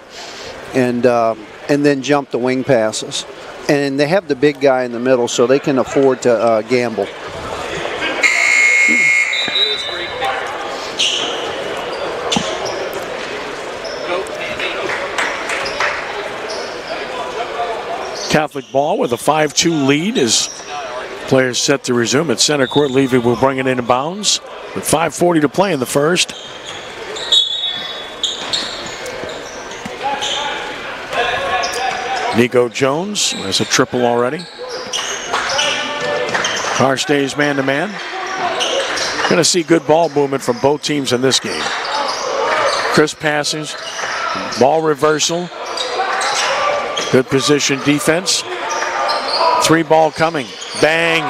[SPEAKER 3] and then jump the wing passes. And they have the big guy in the middle, so they can afford to gamble.
[SPEAKER 1] Catholic ball with a 5-2 lead as players set to resume at center court. Levy will bring it in bounds with 5:40 to play in the first. Nico Jones has a triple already. Carr stays man-to-man. Going to see good ball movement from both teams in this game. Crisp passes, ball reversal. Good position defense. 3-ball coming. Bang.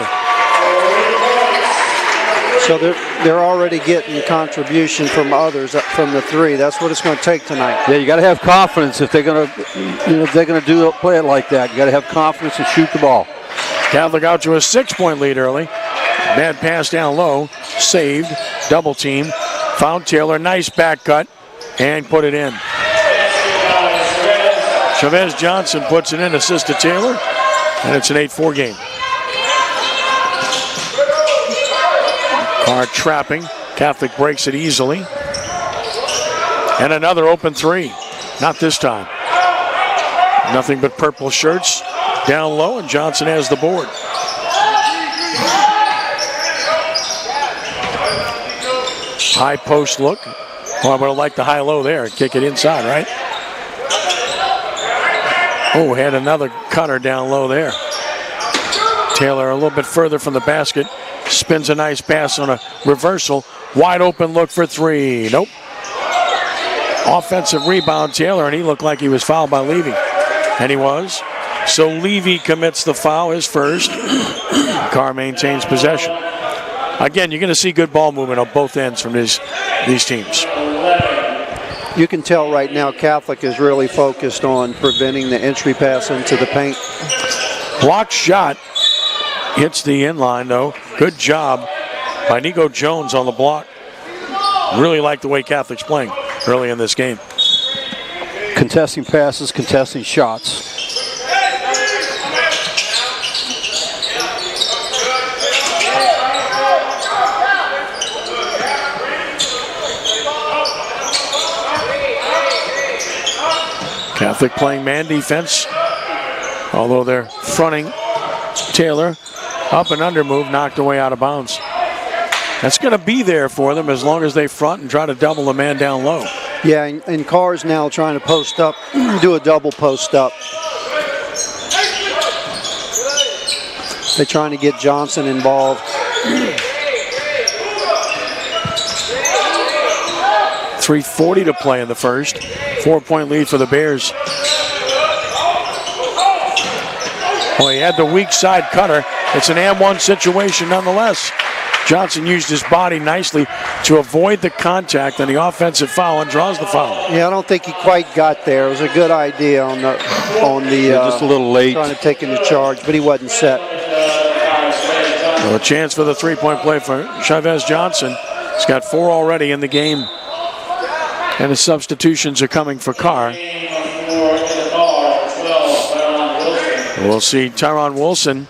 [SPEAKER 3] So they're already getting contribution from others from the three. That's what it's going to take tonight.
[SPEAKER 2] Yeah, you got to have confidence if they're going to play it like that. You got to have confidence and shoot the ball.
[SPEAKER 1] Catholic out to a 6-point lead early. Bad pass down low. Saved. Double team. Found Taylor. Nice back cut. And put it in. Chavez Johnson puts it in, assist to Taylor, and it's an 8-4 game. Carr trapping. Catholic breaks it easily. And another open three. Not this time. Nothing but purple shirts down low, and Johnson has the board. High post look. Oh, I would have liked the high-low there. Kick it inside, right? Oh, had another cutter down low there. Taylor a little bit further from the basket. Spins a nice pass on a reversal. Wide open look for three. Nope. Offensive rebound, Taylor, and he looked like he was fouled by Levy. And he was. So Levy commits the foul, his first. Carr maintains possession. Again, you're going to see good ball movement on both ends from these teams.
[SPEAKER 3] You can tell right now Catholic is really focused on preventing the entry pass into the paint.
[SPEAKER 1] Blocked shot. Hits the inline, though. Good job by Nico Jones on the block. Really like the way Catholic's playing early in this game.
[SPEAKER 2] Contesting passes, contesting shots.
[SPEAKER 1] Catholic playing man defense, although they're fronting Taylor. Up and under move, knocked away out of bounds. That's going to be there for them as long as they front and try to double the man down low.
[SPEAKER 3] Yeah, and Carr's now trying to post up, do a double post up. They're trying to get Johnson involved.
[SPEAKER 1] .340 to play in the first. 4-point lead for the Bears. Oh, he had the weak side cutter. it's an and one situation nonetheless. Johnson used his body nicely to avoid the contact and the offensive foul and draws the foul.
[SPEAKER 3] Yeah, I don't think he quite got there. It was a good idea on the
[SPEAKER 2] just a little late.
[SPEAKER 3] trying to take him to charge, but he wasn't set.
[SPEAKER 1] So a chance for the three-point play for Chavez Johnson. He's got 4 already in the game. And the substitutions are coming for Carr. We'll see Tyron Wilson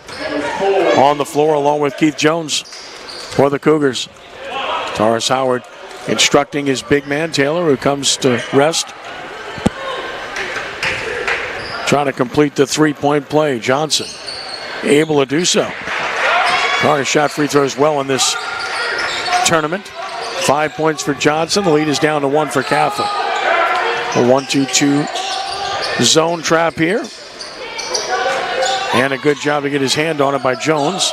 [SPEAKER 1] on the floor along with Keith Jones for the Cougars. Taurus Howard instructing his big man Taylor, who comes to rest. Trying to complete the three-point play. Johnson able to do so. Carr shot free throws well in this tournament. 5 points for Johnson. The lead is down to 1 for Catholic. A 1-2-2 zone trap here. And a good job to get his hand on it by Jones.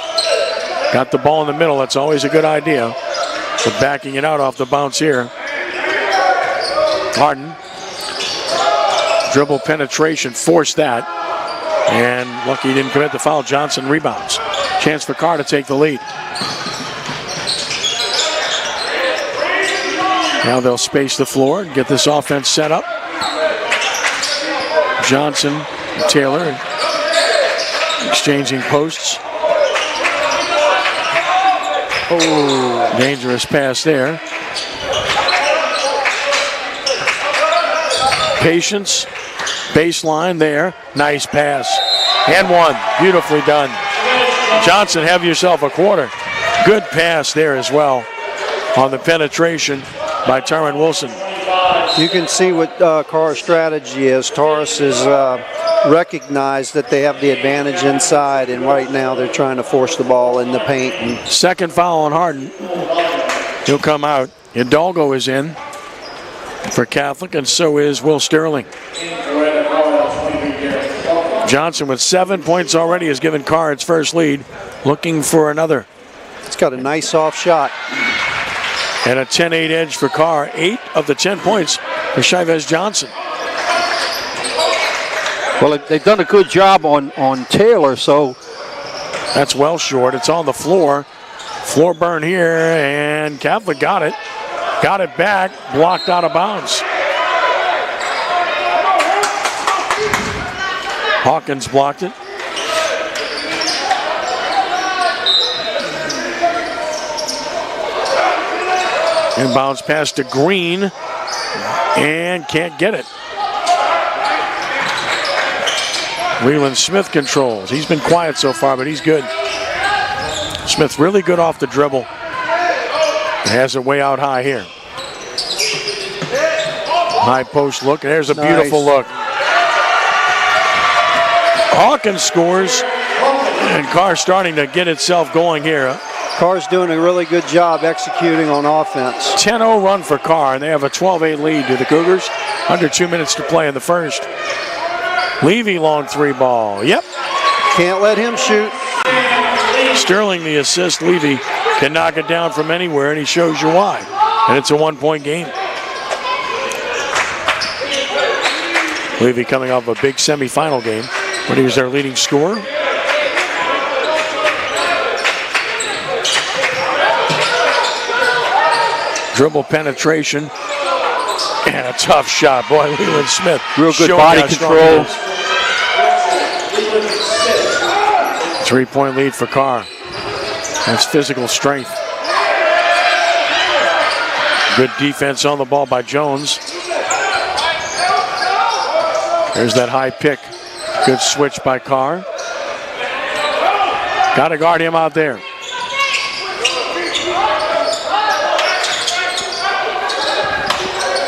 [SPEAKER 1] Got the ball in the middle. That's always a good idea. But backing it out off the bounce here. Harden. Dribble penetration. Forced that. And lucky he didn't commit the foul. Johnson rebounds. Chance for Carr to take the lead. Now they'll space the floor and get this offense set up. Johnson and Taylor exchanging posts. Oh, dangerous pass there. Patience, baseline there. Nice pass. And one, beautifully done. Johnson, have yourself a quarter. Good pass there as well on the penetration by Tyron Wilson.
[SPEAKER 3] You can see what Carr's strategy is. Taurus has recognized that they have the advantage inside, and right now they're trying to force the ball in the paint.
[SPEAKER 1] Second foul on Harden. He'll come out. Hidalgo is in for Catholic, and so is Will Sterling. Johnson with 7 points already has given Carr its first lead. Looking for another.
[SPEAKER 3] It's got a nice off shot.
[SPEAKER 1] And a 10-8 edge for Carr. 8 of the 10 points for Chavez Johnson.
[SPEAKER 2] Well, they've done a good job on Taylor, so.
[SPEAKER 1] That's well short. It's on the floor. Floor burn here, and Catholic got it. Got it back, blocked out of bounds. Hawkins blocked it. Inbounds pass to Green, and can't get it. Leland Smith controls. He's been quiet so far, but he's good. Smith really good off the dribble. Has it way out high here. High post look. There's a beautiful look. Hawkins scores, and Carr starting to get itself going here.
[SPEAKER 3] Carr's doing a really good job executing on offense.
[SPEAKER 1] 10-0 run for Carr, and they have a 12-8 lead to the Cougars. Under 2 minutes to play in the first. Levy long three ball. Yep.
[SPEAKER 3] Can't let him shoot.
[SPEAKER 1] Sterling the assist. Levy can knock it down from anywhere, and he shows you why. And it's a 1-point game. Levy coming off a big semifinal game when he was their leading scorer. Dribble penetration. And a tough shot. Boy, Leland Smith.
[SPEAKER 2] Real good body control.
[SPEAKER 1] 3-point lead for Carr. That's physical strength. Good defense on the ball by Jones. There's that high pick. Good switch by Carr. Got to guard him out there.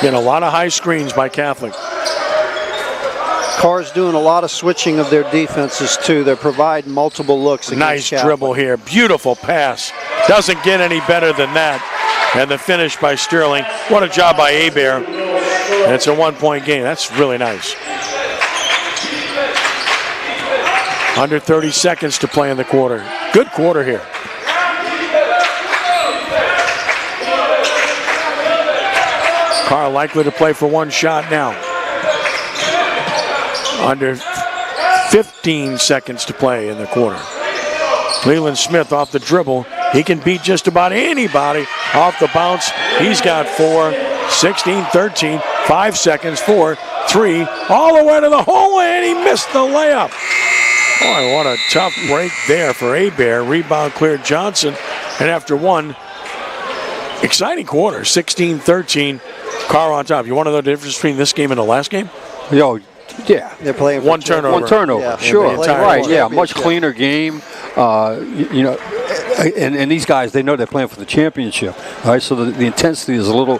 [SPEAKER 1] Getting a lot of high screens by Catholic.
[SPEAKER 3] Carr's doing a lot of switching of their defenses too. They're providing multiple looks.
[SPEAKER 1] Nice
[SPEAKER 3] Catholic.
[SPEAKER 1] dribble here. Beautiful pass. Doesn't get any better than that. And the finish by Sterling. What a job by Hebert. And it's a 1-point game. That's really nice. Under 30 seconds to play in the quarter. Good quarter here. Carr likely to play for one shot now. Under 15 seconds to play in the quarter. Leland Smith off the dribble. He can beat just about anybody off the bounce. He's got 4, 16-13, 5 seconds, 4, 3, all the way to the hole, and he missed the layup. Boy, what a tough break there for Hebert. Rebound cleared Johnson, and after one exciting quarter, 16-13, Carr on top. You want to know the difference between this game and the last game?
[SPEAKER 2] Yo, yeah.
[SPEAKER 3] They're playing for
[SPEAKER 1] One turnover.
[SPEAKER 2] One turnover,
[SPEAKER 3] Yeah,
[SPEAKER 2] sure. Right, yeah, much
[SPEAKER 3] championship.
[SPEAKER 2] cleaner game. You know, and these guys, they know they're playing for the championship. All right, so the intensity is a little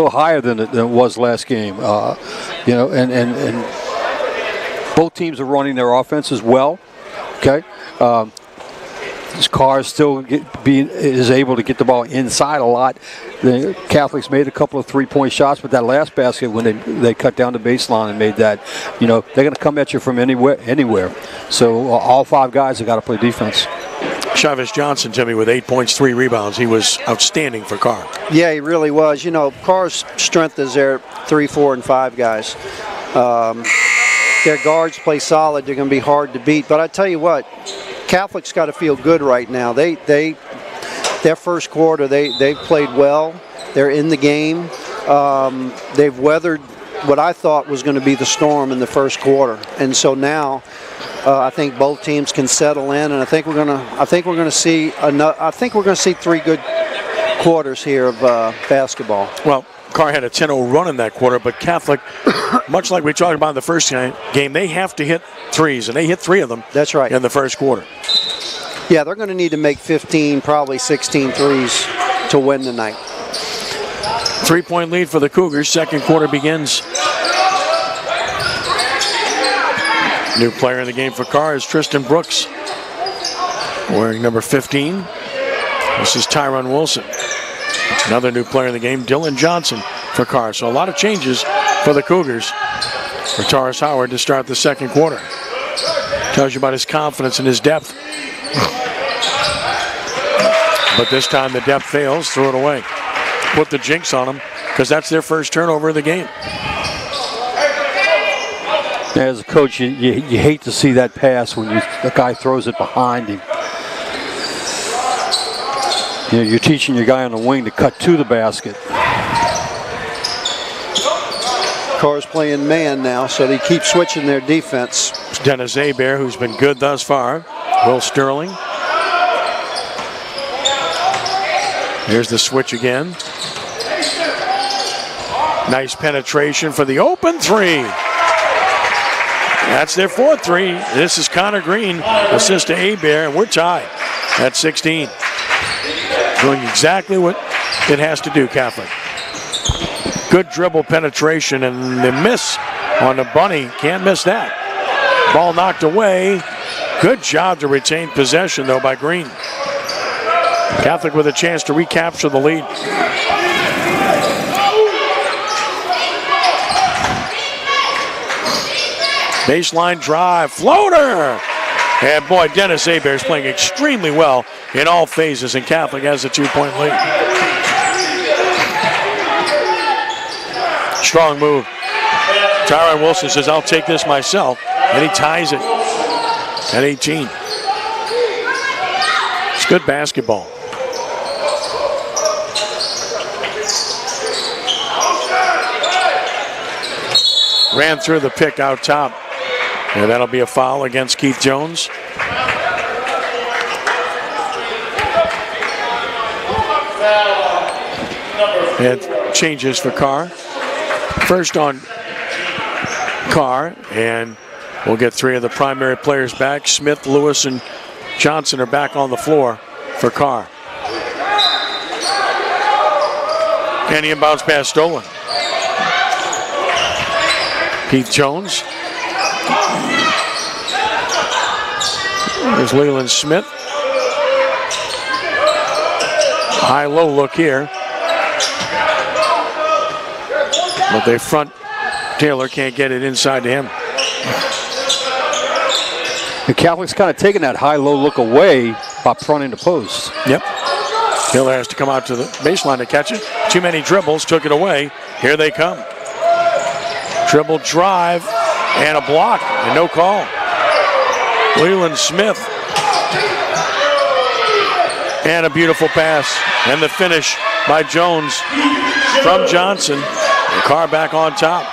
[SPEAKER 2] higher than it was last game. You know, and both teams are running their offense as well. Okay. This Carr still is able to get the ball inside a lot. The Catholics made a couple of three-point shots, but that last basket when they cut down the baseline and made that, you know, they're going to come at you from anywhere. So all 5 guys have got to play defense.
[SPEAKER 1] Chavez Johnson, Timmy, with 8 points, 3 rebounds. He was outstanding for Carr.
[SPEAKER 3] Yeah, he really was. You know, Carr's strength is their 3, 4, and 5 guys. Their guards play solid. They're going to be hard to beat. But I tell you what, Catholic's got to feel good right now. Their first quarter, they played well. They're in the game. They've weathered what I thought was going to be the storm in the first quarter, and so now I think both teams can settle in, and I think we're going to see 3 good quarters here of basketball.
[SPEAKER 1] Well, Carr had a 10-0 run in that quarter, but Catholic, much like we talked about in the first game, they have to hit threes, and they hit 3 of them.
[SPEAKER 3] That's right.
[SPEAKER 1] In the first quarter.
[SPEAKER 3] Yeah, they're going to need to make 15, probably 16 threes to win tonight.
[SPEAKER 1] 3-point lead for the Cougars. Second quarter begins. New player in the game for Carr is Tristan Brooks, wearing number 15. This is Tyron Wilson. Another new player in the game, Dylan Johnson for Carr. So a lot of changes for the Cougars. For Taurus Howard to start the second quarter. Tells you about his confidence and his depth. But this time the depth fails, throw it away. Put the jinx on them, because that's their first turnover of the game.
[SPEAKER 2] As a coach, you hate to see that pass when the guy throws it behind him. You know, you're teaching your guy on the wing to cut to the basket.
[SPEAKER 3] Carr's playing man now, so they keep switching their defense.
[SPEAKER 1] It's Dennis Hebert, who's been good thus far. Will Sterling. Here's the switch again. Nice penetration for the open 3. That's their 4th 3. This is Connor Green, assist to Hebert, and we're tied at 16. Doing exactly what it has to do, Catholic. Good dribble penetration, and the miss on the bunny. Can't miss that. Ball knocked away. Good job to retain possession, though, by Green. Catholic with a chance to recapture the lead. Baseline drive, floater! And boy, Dennis Hebert is playing extremely well in all phases, and Catholic has a 2-point lead. Strong move. Tyron Wilson says, I'll take this myself, and he ties it at 18. It's good basketball. Ran through the pick out top. And that'll be a foul against Keith Jones. And changes for Carr. First on Carr, and we'll get 3 of the primary players back. Smith, Lewis, and Johnson are back on the floor for Carr. And the inbounds pass stolen. Keith Jones. There's Leland Smith. High-low look here. But they front. Taylor can't get it inside to him.
[SPEAKER 2] The Catholic's kind of taking that high-low look away by fronting the post.
[SPEAKER 1] Yep. Taylor has to come out to the baseline to catch it. Too many dribbles, took it away. Here they come. Dribble drive and a block and no call. Leland Smith And a beautiful pass. And the finish by Jones from Johnson. The Carr back on top.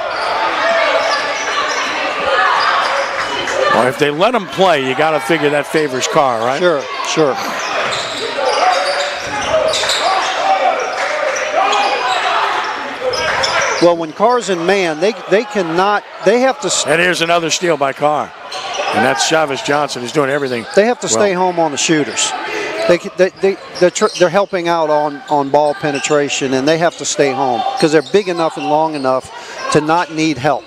[SPEAKER 1] Well, if they let him play, you got to figure that favors Carr, right?
[SPEAKER 3] Sure. Well, when Carr's in man, they have to.
[SPEAKER 1] And here's another steal by Carr. And that's Chavez Johnson who's doing everything.
[SPEAKER 3] They have to stay home on the shooters. They're helping out on ball penetration, and they have to stay home because they're big enough and long enough to not need help.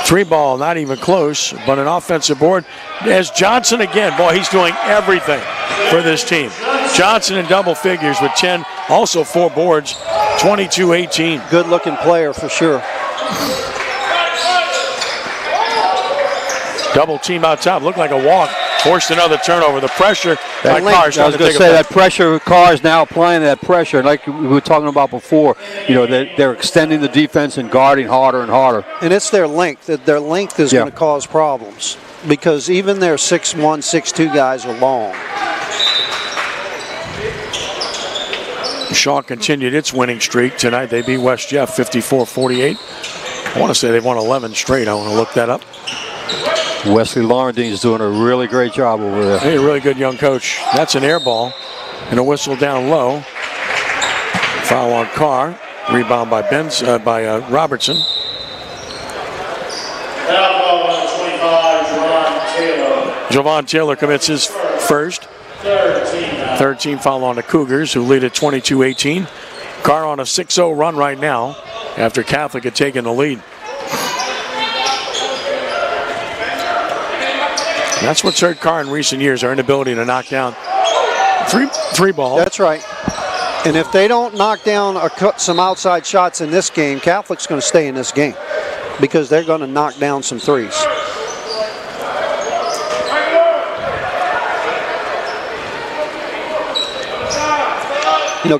[SPEAKER 1] 3 ball, not even close, but an offensive board. As Johnson again, boy, he's doing everything for this team. Johnson in double figures with 10, also 4 boards, 22-18.
[SPEAKER 3] Good-looking player for sure.
[SPEAKER 1] Double team out top, looked like a walk. Forced another turnover. The pressure by Carr.
[SPEAKER 2] I was going to say that pressure, Carr is now applying that pressure. Like we were talking about before, they're extending the defense and guarding harder and harder.
[SPEAKER 3] And it's their length. Their length is going to cause problems because even their 6'1", 6'2" guys are long.
[SPEAKER 1] Shaw continued its winning streak tonight. They beat West Jeff 54-48. I want to say they've won 11 straight. I want to look that up.
[SPEAKER 2] Wesley Laurendine's doing a really great job over there.
[SPEAKER 1] Hey, a really good young coach. That's an air ball and a whistle down low. Foul on Carr. Rebound by Robertson. Javon Taylor commits his first. Third team foul on the Cougars, who lead at 22-18. Carr on a 6-0 run right now after Catholic had taken the lead. That's what's hurt Carr in recent years, our inability to knock down three ball.
[SPEAKER 3] That's right. And if they don't knock down or cut some outside shots in this game, Catholic's going to stay in this game because they're going to knock down some threes.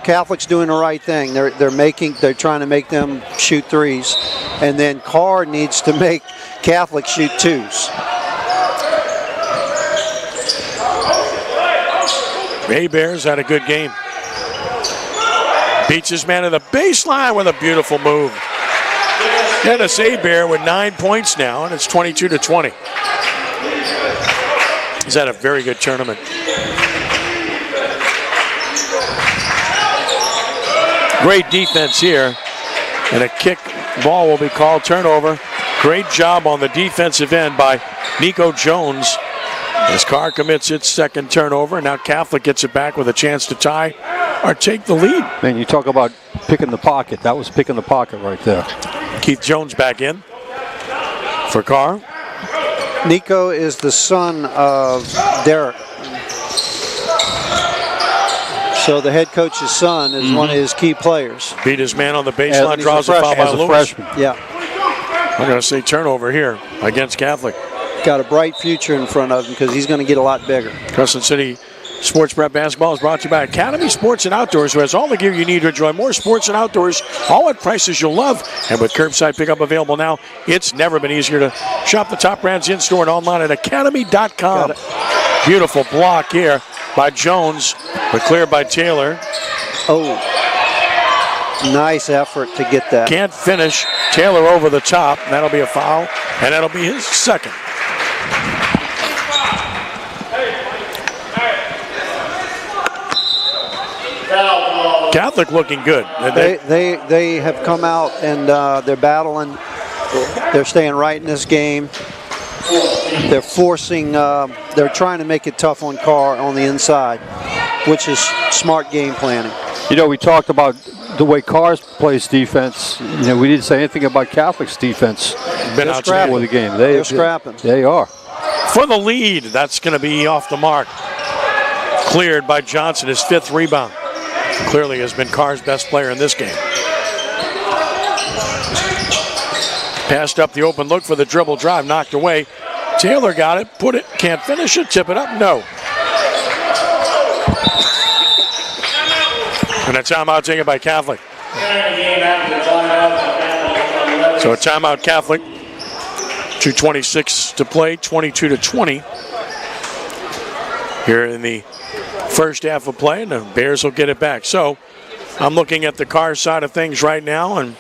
[SPEAKER 3] Catholic's doing the right thing. They're trying to make them shoot threes, and then Carr needs to make Catholic shoot twos.
[SPEAKER 1] Bears had a good game. Beats his man to the baseline with a beautiful move. Dennis Bear with 9 points now, and it's 22-20. He's had a very good tournament. Great defense here, and a kick ball will be called turnover. Great job on the defensive end by Nico Jones. As Carr commits its second turnover, now Catholic gets it back with a chance to tie or take the lead.
[SPEAKER 2] Man, you talk about picking the pocket. That was picking the pocket right there.
[SPEAKER 1] Keith Jones back in for Carr.
[SPEAKER 3] Nico is the son of Derek. So the head coach's son is one of his key players.
[SPEAKER 1] Beat his man on the baseline, draws a foul by Lewis.
[SPEAKER 3] Yeah.
[SPEAKER 1] I'm going to say turnover here against Catholic.
[SPEAKER 3] Got a bright future in front of him because he's going to get a lot bigger.
[SPEAKER 1] Crescent City Sports Prep Basketball is brought to you by Academy Sports and Outdoors, who has all the gear you need to enjoy more sports and outdoors, all at prices you'll love. And with curbside pickup available now, it's never been easier to shop the top brands in-store and online at academy.com. Beautiful block here by Jones, but cleared by Taylor.
[SPEAKER 3] Oh, nice effort to get that.
[SPEAKER 1] Can't finish. Taylor over the top. That'll be a foul, and that'll be his second. Catholic looking good.
[SPEAKER 3] They have come out and they're battling. They're staying right in this game. They're forcing, they're trying to make it tough on Carr on the inside, which is smart game planning.
[SPEAKER 2] We talked about the way Carr plays defense. We didn't say anything about Catholic's defense.
[SPEAKER 1] Been out
[SPEAKER 3] before
[SPEAKER 2] the game.
[SPEAKER 3] They're scrapping.
[SPEAKER 2] They are.
[SPEAKER 1] For the lead, that's going to be off the mark. Cleared by Johnson, his 5th rebound. Clearly has been Carr's best player in this game. Passed up the open look for the dribble drive, knocked away. Taylor got it, put it, can't finish it, tip it up, no. And a timeout taken by Catholic. So a timeout Catholic. 2:26 to play, 22-20. Here in the first half of play, and the Bears will get it back. So I'm looking at the Carr side of things right now, and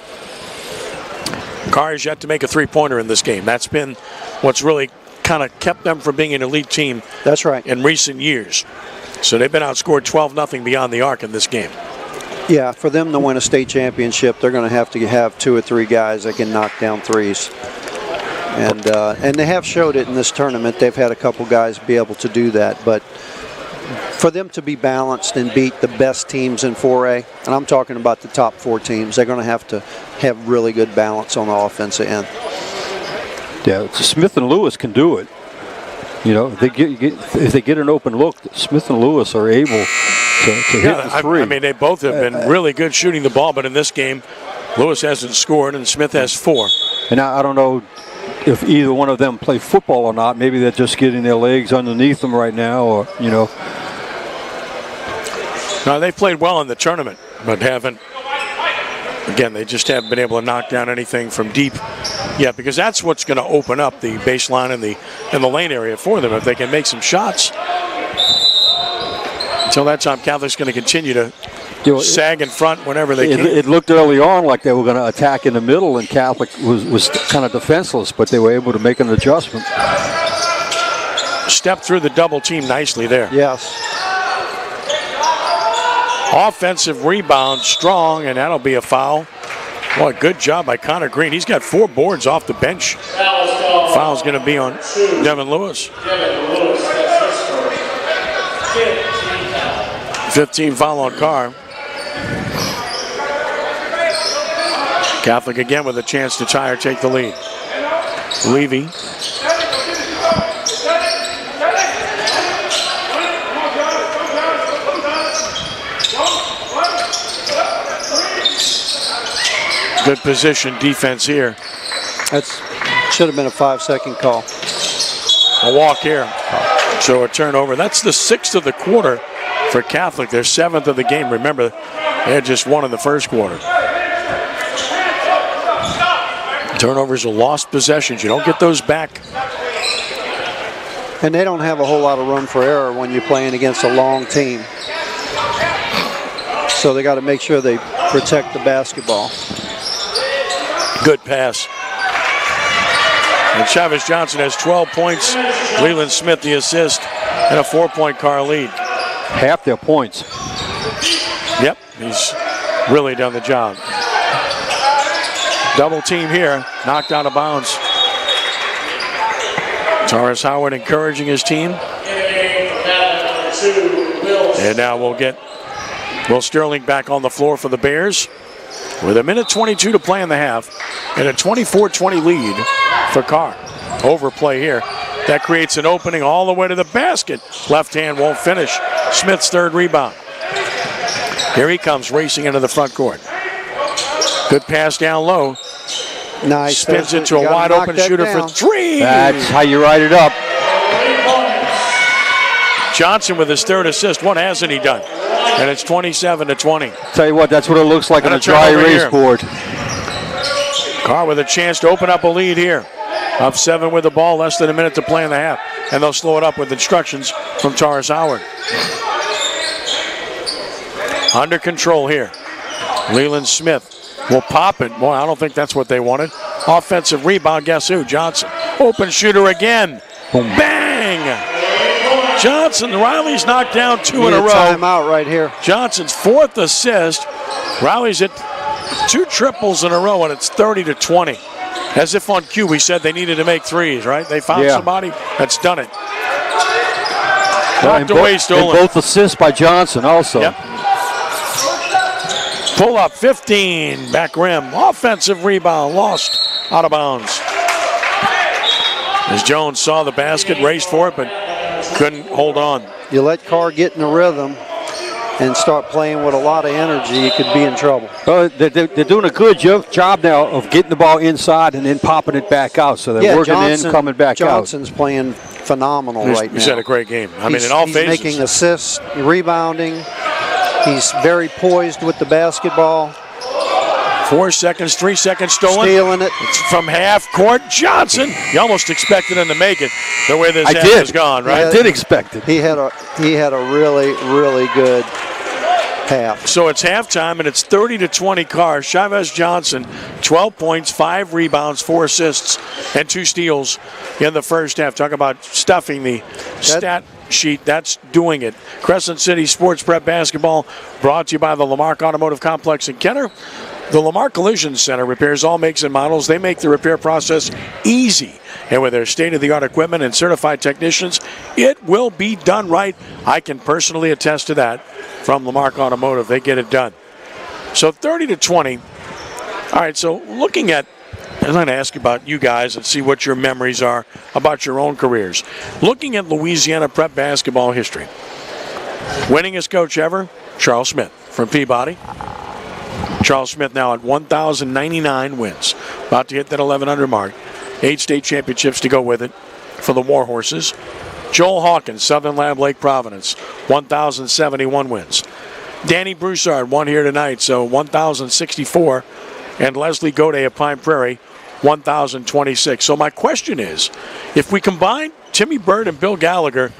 [SPEAKER 1] Carr has yet to make a three-pointer in this game. That's been what's really kind of kept them from being an elite team.
[SPEAKER 3] That's right.
[SPEAKER 1] In recent years. So they've been outscored 12-0 beyond the arc in this game.
[SPEAKER 3] Yeah, for them to win a state championship, they're going to have 2 or 3 guys that can knock down threes. And they have showed it in this tournament. They've had a couple guys be able to do that. But for them to be balanced and beat the best teams in 4A, and I'm talking about the top 4 teams, they're going to have really good balance on the offensive end.
[SPEAKER 2] Yeah, Smith and Lewis can do it. You know, if they get an open look, Smith and Lewis are able to hit the three.
[SPEAKER 1] I mean, they both have been really good shooting the ball, but in this game, Lewis hasn't scored and Smith has 4.
[SPEAKER 2] And I don't know if either one of them play football or not. Maybe they're just getting their legs underneath them right now, or, you know.
[SPEAKER 1] No, they've played well in the tournament, but haven't. Again, they just haven't been able to knock down anything from deep yet, because that's what's going to open up the baseline and the lane area for them if they can make some shots. Until that time, Catholic's going to continue to sag in front whenever they can.
[SPEAKER 2] It looked early on like they were going to attack in the middle, and Catholic was kind of defenseless, but they were able to make an adjustment.
[SPEAKER 1] Step through the double team nicely there.
[SPEAKER 3] Yes.
[SPEAKER 1] Offensive rebound, strong, and that'll be a foul. Boy, good job by Connor Green. He's got 4 boards off the bench. Foul's going to be on Devin Lewis. 15 foul on Carr. Catholic again with a chance to tie or take the lead. Levy. Good position defense here.
[SPEAKER 3] That should have been a 5-second call.
[SPEAKER 1] A walk here. So a turnover. That's the 6th of the quarter for Catholic. Their 7th of the game. Remember, they had just 1 in the first quarter. Turnovers are lost possessions. You don't get those back.
[SPEAKER 3] And they don't have a whole lot of room for error when you're playing against a long team. So they got to make sure they protect the basketball.
[SPEAKER 1] Good pass. And Chavez Johnson has 12 points. Leland Smith the assist and a 4-point Carr lead.
[SPEAKER 2] Half their points.
[SPEAKER 1] Yep, he's really done the job. Double team here, knocked out of bounds. Taurus Howard encouraging his team. And now we'll get Will Sterling back on the floor for the Bears with 1:22 to play in the half and a 24-20 lead for Carr. Overplay here. That creates an opening all the way to the basket. Left hand won't finish. Smith's 3rd rebound. Here he comes racing into the front court. Good pass down low.
[SPEAKER 3] Nice.
[SPEAKER 1] Spins into a wide open shooter for 3.
[SPEAKER 2] That's how you write it up.
[SPEAKER 1] Johnson with his 3rd assist. What hasn't he done? And it's 27-20.
[SPEAKER 2] Tell you what, that's what it looks like on a dry erase board.
[SPEAKER 1] Carr with a chance to open up a lead here. Up 7 with the ball, less than a minute to play in the half. And they'll slow it up with instructions from Taurus Howard. Under control here. Leland Smith will pop it. Boy, I don't think that's what they wanted. Offensive rebound, guess who? Johnson. Open shooter again. Boom. Bang! Johnson, Riley's knocked down 2 in a row.
[SPEAKER 3] Timeout right here.
[SPEAKER 1] Johnson's 4th assist. Riley's at 2 triples in a row, and it's 30-20. As if on cue, we said they needed to make threes, right? They found somebody that's done it. Knocked away, stolen.
[SPEAKER 2] And both assists by Johnson also.
[SPEAKER 1] Yep. Pull up, 15, back rim. Offensive rebound, lost out of bounds. As Jones saw the basket, raced for it, but couldn't hold on.
[SPEAKER 3] You let Carr get in the rhythm and start playing with a lot of energy, you could be in trouble.
[SPEAKER 2] They're doing a good job now of getting the ball inside and then popping it back out. So they're working in, coming back
[SPEAKER 3] Johnson's playing phenomenal right now.
[SPEAKER 1] He's had a great game. I mean, in all phases.
[SPEAKER 3] He's making assists, rebounding. He's very poised with the basketball.
[SPEAKER 1] 4 seconds, 3 seconds stolen.
[SPEAKER 3] Stealing it.
[SPEAKER 1] It's from half court. Johnson. You almost expected him to make it the way this half has gone, right?
[SPEAKER 2] I did expect it.
[SPEAKER 3] He had a really, really good half.
[SPEAKER 1] So it's halftime, and it's 30-20 Carr. Chavez Johnson, 12 points, 5 rebounds, 4 assists, and 2 steals in the first half. Talk about stuffing the stat sheet. That's doing it. Crescent City Sports Prep Basketball brought to you by the Lamarck Automotive Complex in Kenner. The Lamar Collision Center repairs all makes and models. They make the repair process easy. And with their state-of-the-art equipment and certified technicians, it will be done right. I can personally attest to that from Lamarck Automotive. They get it done. So 30-20. All right, so looking at, I'm going to ask you about you guys and see what your memories are about your own careers. Looking at Louisiana prep basketball history. Winningest coach ever, Charles Smith from Peabody. Charles Smith now at 1,099 wins. About to hit that 1,100 mark. 8 state championships to go with it for the Warhorses. Joel Hawkins, Southern Lab Lake Providence, 1,071 wins. Danny Broussard won here tonight, so 1,064. And Leslie Gode of Pine Prairie, 1,026. So my question is, if we combine Timmy Bird and Bill Gallagher,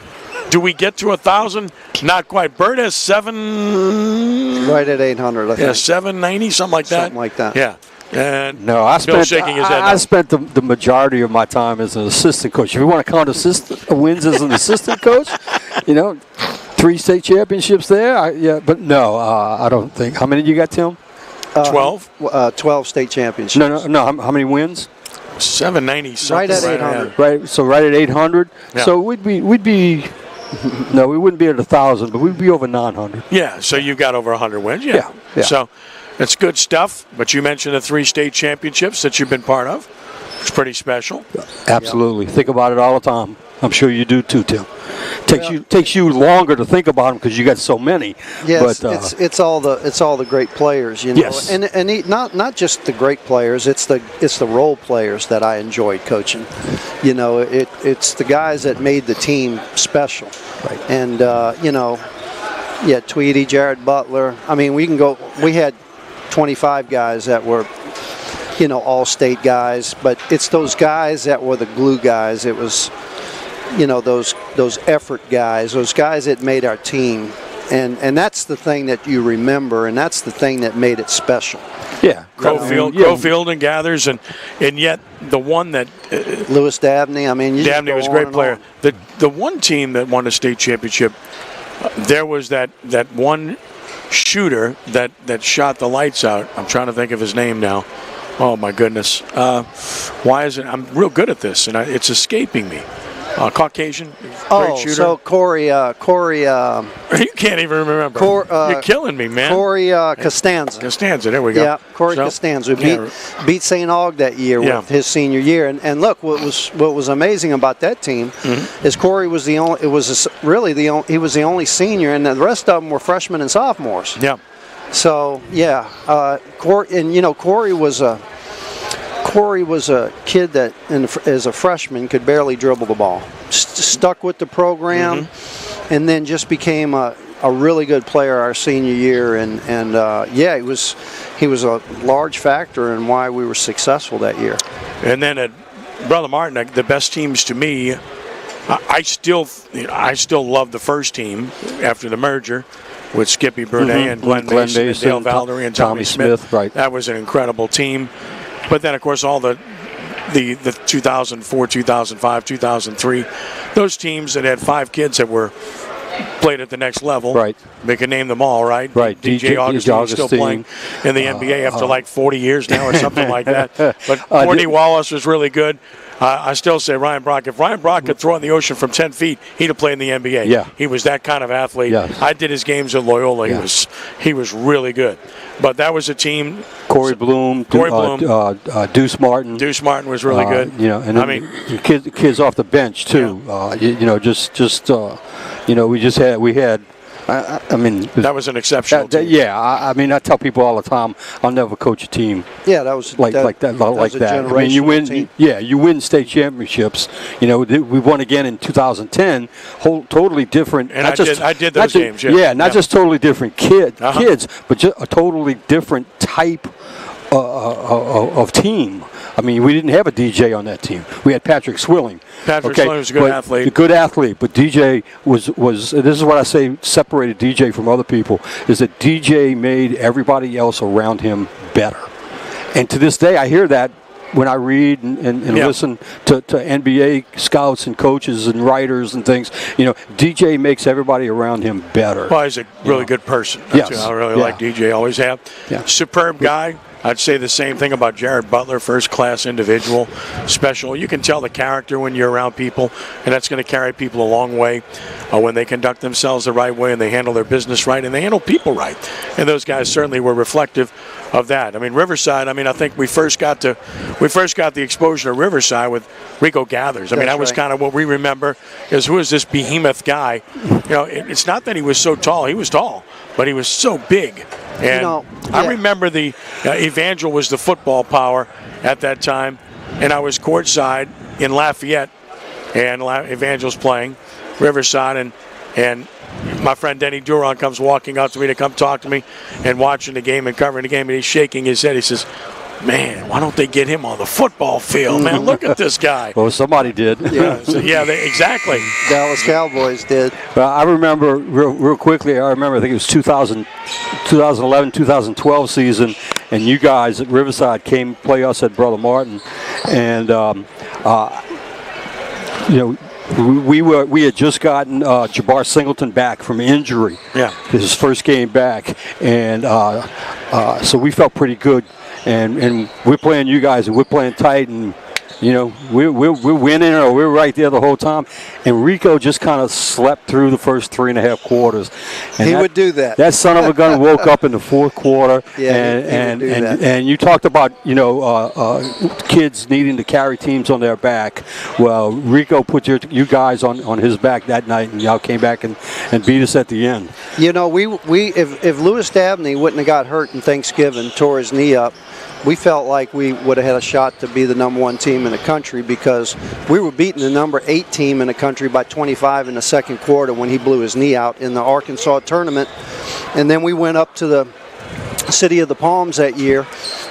[SPEAKER 1] do we get to 1,000? Not quite. Bird has 7.
[SPEAKER 3] Right at 800, I think.
[SPEAKER 1] Yeah, 790, something like that.
[SPEAKER 3] Something like that.
[SPEAKER 1] Yeah. And
[SPEAKER 2] No, I
[SPEAKER 1] Bill
[SPEAKER 2] spent
[SPEAKER 1] shaking his head.
[SPEAKER 2] I spent the majority of my time as an assistant coach. If you want to count wins as an assistant coach, 3 state championships there. But no, I don't think. How many you got, Tim?
[SPEAKER 1] 12?
[SPEAKER 3] 12 state championships.
[SPEAKER 2] No. How many wins?
[SPEAKER 1] 790 something.
[SPEAKER 3] Right at 800.
[SPEAKER 2] Right. So right at 800.
[SPEAKER 1] Yeah.
[SPEAKER 2] So we'd be. No, we wouldn't be at 1,000, but we'd be over 900.
[SPEAKER 1] Yeah, so you've got over 100 wins.
[SPEAKER 2] Yeah.
[SPEAKER 1] So it's good stuff. But you mentioned the 3 state championships that you've been part of. It's pretty special.
[SPEAKER 2] Absolutely. Think about it all the time. I'm sure you do too, Tim. Takes you longer to think about them because you got so many.
[SPEAKER 3] Yes,
[SPEAKER 2] but,
[SPEAKER 3] it's all the great players,
[SPEAKER 2] Yes.
[SPEAKER 3] and not just the great players. It's the role players that I enjoyed coaching. It's the guys that made the team special.
[SPEAKER 2] Right.
[SPEAKER 3] And Tweedy, Jared Butler. I mean, we had 25 guys that were all-state guys, but it's those guys that were the glue guys. It was those effort guys, those guys that made our team, and that's the thing that you remember, and that's the thing that made it special.
[SPEAKER 2] Yeah,
[SPEAKER 1] Crowfield and Gathers, and yet the one that
[SPEAKER 3] Lewis Dabney. I mean,
[SPEAKER 1] Dabney was a great player. The one team that won a state championship, there was that one shooter that shot the lights out. I'm trying to think of his name now. Oh my goodness! Why is it? I'm real good at this, and it's escaping me. Caucasian, great shooter.
[SPEAKER 3] So Corey.
[SPEAKER 1] You can't even remember. You're killing me, man.
[SPEAKER 3] Corey Costanza.
[SPEAKER 1] Costanza, there we go.
[SPEAKER 3] Yeah, Corey Costanza beat St. Aug that year with his senior year. And look, what was amazing about that team is Corey was the only. He was the only senior, and the rest of them were freshmen and sophomores.
[SPEAKER 1] Yeah.
[SPEAKER 3] So Corey was a kid that, as a freshman, could barely dribble the ball. Stuck with the program, and then just became a really good player our senior year. And he was a large factor in why we were successful that year.
[SPEAKER 1] And then at Brother Martin, the best teams to me, I still love the first team after the merger with Skippy Brunet and Glenn Mason and Dale Valerie and Tommy Smith.
[SPEAKER 2] Right.
[SPEAKER 1] That was an incredible team. But then, of course, all the 2004, 2005, 2003, those teams that had 5 kids that were played at the next level.
[SPEAKER 2] Right.
[SPEAKER 1] They can name them all, right?
[SPEAKER 2] Right.
[SPEAKER 1] DJ Augustine is still playing in the NBA after like 40 years now or something like that. But Courtney Wallace was really good. I still say Ryan Brock. If Ryan Brock could throw in the ocean from 10 feet, he'd have played in the NBA.
[SPEAKER 2] Yeah.
[SPEAKER 1] He was that kind of athlete.
[SPEAKER 2] Yes.
[SPEAKER 1] I did his games at Loyola.
[SPEAKER 2] Yeah.
[SPEAKER 1] He was really good. But that was a team.
[SPEAKER 2] Corey Bloom, Deuce Martin.
[SPEAKER 1] Deuce Martin was really good.
[SPEAKER 2] And I mean, kids off the bench too. We had. I mean,
[SPEAKER 1] that was an exceptional team.
[SPEAKER 2] I mean, I tell people all the time, I'll never coach a team.
[SPEAKER 3] Yeah, that was
[SPEAKER 2] like that. I mean, you win.
[SPEAKER 3] Team.
[SPEAKER 2] Yeah, you win state championships. We won again in 2010. Totally different.
[SPEAKER 1] And I did those games.
[SPEAKER 2] Not just totally different kids, but just a totally different type of team. I mean, we didn't have a DJ on that team. We had Patrick Swilling.
[SPEAKER 1] Patrick Swilling was a good athlete.
[SPEAKER 2] A good athlete, but DJ was. This is what I say separated DJ from other people, is that DJ made everybody else around him better. And to this day, I hear that when I read and listen to NBA scouts and coaches and writers and things. DJ makes everybody around him better.
[SPEAKER 1] Well, he's a really good person.
[SPEAKER 2] Yes.
[SPEAKER 1] I really like DJ, always have.
[SPEAKER 2] Yeah.
[SPEAKER 1] Superb guy. I'd say the same thing about Jared Butler, first-class individual, special. You can tell the character when you're around people, and that's going to carry people a long way when they conduct themselves the right way and they handle their business right and they handle people right. And those guys certainly were reflective of that. I mean, Riverside, I think we first got the exposure to Riverside with Rico Gathers. That was kind of what we remember is who is this behemoth guy? It's not that he was so tall. He was tall, but he was so big. And I remember the Evangel was the football power at that time, and I was courtside in Lafayette, and Evangel's playing Riverside, and my friend Denny Duron comes walking up to me to come talk to me and watching the game and covering the game, and he's shaking his head. He says, "Man, why don't they get him on the football field, man? Look at this guy."
[SPEAKER 2] Well, somebody did.
[SPEAKER 1] Exactly.
[SPEAKER 3] Dallas Cowboys did.
[SPEAKER 2] Well, I remember real quickly. I think it was 2011, 2012 season, and you guys at Riverside came play us at Brother Martin, and we had just gotten Jabbar Singleton back from injury.
[SPEAKER 1] Yeah,
[SPEAKER 2] his first game back, and so we felt pretty good. And we're playing you guys, and we're playing tight, and we're winning, or we're right there the whole time. And Rico just kind of slept through the first 3.5 quarters. And
[SPEAKER 3] he would do that.
[SPEAKER 2] That son of a gun woke up in the fourth quarter.
[SPEAKER 3] Yeah,
[SPEAKER 2] and you talked about kids needing to carry teams on their back. Well, Rico put you guys on his back that night, and y'all came back and beat us at the end.
[SPEAKER 3] If Lewis Dabney wouldn't have got hurt in Thanksgiving, tore his knee up, we felt like we would have had a shot to be the number 1 team in the country, because we were beating the number 8 team in the country by 25 in the second quarter when he blew his knee out in the Arkansas tournament. And then we went up to the City of the Palms that year,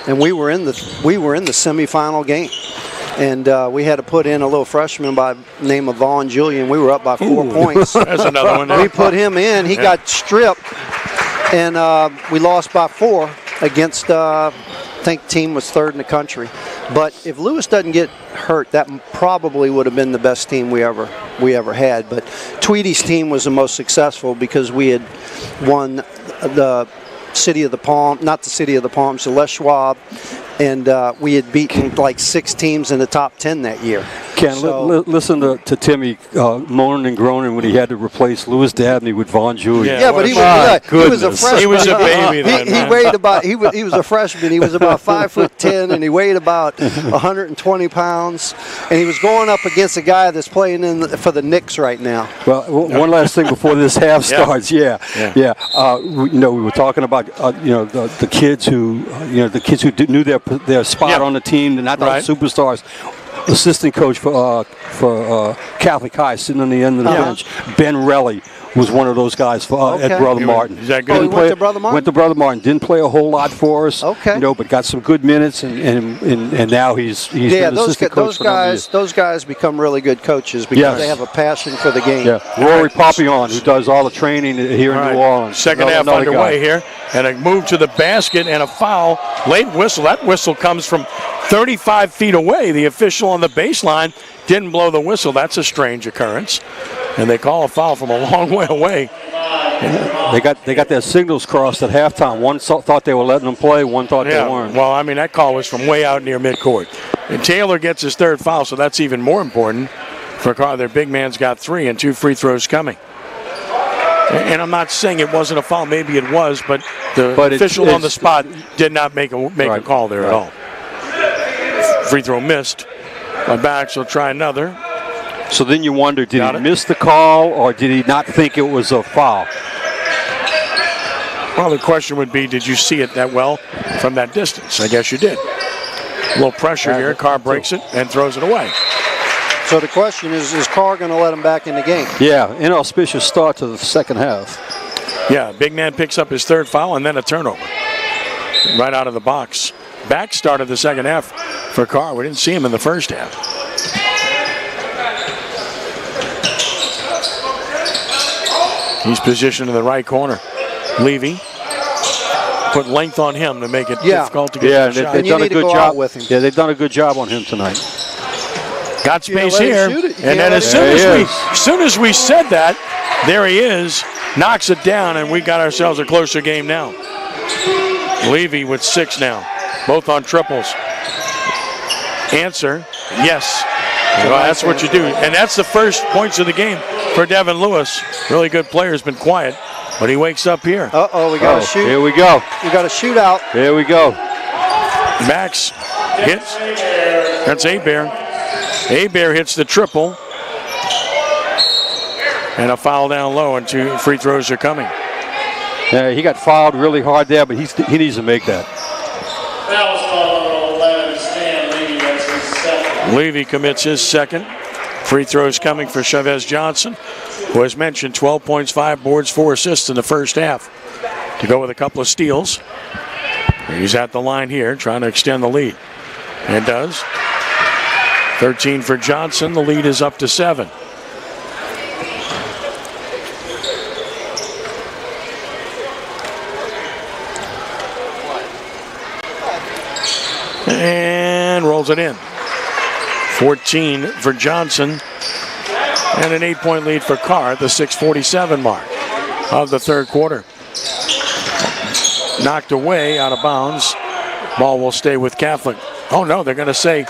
[SPEAKER 3] and we were in the semifinal game. And we had to put in a little freshman by the name of Vaughn Julian. We were up by 4 points.
[SPEAKER 1] There's another one there.
[SPEAKER 3] We put him in. He got stripped, and we lost by 4 against I think the team was 3rd in the country. But if Lewis doesn't get hurt, that probably would have been the best team we ever had. But Tweedy's team was the most successful because we had won the City of the Palm, not the City of the Palms, the Les Schwab, and we had beaten like 6 teams in the top 10 that year.
[SPEAKER 2] Ken, listen to Timmy moaning and groaning when he had to replace Lewis Dabney with Vaughn Julian.
[SPEAKER 3] Yeah, but he was a freshman.
[SPEAKER 1] He was a baby then.
[SPEAKER 3] He weighed about. He was a freshman. He was about 5'10", and he weighed about 120 pounds. And he was going up against a guy that's playing for the Knicks right now.
[SPEAKER 2] Well, one last thing before this half starts. We were talking about the kids who knew their spot on the team, and not the superstars. Assistant coach for Catholic High, sitting on the end of the bench, Ben Relly was one of those guys at Brother Martin.
[SPEAKER 1] Is that good?
[SPEAKER 3] He went to Brother Martin?
[SPEAKER 2] Went to Brother Martin. Didn't play a whole lot for us.
[SPEAKER 3] Okay.
[SPEAKER 2] But got some good minutes, and now he's been assistant coach for years.
[SPEAKER 3] Those guys become really good coaches because they have a passion for the game.
[SPEAKER 2] Yeah. Rory Papillon, who does all the training here in New Orleans.
[SPEAKER 1] Second half underway here, and a move to the basket and a foul. Late whistle. That whistle comes from 35 feet away. The official on the baseline didn't blow the whistle. That's a strange occurrence. And they call a foul from a long way away.
[SPEAKER 2] They got their signals crossed at halftime. One thought they were letting them play, one thought they weren't.
[SPEAKER 1] Well, that call was from way out near midcourt. And Taylor gets his 3rd foul, so that's even more important for Carr. Their big man's got 3 and 2 free throws coming. And I'm not saying it wasn't a foul. Maybe it was, but the official on the spot did not make a call there at all. Free throw missed. My back, so try another.
[SPEAKER 2] So then you wonder, did he miss the call, or did he not think it was a foul?
[SPEAKER 1] Well, the question would be, did you see it that well from that distance? I guess you did. A little pressure here. Carr breaks it and throws it away.
[SPEAKER 3] So the question is Carr going to let him back in the game?
[SPEAKER 2] Yeah, inauspicious start to the second half.
[SPEAKER 1] Yeah, big man picks up his 3rd foul and then a turnover. Right out of the box. back start of the second half for Carr. We didn't see him in the first half. He's positioned in the right corner. Levy put length on him to make it difficult to get the shot.
[SPEAKER 2] They've done a good job
[SPEAKER 3] with him.
[SPEAKER 2] Yeah, they've done a good job on him tonight.
[SPEAKER 1] Got space here, and then as soon as we said that, there he is, knocks it down, and we got ourselves a closer game now. Levy with 6 now, both on triples. Answer, yes. Well, that's what you do, and that's the first points of the game for Devin Lewis. Really good player, has been quiet, but he wakes up here.
[SPEAKER 3] Uh-oh, we got to shoot.
[SPEAKER 2] Here we go.
[SPEAKER 3] We got a shootout.
[SPEAKER 2] Here we go.
[SPEAKER 1] Max hits. That's Abear. Abear hits the triple. And a foul down low, and 2 free throws are coming.
[SPEAKER 2] Yeah, he got fouled really hard there, but he needs to make that.
[SPEAKER 1] Levy commits his second. Free throws coming for Chavez Johnson, who has mentioned 12 points, 5 boards, 4 assists in the first half, to go with a couple of steals. He's at the line here, trying to extend the lead. And does. 13 for Johnson. The lead is up to 7. And rolls it in. 14 for Johnson. And an 8-point lead for Carr at the 6:47 mark of the third quarter. Knocked away, out of bounds. Ball will stay with Catholic. Oh no, they're going to say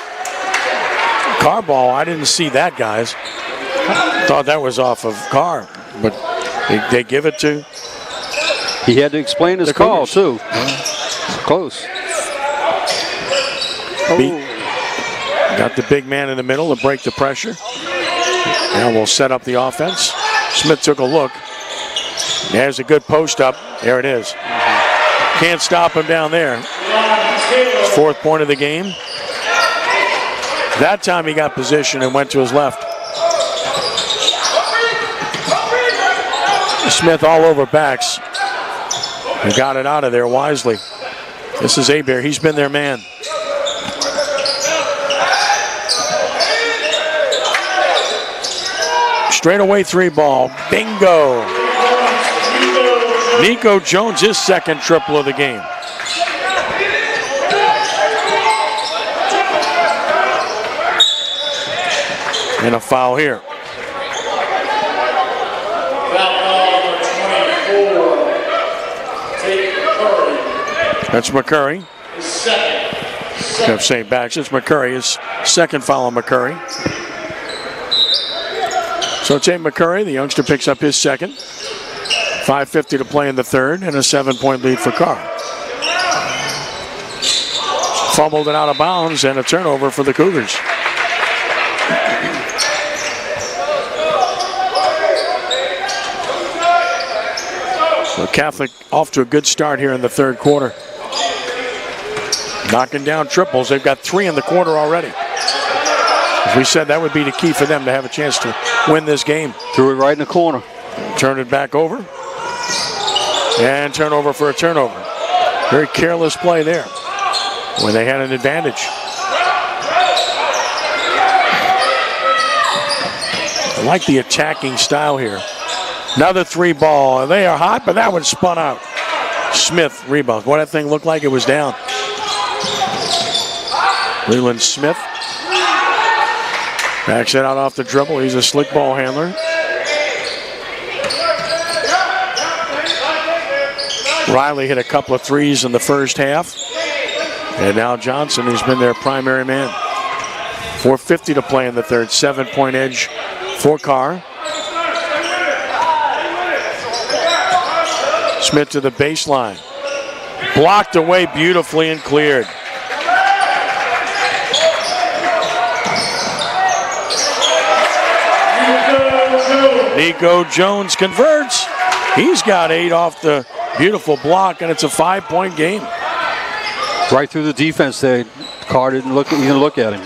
[SPEAKER 1] Carr ball. I didn't see that, guys. Thought that was off of Carr, but they give it to.
[SPEAKER 2] He had to explain his call too. Close.
[SPEAKER 1] Got the big man in the middle to break the pressure. Now we'll set up the offense. Smith took a look. There's a good post up. There it is. Can't stop him down there. 4th point of the game. That time he got position and went to his left. Smith all over backs. And got it out of there wisely. This is Abear. He's been their man. Straight away 3 ball. Bingo. Nico Jones, his second triple of the game. And a foul here. That's McCurry. Kept saying backs. It's McCurry. His second foul on McCurry. So Jay McCurry, the youngster, picks up his second. 5:50 to play in the third, and a 7-point lead for Carr. Fumbled it out of bounds, and a turnover for the Cougars. So Catholic off to a good start here in the third quarter. Knocking down triples. They've got 3 in the quarter already. As we said, that would be the key for them to have a chance to win this game.
[SPEAKER 2] Threw it right in the corner.
[SPEAKER 1] Turn it back over. And turnover for a turnover. Very careless play there when they had an advantage. I like the attacking style here. Another 3 ball. They are hot, but that one spun out. Smith rebounds. Boy, that thing looked like it was down. Leland Smith backs it out off the dribble. He's a slick ball handler. Riley hit a couple of 3s in the first half. And now Johnson, who's been their primary man. 4:50 to play in the third. 7-point edge for Carr. Smith to the baseline. Blocked away beautifully and cleared. Nico Jones converts. He's got 8 off the beautiful block, and it's a 5-point game.
[SPEAKER 2] Right through the defense there. Carr didn't even look at him.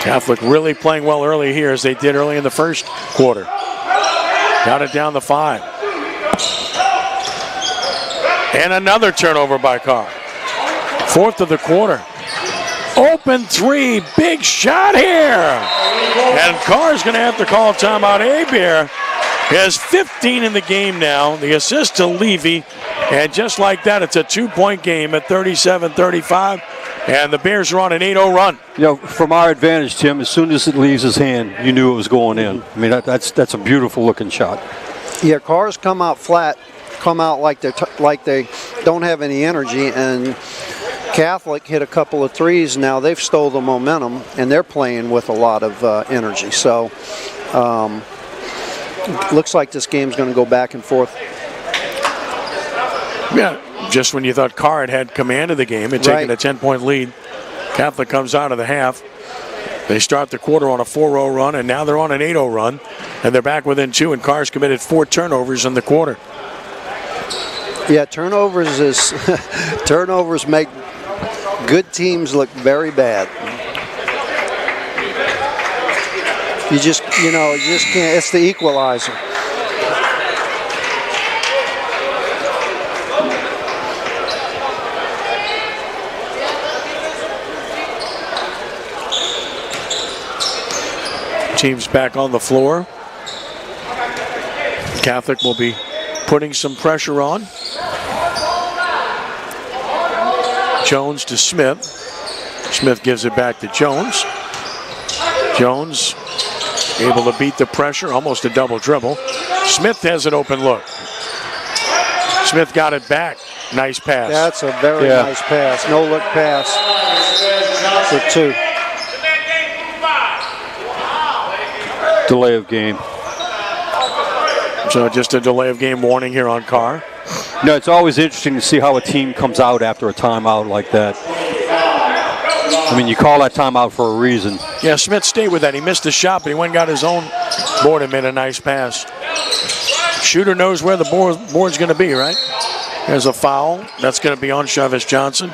[SPEAKER 1] Catholic really playing well early here, as they did early in the first quarter. Got it down the 5. And another turnover by Carr. Fourth of the quarter. Open three, big shot here. And Carr's going to have to call timeout. Hebert has 15 in the game now. The assist to Levy. And just like that, it's a 2-point game at 37-35. And the Bears are on an 8-0 run.
[SPEAKER 2] You know, from our advantage, Tim, as soon as it leaves his hand, you knew it was going in. I mean, that's a beautiful looking shot.
[SPEAKER 3] Yeah, Carr's come out flat, come out like they don't have any energy, and Catholic hit a couple of threes. Now they've stole the momentum, and they're playing with a lot of energy. So looks like this game's going to go back and forth.
[SPEAKER 1] Yeah, just when you thought Carr had command of the game and taken a 10-point lead, Catholic comes out of the half. They start the quarter on a 4-0 run, and now they're on an 8-0 run, and they're back within 2, and Carr's committed 4 turnovers in the quarter.
[SPEAKER 3] Yeah, turnovers make good teams look very bad. You just can't. It's the equalizer.
[SPEAKER 1] Teams back on the floor. Catholic will be putting some pressure on. Jones to Smith. Smith gives it back to Jones. Jones able to beat the pressure, almost a double dribble. Smith has an open look. Smith got it back. Nice pass.
[SPEAKER 3] That's a very nice pass. No look pass for 2.
[SPEAKER 2] Delay of game.
[SPEAKER 1] So just a delay of game warning here on Carr.
[SPEAKER 2] No, it's always interesting to see how a team comes out after a timeout like that. I mean, you call that timeout for a reason.
[SPEAKER 1] Yeah, Smith stayed with that. He missed the shot, but he went and got his own board and made a nice pass. Shooter knows where the board's going to be, right? There's a foul. That's going to be on Chavez Johnson.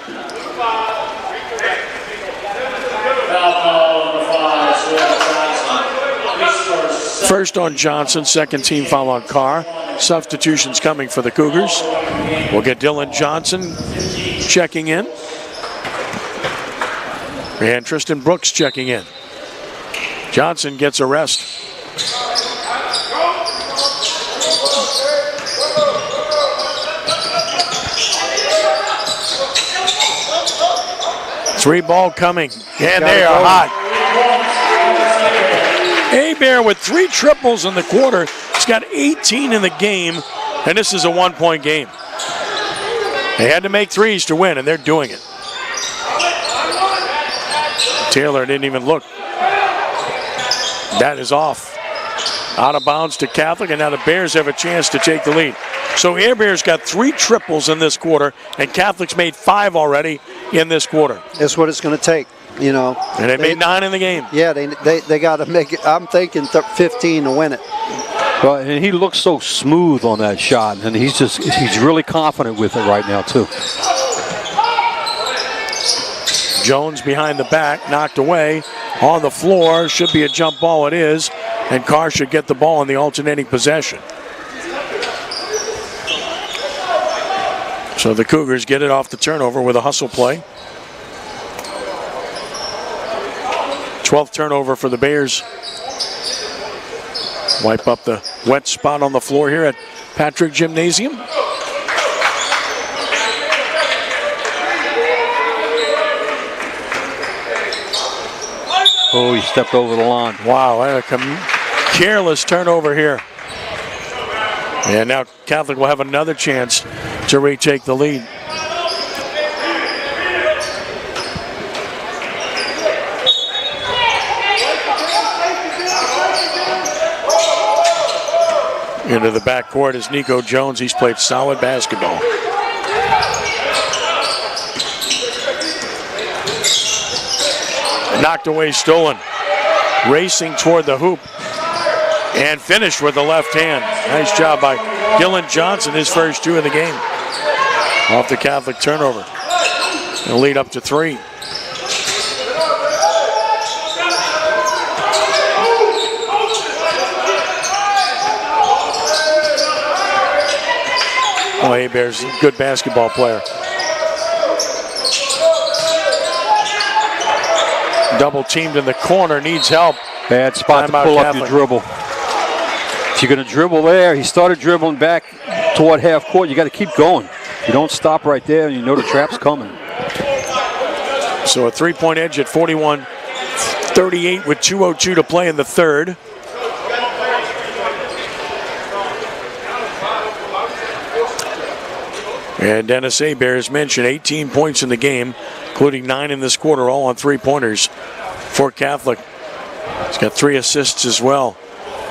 [SPEAKER 1] First on Johnson, second team foul on Carr. Substitutions coming for the Cougars. We'll get Dylan Johnson checking in. And Tristan Brooks checking in. Johnson gets a rest. Three ball coming, and they are hot. Hebert with 3 triples in the quarter. He's got 18 in the game, and this is a 1-point game. They had to make threes to win, and they're doing it. Taylor didn't even look. That is off. Out of bounds to Catholic, and now the Bears have a chance to take the lead. So Hebert's got 3 triples in this quarter, and Catholic's made 5 already in this quarter.
[SPEAKER 3] That's what it's going to take, you know.
[SPEAKER 1] And they made 9 in the game.
[SPEAKER 3] Yeah, they got to make it. I'm thinking 15 to win it.
[SPEAKER 2] Well, and he looks so smooth on that shot, and he's really confident with it right now too.
[SPEAKER 1] Jones behind the back, knocked away. On the floor, should be a jump ball, it is. And Carr should get the ball in the alternating possession. So the Cougars get it off the turnover with a hustle play. 12th turnover for the Bears. Wipe up the wet spot on the floor here at Patrick Gymnasium.
[SPEAKER 2] Oh, he stepped over the line.
[SPEAKER 1] Wow, a careless turnover here. And now Catholic will have another chance to retake the lead. Into the backcourt is Nico Jones. He's played solid basketball. Knocked away, stolen. Racing toward the hoop. And finished with the left hand. Nice job by Dylan Johnson, his first 2 of the game. Off the Catholic turnover. And lead up to 3. Oh, Hebert's a good basketball player. Double teamed in the corner, needs help.
[SPEAKER 2] Bad spot to
[SPEAKER 1] Timeout
[SPEAKER 2] pull up
[SPEAKER 1] Catholic.
[SPEAKER 2] your dribble. If you're going to dribble there, he started dribbling back toward half court. You got to keep going. You don't stop right there, and you know the trap's coming.
[SPEAKER 1] So a 3-point edge at 41-38 with 2:02 to play in the third. And Dennis Hebert, as mentioned, 18 points in the game, including 9 in this quarter, all on 3-pointers for Catholic. He's got 3 assists as well.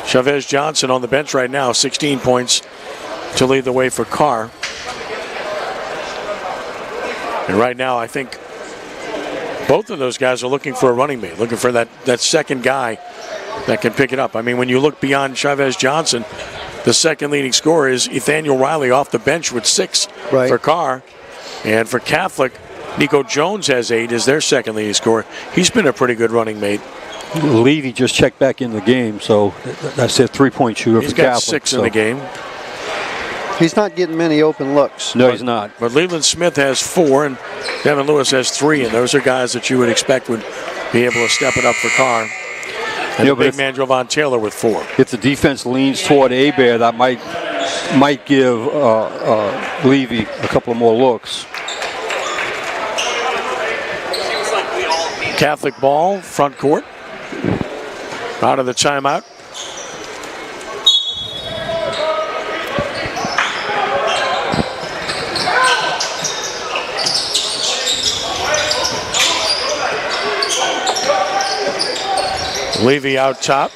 [SPEAKER 1] Chavez Johnson on the bench right now, 16 points to lead the way for Carr. And right now, I think both of those guys are looking for a running mate, looking for that second guy that can pick it up. I mean, when you look beyond Chavez Johnson, the second leading scorer is Nathaniel Riley off the bench with 6 for Carr. And for Catholic, Nico Jones has 8 as their second leading scorer. He's been a pretty good running mate.
[SPEAKER 2] Levy just checked back in the game, so that's their 3-point shooter
[SPEAKER 1] He's
[SPEAKER 2] for
[SPEAKER 1] got
[SPEAKER 2] Catholic.
[SPEAKER 1] 6 in the game.
[SPEAKER 3] He's not getting many open looks.
[SPEAKER 2] No, he's not.
[SPEAKER 1] But Leland Smith has 4, and Devin Lewis has 3, and those are guys that you would expect would be able to step it up for Carr. And the big man, Jovan Taylor, with 4.
[SPEAKER 2] If the defense leans toward Hebert, that might give Levy a couple of more looks.
[SPEAKER 1] Catholic ball, front court. Out of the timeout. Levy out top.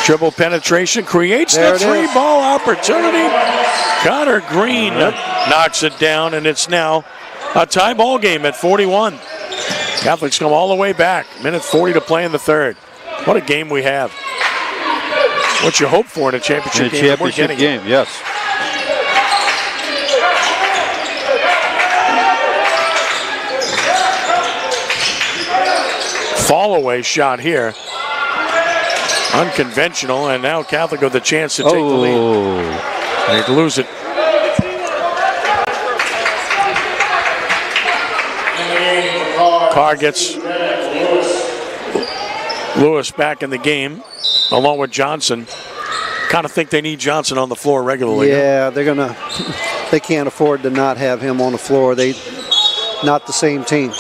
[SPEAKER 1] Dribble penetration creates the 3-ball opportunity. Connor Green knocks it down, and it's now a tie ball game at 41. Catholics come all the way back. Minute 40 to play in the third. What a game we have. What you hope for in a championship game.
[SPEAKER 2] Championship game, yes.
[SPEAKER 1] Fall away shot here. Unconventional, and now Catholic with a chance to take the lead. They lose it. Carr gets Lewis back in the game, along with Johnson. Kind of think they need Johnson on the floor regularly.
[SPEAKER 3] Yeah, they can't afford to not have him on the floor. Not the same team.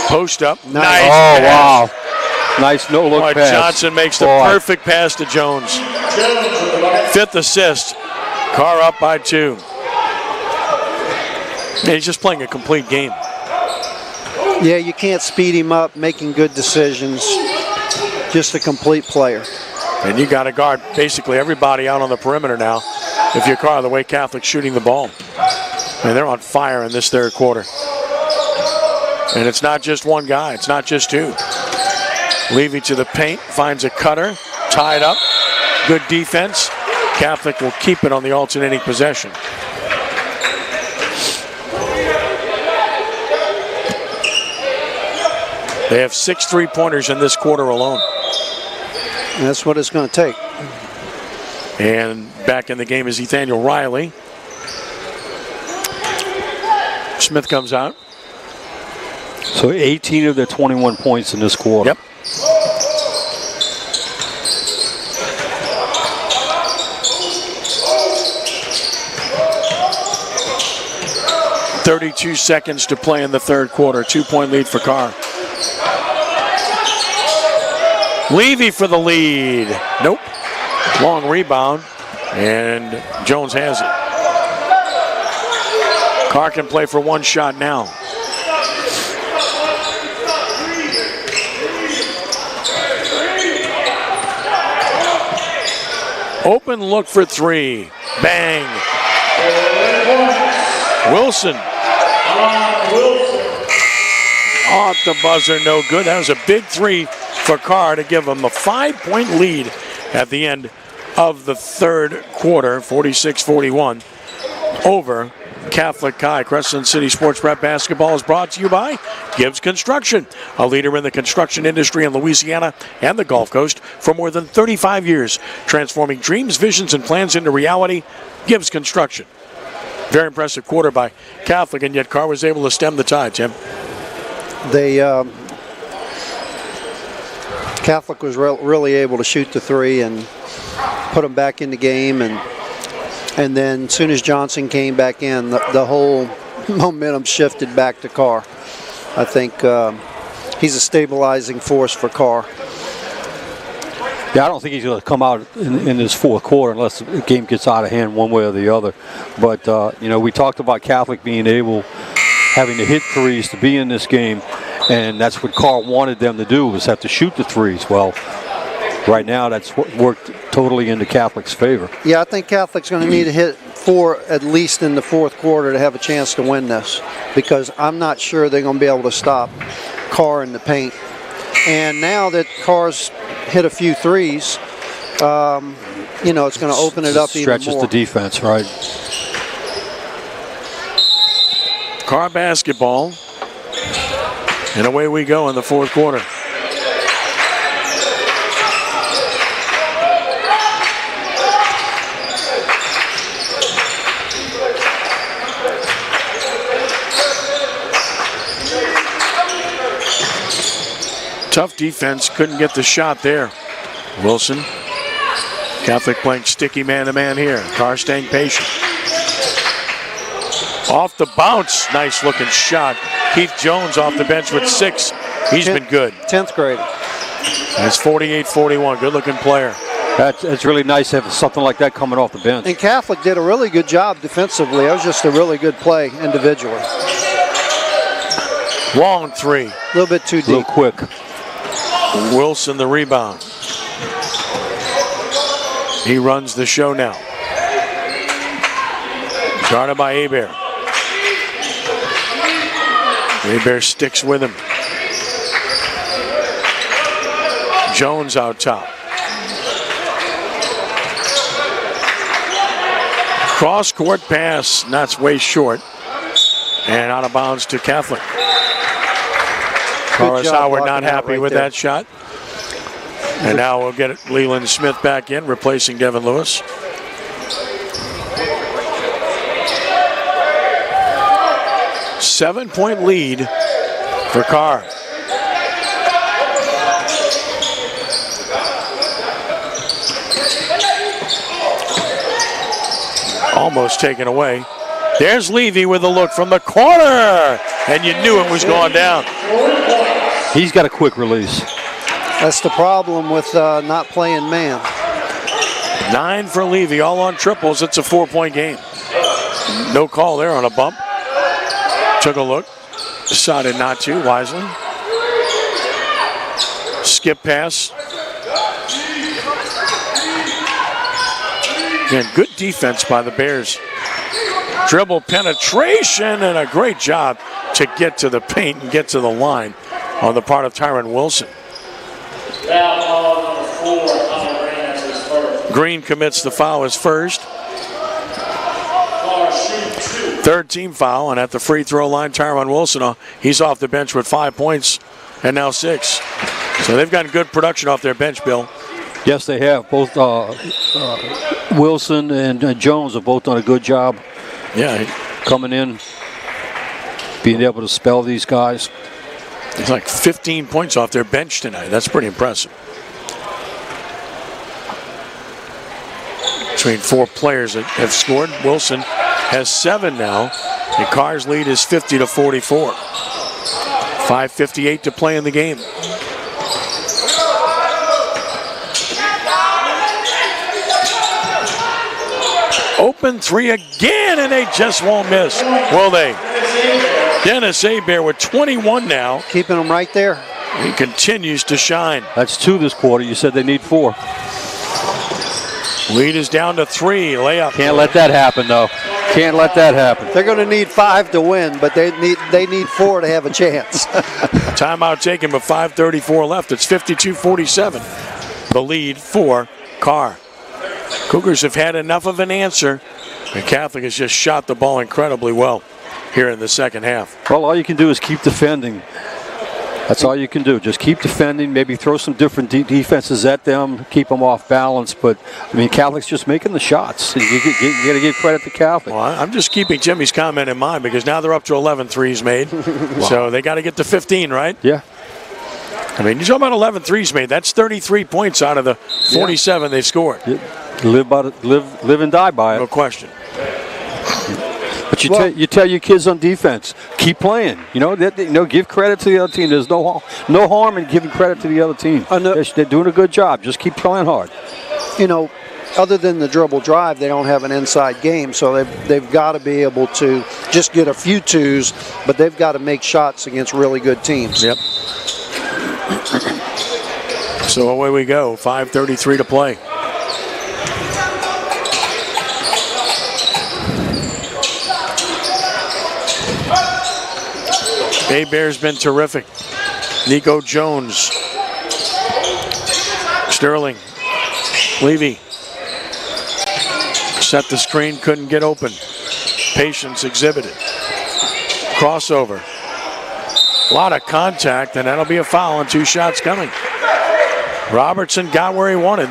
[SPEAKER 1] Post up.
[SPEAKER 3] Nice.
[SPEAKER 2] Oh, wow. Nice no-look pass.
[SPEAKER 1] Johnson makes the perfect pass to Jones. 5th assist. Carr up by 2. Yeah, he's just playing a complete game.
[SPEAKER 3] Yeah, you can't speed him up, making good decisions. Just a complete player.
[SPEAKER 1] And you got to guard basically everybody out on the perimeter now if you're Carr, the way Catholic's shooting the ball. And they're on fire in this third quarter. And it's not just one guy. It's not just 2. Levy to the paint, finds a cutter, tied up. Good defense. Catholic will keep it on the alternating possession. They have 6 3-pointers in this quarter alone.
[SPEAKER 3] And that's what it's going to take.
[SPEAKER 1] And back in the game is Nathaniel Riley. Smith comes out.
[SPEAKER 2] So 18 of their 21 points in this quarter.
[SPEAKER 1] Yep. .32 seconds to play in the third quarter. 2-point lead for Carr. Levy for the lead. Nope. Long rebound. And Jones has it. Carr can play for 1 shot now. Open look for 3. Bang. Wilson. Off the buzzer, no good. That was a big 3 for Carr to give him a 5-point lead at the end of the third quarter, 46-41, over Catholic High. Crescent City Sports Prep Basketball is brought to you by Gibbs Construction, a leader in the construction industry in Louisiana and the Gulf Coast for more than 35 years, transforming dreams, visions, and plans into reality. Gibbs Construction. Very impressive quarter by Catholic, and yet Carr was able to stem the tide, Tim.
[SPEAKER 3] Catholic was really able to shoot the three and put them back in the game, and then as soon as Johnson came back in, the whole momentum shifted back to Carr. I think he's a stabilizing force for Carr.
[SPEAKER 2] Yeah, I don't think he's going to come out in this fourth quarter unless the game gets out of hand one way or the other. But, we talked about Catholic having to hit threes to be in this game, and that's what Carr wanted them to do, was have to shoot the threes. Well, right now that's worked totally into Catholic's favor.
[SPEAKER 3] Yeah, I think Catholic's going to need to hit 4 at least in the fourth quarter to have a chance to win this, because I'm not sure they're going to be able to stop Carr in the paint. And now that Carr's hit a few threes, it's going to open it up even more.
[SPEAKER 2] Stretches the defense, right?
[SPEAKER 1] Carr basketball, and away we go in the fourth quarter. Tough defense, couldn't get the shot there. Wilson. Catholic playing sticky man-to-man here. Carr staying patient. Off the bounce, nice looking shot. Keith Jones off the bench with 6. He's been good.
[SPEAKER 3] 10th grader.
[SPEAKER 1] It's 48-41, good looking player.
[SPEAKER 2] It's really nice to have something like that coming off the bench.
[SPEAKER 3] And Catholic did a really good job defensively. It was just a really good play individually.
[SPEAKER 1] Long three.
[SPEAKER 3] A little bit too deep.
[SPEAKER 2] A little quick.
[SPEAKER 1] Wilson the rebound. He runs the show now. Guarded by Hebert. Hebert sticks with him. Jones out top. Cross-court pass, that's way short. And out of bounds to Catholic. Horace Howard not happy with that shot. And now we'll get Leland Smith back in, replacing Devin Lewis. Seven-point lead for Carr. Almost taken away. There's Levy with a look from the corner, and you knew it was going down.
[SPEAKER 2] He's got a quick release.
[SPEAKER 3] That's the problem with not playing man.
[SPEAKER 1] 9 for Levy, all on triples. It's a 4-point game. No call there on a bump. Took a look, decided not to, wisely. Skip pass. Again, good defense by the Bears. Dribble penetration and a great job to get to the paint and get to the line on the part of Tyron Wilson. Green commits the foul as first. Third team foul, and at the free throw line, Tyron Wilson, he's off the bench with 5 points and now 6. So they've gotten good production off their bench, Bill.
[SPEAKER 2] Yes, they have. Both Wilson and Jones have both done a good job.
[SPEAKER 1] Yeah.
[SPEAKER 2] Coming in, being able to spell these guys.
[SPEAKER 1] It's like 15 points off their bench tonight. That's pretty impressive. Between 4 players that have scored, Wilson has 7 now, and Carr's lead is 50-44. 5:58 to play in the game. Open three again, and they just won't miss. Will they? Dennis Hebert with 21 now.
[SPEAKER 3] Keeping them right there.
[SPEAKER 1] He continues to shine.
[SPEAKER 2] That's 2 this quarter. You said they need 4.
[SPEAKER 1] Lead is down to 3. Layup.
[SPEAKER 2] Can't let that happen, though. Can't let that happen.
[SPEAKER 3] They're going to need 5 to win, but they need 4 to have a chance.
[SPEAKER 1] Timeout taken, but 5:34 left. It's 52-47. The lead for Carr. Cougars have had enough of an answer, and Catholic has just shot the ball incredibly well here in the second half.
[SPEAKER 2] Well, all you can do is keep defending. That's all you can do. Just keep defending, maybe throw some different defenses at them, keep them off balance. But, I mean, Catholic's just making the shots. You got to give credit to Catholic.
[SPEAKER 1] Well, I'm just keeping Jimmy's comment in mind because now they're up to 11 threes made. Wow. So they got to get to 15, right?
[SPEAKER 2] Yeah.
[SPEAKER 1] I mean, you're talking about 11 threes made. That's 33 points out of the 47 they've scored.
[SPEAKER 2] Live and die by it.
[SPEAKER 1] No question.
[SPEAKER 2] But you tell your kids on defense, keep playing. Give credit to the other team. There's no harm in giving credit to the other team. They're doing a good job. Just keep playing hard.
[SPEAKER 3] Other than the dribble drive, they don't have an inside game, so they've got to be able to just get a few twos, but they've got to make shots against really good teams.
[SPEAKER 1] Yep. So away we go. 5:33 to play. Bear's been terrific. Nico Jones. Sterling. Levy. Set the screen, couldn't get open. Patience exhibited. Crossover. A lot of contact, and that'll be a foul and 2 shots coming. Robertson got where he wanted.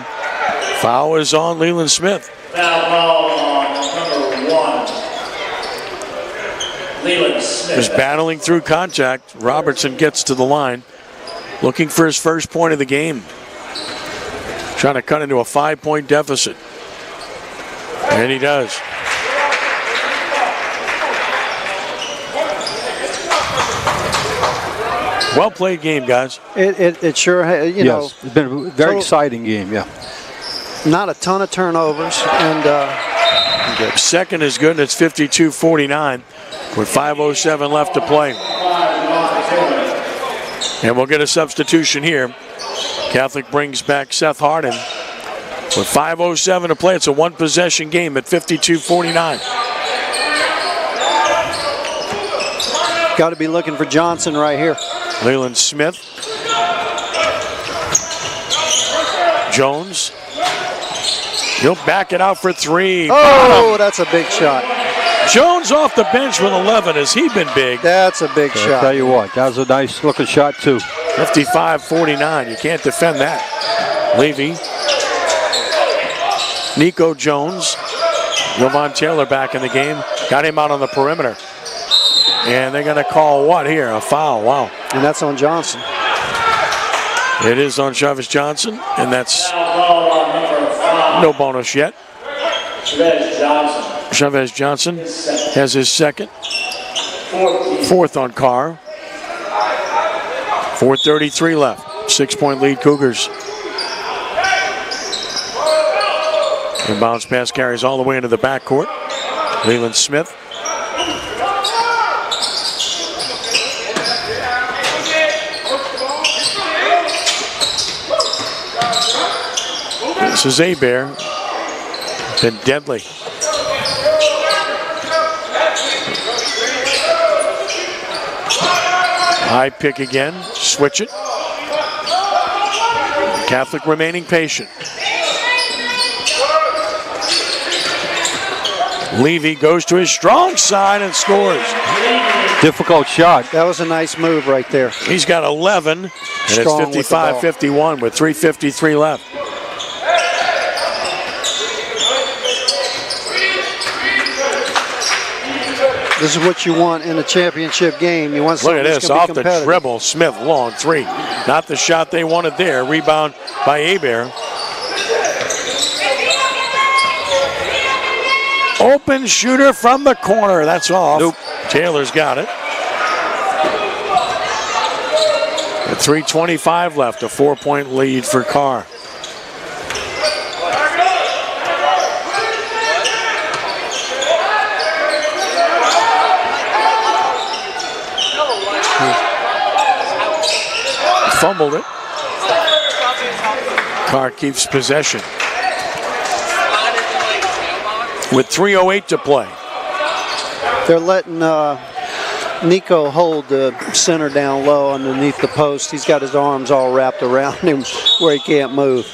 [SPEAKER 1] Foul is on Leland Smith.
[SPEAKER 4] Foul on number 1. Leland Smith.
[SPEAKER 1] Just battling through contact. Robertson gets to the line, looking for his first point of the game. Trying to cut into a 5-point deficit. And he does. Well played game, guys.
[SPEAKER 3] It sure has,
[SPEAKER 2] Yes, it's been a very exciting game, yeah.
[SPEAKER 3] Not a ton of turnovers. And
[SPEAKER 1] second is good, and it's 52-49 with 5:07 left to play. And we'll get a substitution here. Catholic brings back Seth Harden. With 5:07 to play, it's a one-possession game at 52-49.
[SPEAKER 3] got to be looking for Johnson right here.
[SPEAKER 1] Leland Smith. Jones. He'll back it out for 3.
[SPEAKER 3] Oh, that's a big shot.
[SPEAKER 1] Jones off the bench with 11. Has he been big?
[SPEAKER 3] That's a big shot.
[SPEAKER 2] I'll tell you what, that was a nice looking shot too.
[SPEAKER 1] 55-49. You can't defend that. Levy. Nico Jones. Jovan Taylor back in the game. Got him out on the perimeter. And they're going to call what here? A foul. Wow.
[SPEAKER 3] And that's on Johnson.
[SPEAKER 1] It is on Chavez Johnson, and that's no bonus yet. Chavez Johnson has his second. Fourth on Carr. 4:33 left. 6-point lead, Cougars. Inbounds pass carries all the way into the backcourt. Leland Smith. This is Bear. Been deadly. High pick again. Switch it. Catholic remaining patient. Levy goes to his strong side and scores.
[SPEAKER 2] Difficult shot.
[SPEAKER 3] That was a nice move right there.
[SPEAKER 1] He's got 11, and
[SPEAKER 3] Strong
[SPEAKER 1] it's 55-51 with 3:53 left.
[SPEAKER 3] This is what you want in a championship game. You want
[SPEAKER 1] Look
[SPEAKER 3] something
[SPEAKER 1] at
[SPEAKER 3] that's
[SPEAKER 1] this,
[SPEAKER 3] gonna
[SPEAKER 1] off
[SPEAKER 3] be
[SPEAKER 1] the
[SPEAKER 3] competitive.
[SPEAKER 1] dribble, Smith, long 3. Not the shot they wanted there. Rebound by Bear. Open shooter from the corner. That's off.
[SPEAKER 2] Nope.
[SPEAKER 1] Taylor's got it. With 3:25 left, a 4-point lead for Carr. Fumbled it. Carr keeps possession. With 3:08 to play.
[SPEAKER 3] They're letting Nico hold the center down low underneath the post. He's got his arms all wrapped around him where he can't move.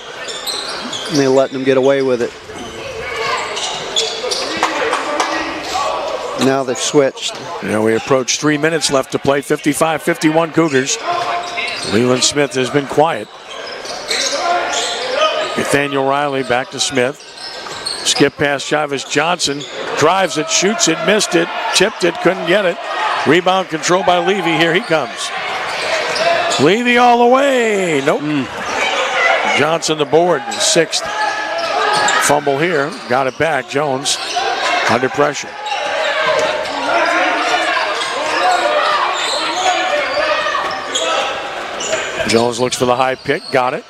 [SPEAKER 3] And they're letting him get away with it. Now they've switched.
[SPEAKER 1] We approach 3 minutes left to play. 55-51 Cougars. Leland Smith has been quiet. Nathaniel Riley back to Smith. Skip past Chavez Johnson. Drives it, shoots it, missed it, tipped it, couldn't get it. Rebound controlled by Levy. Here he comes. Levy all the way. Nope. Johnson the board. Sixth. Fumble here. Got it back. Jones under pressure. Jones looks for the high pick. Got it.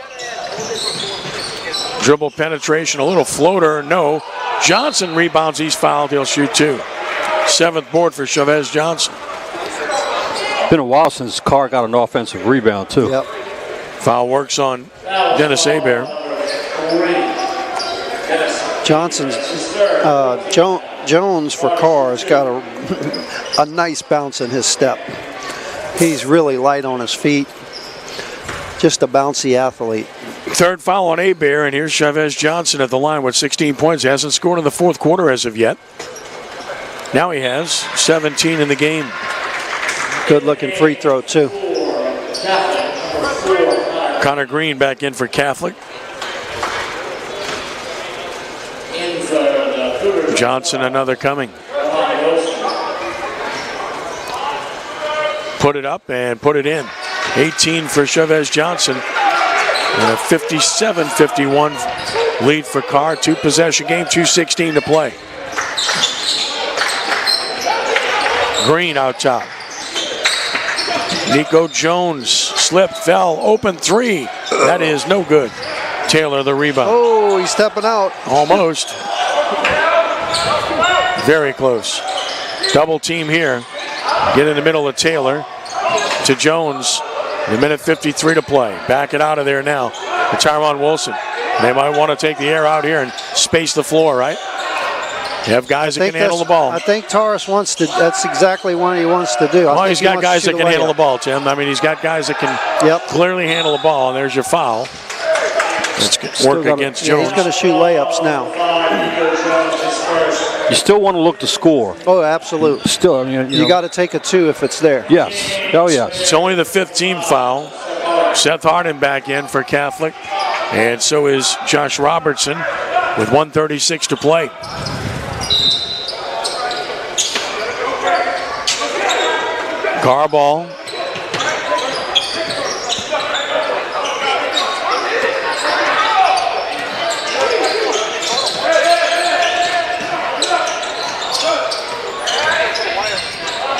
[SPEAKER 1] Dribble penetration. A little floater. No. Johnson rebounds. He's fouled. He'll shoot two. Seventh board for Chavez Johnson.
[SPEAKER 2] Been a while since Carr got an offensive rebound, too.
[SPEAKER 3] Yep.
[SPEAKER 1] Foul works on Dennis Hebert.
[SPEAKER 3] Johnson's Jones for Carr has got a nice bounce in his step. He's really light on his feet. Just a bouncy athlete.
[SPEAKER 1] Third foul on Hebert, and here's Chavez Johnson at the line with 16 points. He hasn't scored in the fourth quarter as of yet. Now he has 17 in the game.
[SPEAKER 3] Good looking free throw too.
[SPEAKER 1] Connor Green back in for Catholic. Johnson another coming. Put it up and put it in. 18 for Chavez Johnson. And a 57-51 lead for Carr. Two possession game, 2:16 to play. Green out top. Nico Jones slipped, fell, open three. That is no good. Taylor the rebound.
[SPEAKER 3] Oh, he's stepping out.
[SPEAKER 1] Almost. Very close. Double team here. Get in the middle of Taylor to Jones. A minute 53 to play. Back it out of there now to Tyron Wilson. They might want to take the air out here and space the floor, right? You have guys that can handle the ball.
[SPEAKER 3] I think Taurus wants to. That's exactly what he wants to do.
[SPEAKER 1] Well, he's got guys that can handle the ball, Tim. I mean, he's got guys that can clearly handle the ball, and there's your foul. Let's work against Jones.
[SPEAKER 3] He's going to shoot layups now.
[SPEAKER 2] You still want to look to score.
[SPEAKER 3] Oh, absolutely.
[SPEAKER 2] Still, I mean,
[SPEAKER 3] you got to take a two if it's there.
[SPEAKER 2] Yes. Oh, yes.
[SPEAKER 1] It's only the fifth team foul. Seth Harden back in for Catholic, and so is Josh Robertson with 1:36 to play. Carr ball.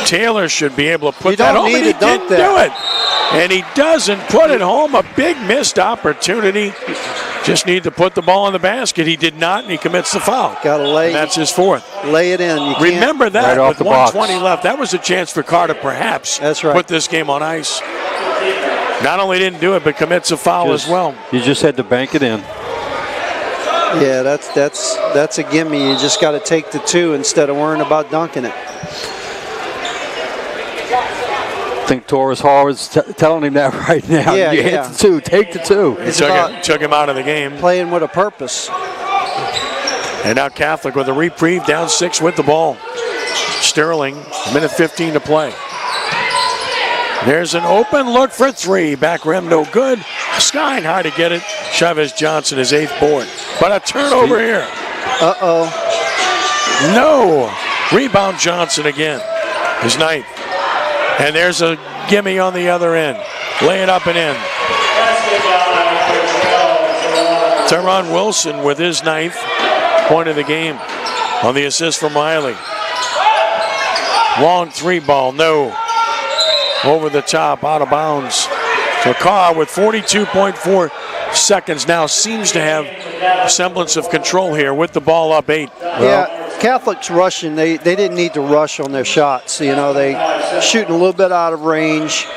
[SPEAKER 1] Taylor should be able to put that home, and he didn't do it. And he doesn't put it home. A big missed opportunity. Just need to put the ball in the basket. He did not, and he commits the foul.
[SPEAKER 3] Got to lay.
[SPEAKER 1] And that's his fourth.
[SPEAKER 3] Lay it in. You
[SPEAKER 1] Remember that
[SPEAKER 2] right
[SPEAKER 1] with 1:20 left. That was a chance for Carr to perhaps put this game on ice. Not only didn't do it, but commits a foul as well.
[SPEAKER 2] You just had to bank it in.
[SPEAKER 3] Yeah, that's a gimme. You just got to take the two instead of worrying about dunking it.
[SPEAKER 2] I think Torres Hall is telling him that right now.
[SPEAKER 3] Yeah,
[SPEAKER 2] hit the two. Take the two.
[SPEAKER 1] Took him out of the game.
[SPEAKER 3] Playing with a purpose.
[SPEAKER 1] And now Catholic with a reprieve, down 6 with the ball. Sterling, a minute 15 to play. There's an open look for three. Back rim, no good. Skying high to get it. Chavez Johnson, his 8th board. But a turnover here.
[SPEAKER 3] Uh-oh.
[SPEAKER 1] No. Rebound Johnson again. His 9th. And there's a gimme on the other end. Lay it up and in. Tyron Wilson with his 9th point of the game on the assist from Riley. Long 3 ball, no. Over the top, out of bounds. So Carr with 42.4 seconds now seems to have a semblance of control here with the ball up 8.
[SPEAKER 3] Yeah, Catholic's rushing. They didn't need to rush on their shots. You know, they shooting a little bit out of range,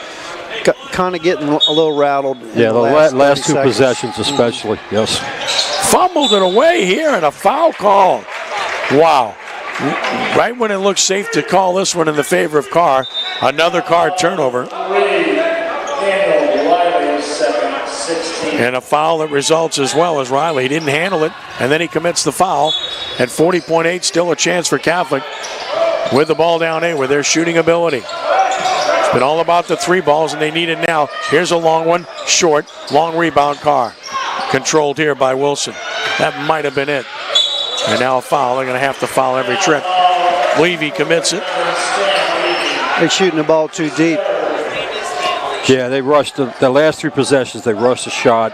[SPEAKER 3] kind of getting a little rattled.
[SPEAKER 2] Yeah, the last 2 possessions especially, yes.
[SPEAKER 1] Fumbled it away here and a foul call. Wow. Right when it looks safe to call this one in the favor of Carr, another Carr turnover. And a foul that results as well as Riley. He didn't handle it, and then he commits the foul. And 40.8, still a chance for Catholic with the ball down 8 with their shooting ability. It's been all about the 3 balls, and they need it now. Here's a long one, short, long rebound. Carr controlled here by Wilson. That might have been it. And now a foul. They're going to have to foul every trip. Levy commits it.
[SPEAKER 3] They're shooting the ball too deep.
[SPEAKER 2] Yeah, they rushed the last 3 possessions. They rushed the shot.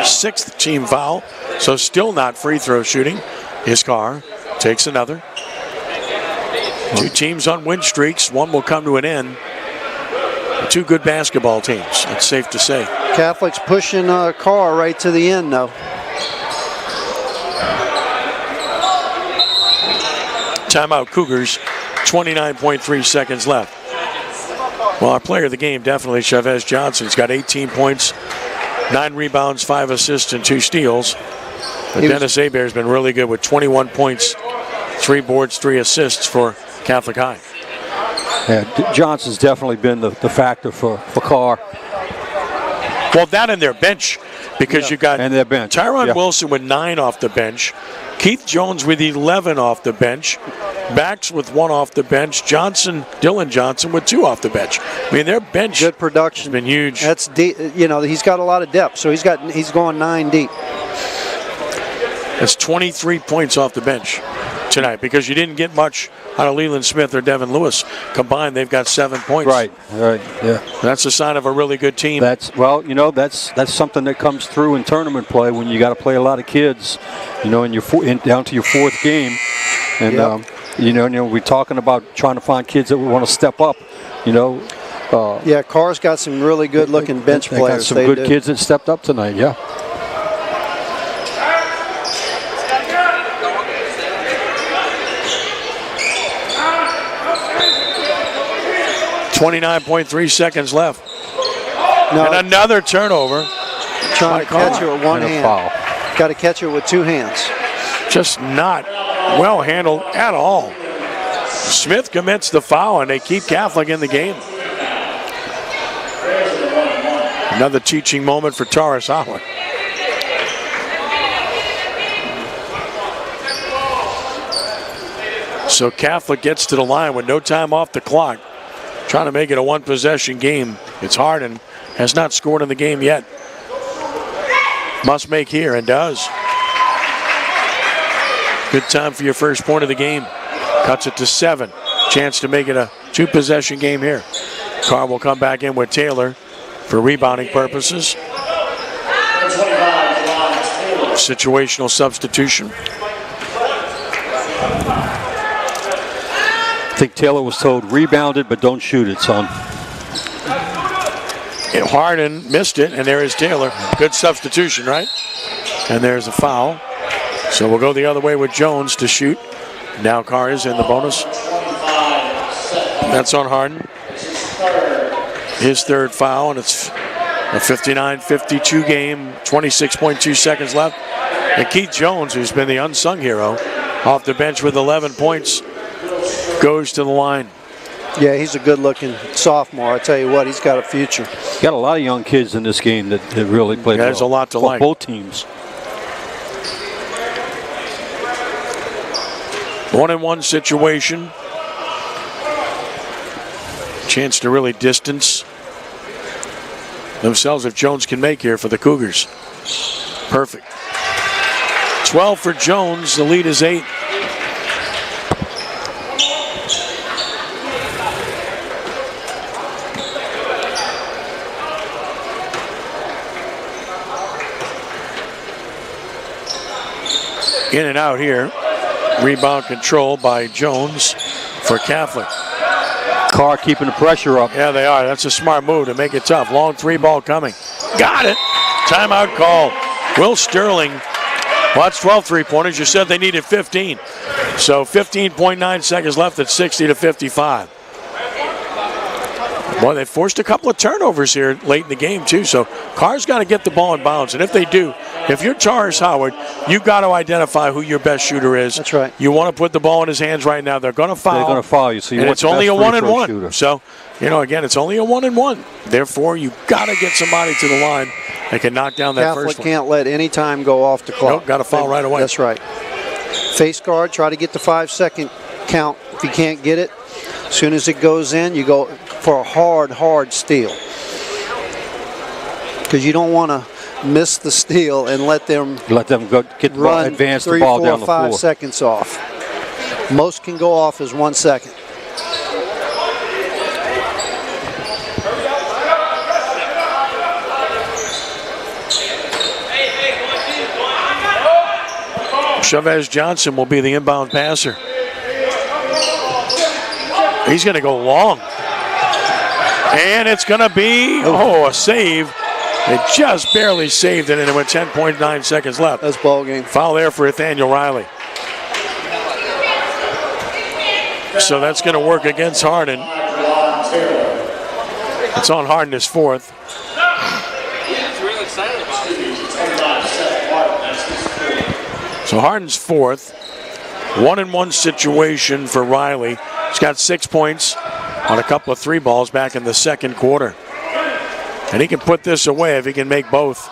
[SPEAKER 1] 6th team foul, so still not free throw shooting. His Carr takes another. 2 teams on win streaks. One will come to an end. 2 good basketball teams, that's safe to say.
[SPEAKER 3] Catholic's pushing Carr right to the end, though.
[SPEAKER 1] Timeout Cougars, 29.3 seconds left. Well, our player of the game, definitely Chavez Johnson. He's got 18 points, 9 rebounds, 5 assists, and 2 steals. But Dennis Hebert's been really good with 21 points, 3 boards, 3 assists for Catholic High.
[SPEAKER 2] Yeah, Johnson's definitely been the factor for Carr.
[SPEAKER 1] Well, that and their bench, because you got
[SPEAKER 2] and their bench.
[SPEAKER 1] Tyron Wilson with 9 off the bench, Keith Jones with 11 off the bench, Bax with 1 off the bench, Dylan Johnson with 2 off the bench. I mean, their bench
[SPEAKER 3] good production
[SPEAKER 1] has been huge.
[SPEAKER 3] That's deep. You know, he's got a lot of depth, so he's going 9 deep.
[SPEAKER 1] That's 23 points off the bench tonight, because you didn't get much out of Leland Smith or Devin Lewis. Combined, they've got 7 points.
[SPEAKER 2] Right, yeah.
[SPEAKER 1] That's a sign of a really good team.
[SPEAKER 2] That's something that comes through in tournament play when you got to play a lot of kids, down to your 4th game. And, we're talking about trying to find kids that want to step up,
[SPEAKER 3] Yeah, Carr's got some really good-looking bench players.
[SPEAKER 2] Got some good kids that stepped up tonight, yeah.
[SPEAKER 1] .3 seconds left.
[SPEAKER 3] No,
[SPEAKER 1] and another turnover.
[SPEAKER 3] Trying to catch it with one hand.
[SPEAKER 2] Foul.
[SPEAKER 3] Got to catch it with 2 hands.
[SPEAKER 1] Just not well handled at all. Smith commits the foul, and they keep Catholic in the game. Another teaching moment for Taurus Howard. So Catholic gets to the line with no time off the clock, trying to make it a 1-possession game. It's Harden, has not scored in the game yet. Must make here, and does. Good time for your first point of the game. Cuts it to 7. Chance to make it a 2-possession game here. Carr will come back in with Taylor for rebounding purposes. Situational substitution.
[SPEAKER 2] I think Taylor was told, rebound it, but don't shoot it, son.
[SPEAKER 1] And Harden missed it, and there is Taylor. Good substitution, right? And there's a foul. So we'll go the other way with Jones to shoot. Now Carr is in the bonus. That's on Harden. His 3rd foul, and it's a 59-52 game, 26.2 seconds left. And Keith Jones, who's been the unsung hero, off the bench with 11 points, goes to the line.
[SPEAKER 3] Yeah, he's a good-looking sophomore. I tell you what, he's got a future.
[SPEAKER 2] Got a lot of young kids in this game that really played well.
[SPEAKER 1] There's a lot to like.
[SPEAKER 2] Both teams.
[SPEAKER 1] 1-and-1 situation. Chance to really distance themselves if Jones can make here for the Cougars. Perfect. 12 for Jones. The lead is 8. In and out here. Rebound control by Jones for Catholic.
[SPEAKER 2] Carr keeping the pressure up.
[SPEAKER 1] Yeah, they are. That's a smart move to make it tough. Long 3-ball coming. Got it. Timeout call. Will Sterling. Well, that's 12 3-pointers. You said they needed 15. So 15.9 seconds left at 60-55. Boy, they forced a couple of turnovers here late in the game, too. So Carr's got to get the ball in bounds. And if they do, if you're Taurus Howard, you've got to identify who your best shooter is.
[SPEAKER 3] That's right.
[SPEAKER 1] You want to put the ball in his hands right now. They're going to foul.
[SPEAKER 2] They're going to foul you. So you
[SPEAKER 1] and
[SPEAKER 2] want
[SPEAKER 1] it's only a
[SPEAKER 2] free throw
[SPEAKER 1] 1-and-1.
[SPEAKER 2] shooter.
[SPEAKER 1] So, again, it's only a 1-and-1. Therefore, you got to get somebody to the line that can knock down that
[SPEAKER 3] Catholic
[SPEAKER 1] first one.
[SPEAKER 3] can't let any time go off the clock.
[SPEAKER 1] Nope, got to foul right away.
[SPEAKER 3] That's right. Face guard, try to get the 5-second count. If you can't get it, as soon as it goes in, you go for a hard steal. Because you don't want to miss the steal and let them
[SPEAKER 2] go get the ball, advance
[SPEAKER 3] 3,
[SPEAKER 2] the ball
[SPEAKER 3] 4,
[SPEAKER 2] down the
[SPEAKER 3] 5
[SPEAKER 2] floor.
[SPEAKER 3] seconds off. Most can go off as 1 second.
[SPEAKER 1] Chavez Johnson will be the inbound passer. He's going to go long. And it's going to be, a save. It just barely saved it, and it went 10.9 seconds left.
[SPEAKER 3] That's ball game.
[SPEAKER 1] Foul there for Nathaniel Riley. So that's going to work against Harden. It's on Harden, his fourth. So Harden's fourth. 1-and-1 situation for Riley. He's got 6 points on a couple of 3 balls back in the second quarter. And he can put this away if he can make both.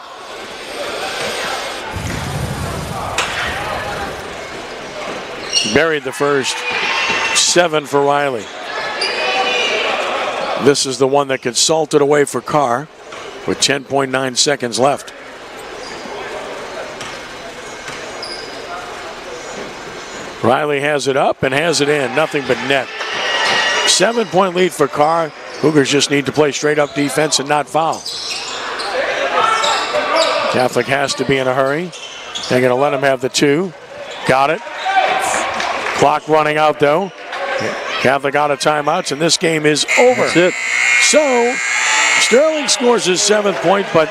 [SPEAKER 1] Buried the first. 7 for Riley. This is the one that could salt it away for Carr with 10.9 seconds left. Riley has it up and has it in. Nothing but net. 7-point lead for Carr. Cougars just need to play straight up defense and not foul. Catholic has to be in a hurry. They're going to let him have the 2. Got it. Clock running out though. Catholic out of timeouts, and this game is over.
[SPEAKER 2] That's it.
[SPEAKER 1] So Sterling scores his 7th point, but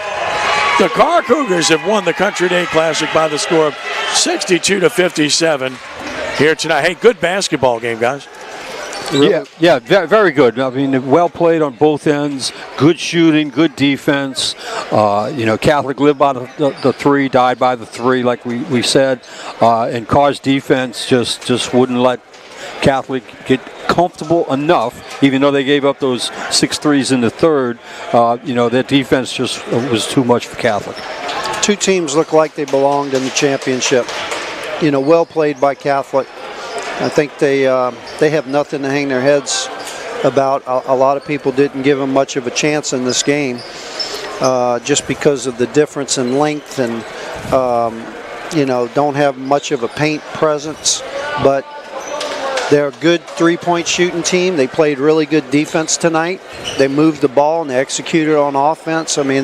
[SPEAKER 1] the Carr Cougars have won the Country Day Classic by the score of 62-57 here tonight. Hey, good basketball game, guys.
[SPEAKER 2] Yeah, very good. I mean, well played on both ends. Good shooting, good defense. Catholic lived by the 3, died by the 3, like we said. And Carr's defense just wouldn't let Catholic get comfortable enough, even though they gave up those 6 threes in the third. Their defense just was too much for Catholic.
[SPEAKER 3] 2 teams look like they belonged in the championship. Well played by Catholic. I think they have nothing to hang their heads about. A lot of people didn't give them much of a chance in this game just because of the difference in length and, don't have much of a paint presence. But they're a good 3-point shooting team. They played really good defense tonight. They moved the ball and they executed on offense. I mean,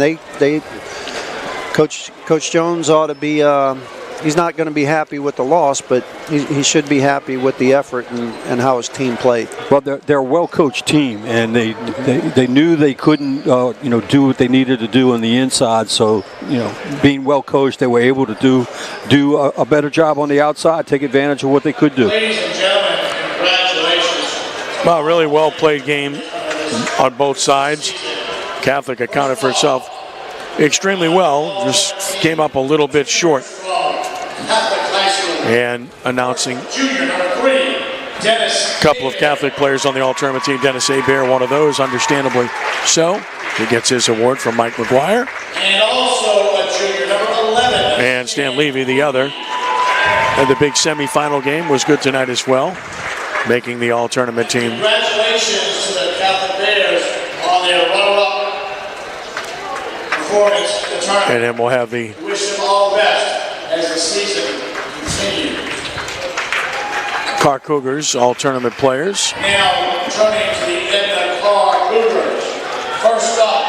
[SPEAKER 3] Coach Jones ought to be. He's not going to be happy with the loss, but he should be happy with the effort and how his team played.
[SPEAKER 2] Well, they're a well-coached team, and they knew they couldn't do what they needed to do on the inside. So being well-coached, they were able to do a better job on the outside, take advantage of what they could do.
[SPEAKER 4] Ladies and gentlemen, congratulations.
[SPEAKER 1] Well, really well-played game on both sides. Catholic accounted for itself extremely well, just came up a little bit short. And announcing a couple of Catholic players on the all-tournament team. Dennis Abear, one of those, understandably so. He gets his award from Mike Maguire.
[SPEAKER 4] And also a junior, number 11.
[SPEAKER 1] And Stan Levy, the other. And the big semifinal game was good tonight as well, making the all-tournament team.
[SPEAKER 4] Congratulations to the Catholic Bears on their runner-up performance in the tournament.
[SPEAKER 1] And then we'll have the
[SPEAKER 4] We wish them all the best as the season continues.
[SPEAKER 1] Carr Cougars all-tournament players.
[SPEAKER 4] Now turning to the Edna Carr Cougars. First up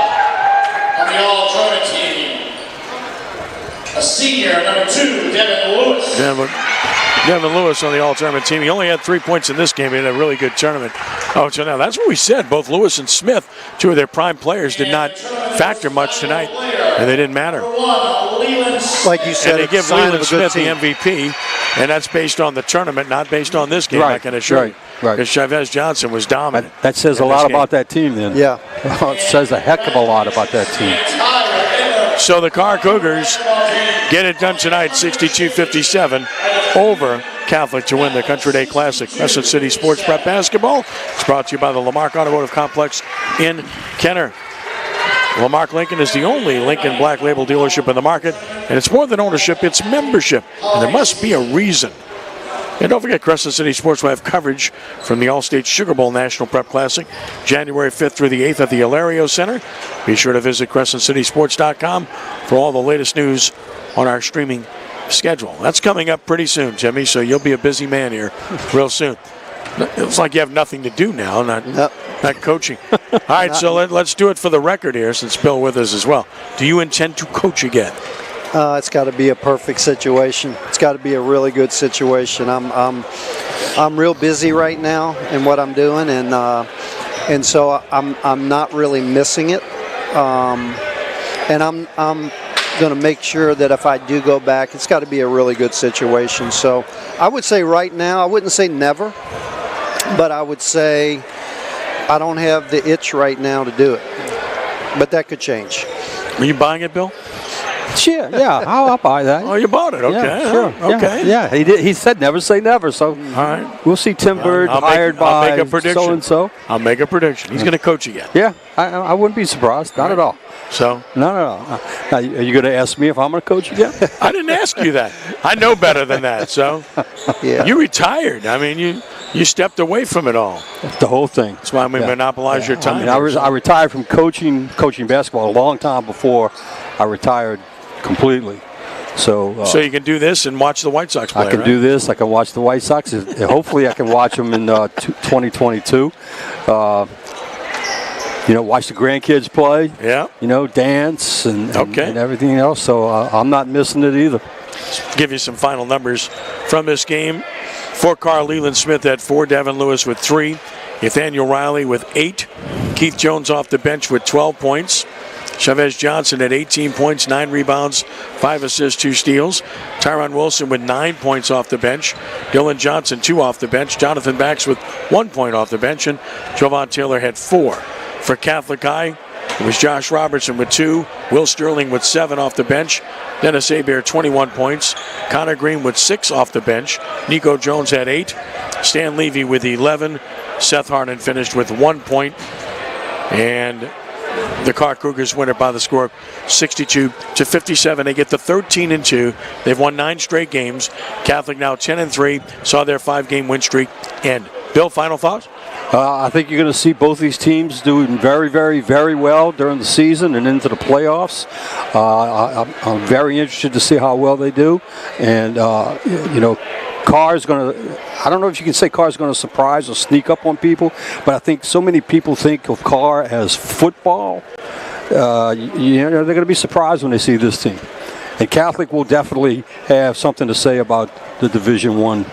[SPEAKER 4] on the all-tournament team, a senior, number 2, Devin Lewis.
[SPEAKER 1] Devin Lewis on the all-tournament team. He only had 3 points in this game. He had a really good tournament. Oh, so now that's what we said. Both Lewis and Smith, 2 of their prime players, did not factor much tonight, and they didn't matter.
[SPEAKER 3] Like you said,
[SPEAKER 1] and they give
[SPEAKER 3] sign
[SPEAKER 1] Leland
[SPEAKER 3] of a good
[SPEAKER 1] Smith
[SPEAKER 3] team.
[SPEAKER 1] the MVP, and that's based on the tournament, not based on this game, I can assure you.
[SPEAKER 2] Right.
[SPEAKER 1] Because Chavez Johnson was dominant.
[SPEAKER 2] That says a lot about that team then.
[SPEAKER 3] Yeah.
[SPEAKER 2] It says a heck of a lot about that team.
[SPEAKER 1] So the Carr Cougars get it done tonight, 62-57, over Catholic to win the Country Day Classic. Crescent City Sports Prep Basketball is brought to you by the Lamarck Automotive Complex in Kenner. Lamarck Lincoln is the only Lincoln Black Label dealership in the market, and it's more than ownership, it's membership. And there must be a reason And don't forget, Crescent City Sports will have coverage from the All-State Sugar Bowl National Prep Classic, January 5th through the 8th at the Hilario Center. Be sure to visit CrescentCitySports.com for all the latest news on our streaming schedule. That's coming up pretty soon, Jimmy, so you'll be a busy man here real soon. It's like you have nothing to do now, not coaching. All right, so let's do it for the record here, since Bill with us as well. Do you intend to coach again?
[SPEAKER 3] It's got to be a perfect situation. It's got to be a really good situation. I'm real busy right now in what I'm doing, and so I'm not really missing it. And I'm going to make sure that if I do go back, it's got to be a really good situation. So I would say right now, I wouldn't say never, but I would say I don't have the itch right now to do it. But that could change.
[SPEAKER 1] Are you buying it, Bill?
[SPEAKER 2] Sure, yeah, I'll buy that.
[SPEAKER 1] Oh, you bought it, okay.
[SPEAKER 2] Yeah, sure.
[SPEAKER 1] Okay.
[SPEAKER 2] Yeah, he did. He said never say never, so
[SPEAKER 1] all right.
[SPEAKER 2] We'll see Tim Bird hired by so-and-so.
[SPEAKER 1] I'll make a prediction. He's going to coach again.
[SPEAKER 2] Yeah, I wouldn't be surprised, not at all.
[SPEAKER 1] So?
[SPEAKER 2] No. Now, are you going to ask me if I'm going to coach again?
[SPEAKER 1] I didn't ask you that. I know better than that, so.
[SPEAKER 3] Yeah.
[SPEAKER 1] You retired. I mean, you stepped away from it all.
[SPEAKER 2] The whole thing.
[SPEAKER 1] That's why we monopolize your time.
[SPEAKER 2] I retired from coaching basketball a long time before I retired completely. So
[SPEAKER 1] you can do this and watch the White Sox play,
[SPEAKER 2] I can do this. I can watch the White Sox. Hopefully I can watch them in 2022. Watch the grandkids play.
[SPEAKER 1] Yeah.
[SPEAKER 2] Dance and everything else. So I'm not missing it either.
[SPEAKER 1] Give you some final numbers from this game. For Carl Leland Smith at 4, Devin Lewis with 3, Nathaniel Riley with 8, Keith Jones off the bench with 12 points, Chavez Johnson at 18 points, 9 rebounds, 5 assists, 2 steals, Tyron Wilson with 9 points off the bench, Dylan Johnson 2 off the bench, Jonathan Bax with 1 point off the bench, and Jovan Taylor had 4. For Catholic High, it was Josh Robertson with 2, Will Sterling with 7 off the bench, Dennis Hebert 21 points, Connor Green with 6 off the bench, Nico Jones had 8, Stan Levy with 11, Seth Harden finished with 1 point, and the Carr Cougars win it by the score of 62-57. They get to 13-2. They've won 9 straight games. Catholic now 10-3, saw their 5-game win streak end. Bill, final thoughts?
[SPEAKER 2] I think you're going to see both these teams doing very, very, very well during the season and into the playoffs. I'm very interested to see how well they do. And, Carr's going to, I don't know if you can say Carr's going to surprise or sneak up on people, but I think so many people think of Carr as football. They're going to be surprised when they see this team. And Catholic will definitely have something to say about the Division I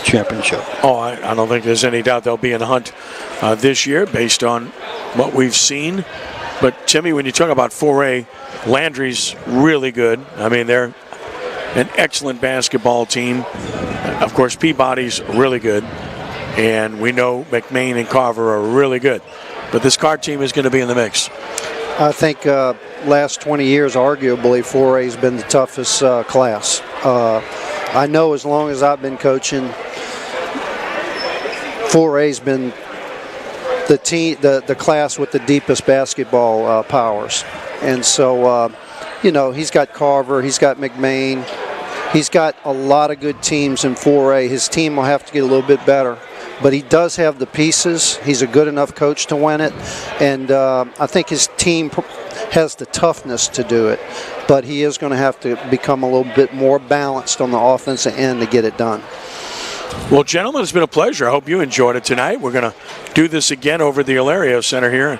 [SPEAKER 2] championship.
[SPEAKER 1] Oh, I don't think there's any doubt they'll be in the hunt this year based on what we've seen. But, Timmy, when you talk about 4A, Landry's really good. I mean, they're an excellent basketball team. Of course, Peabody's really good. And we know McMain and Carver are really good. But this Carr team is going to be in the mix.
[SPEAKER 3] I think last 20 years, arguably, 4A has been the toughest class. I know as long as I've been coaching, 4A's been the class with the deepest basketball powers. And so, he's got Carver, he's got McMain, he's got a lot of good teams in 4A. His team will have to get a little bit better. But he does have the pieces. He's a good enough coach to win it. And I think his team has the toughness to do it. But he is going to have to become a little bit more balanced on the offensive end to get it done.
[SPEAKER 1] Well, gentlemen, it's been a pleasure. I hope you enjoyed it tonight. We're going to do this again over at the Hilario Center here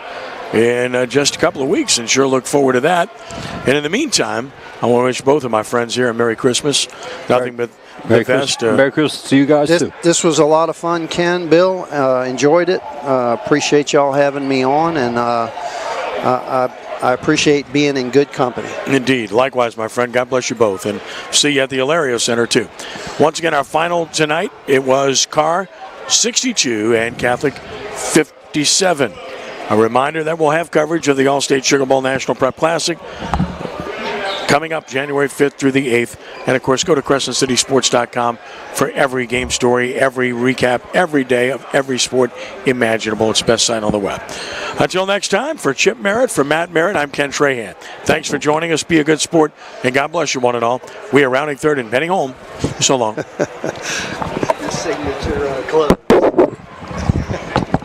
[SPEAKER 1] in just a couple of weeks, and sure look forward to that. And in the meantime, I want to wish both of my friends here a Merry Christmas. Nothing but the best.
[SPEAKER 2] Merry Christmas to you guys, too.
[SPEAKER 3] This was a lot of fun, Ken, Bill. Enjoyed it. Appreciate y'all having me on, and I appreciate being in good company.
[SPEAKER 1] Indeed. Likewise, my friend. God bless you both. And see you at the Hilario Center, too. Once again, our final tonight, it was Carr 62 and Catholic 57. A reminder that we'll have coverage of the All-State Sugar Bowl National Prep Classic coming up January 5th through the 8th. And, of course, go to CrescentCitySports.com for every game story, every recap, every day of every sport imaginable. It's the best site on the web. Until next time, for Chip Merritt, for Matt Merritt, I'm Ken Trahan. Thanks for joining us. Be a good sport, and God bless you one and all. We are rounding third and heading home. So long.
[SPEAKER 5] signature clothes.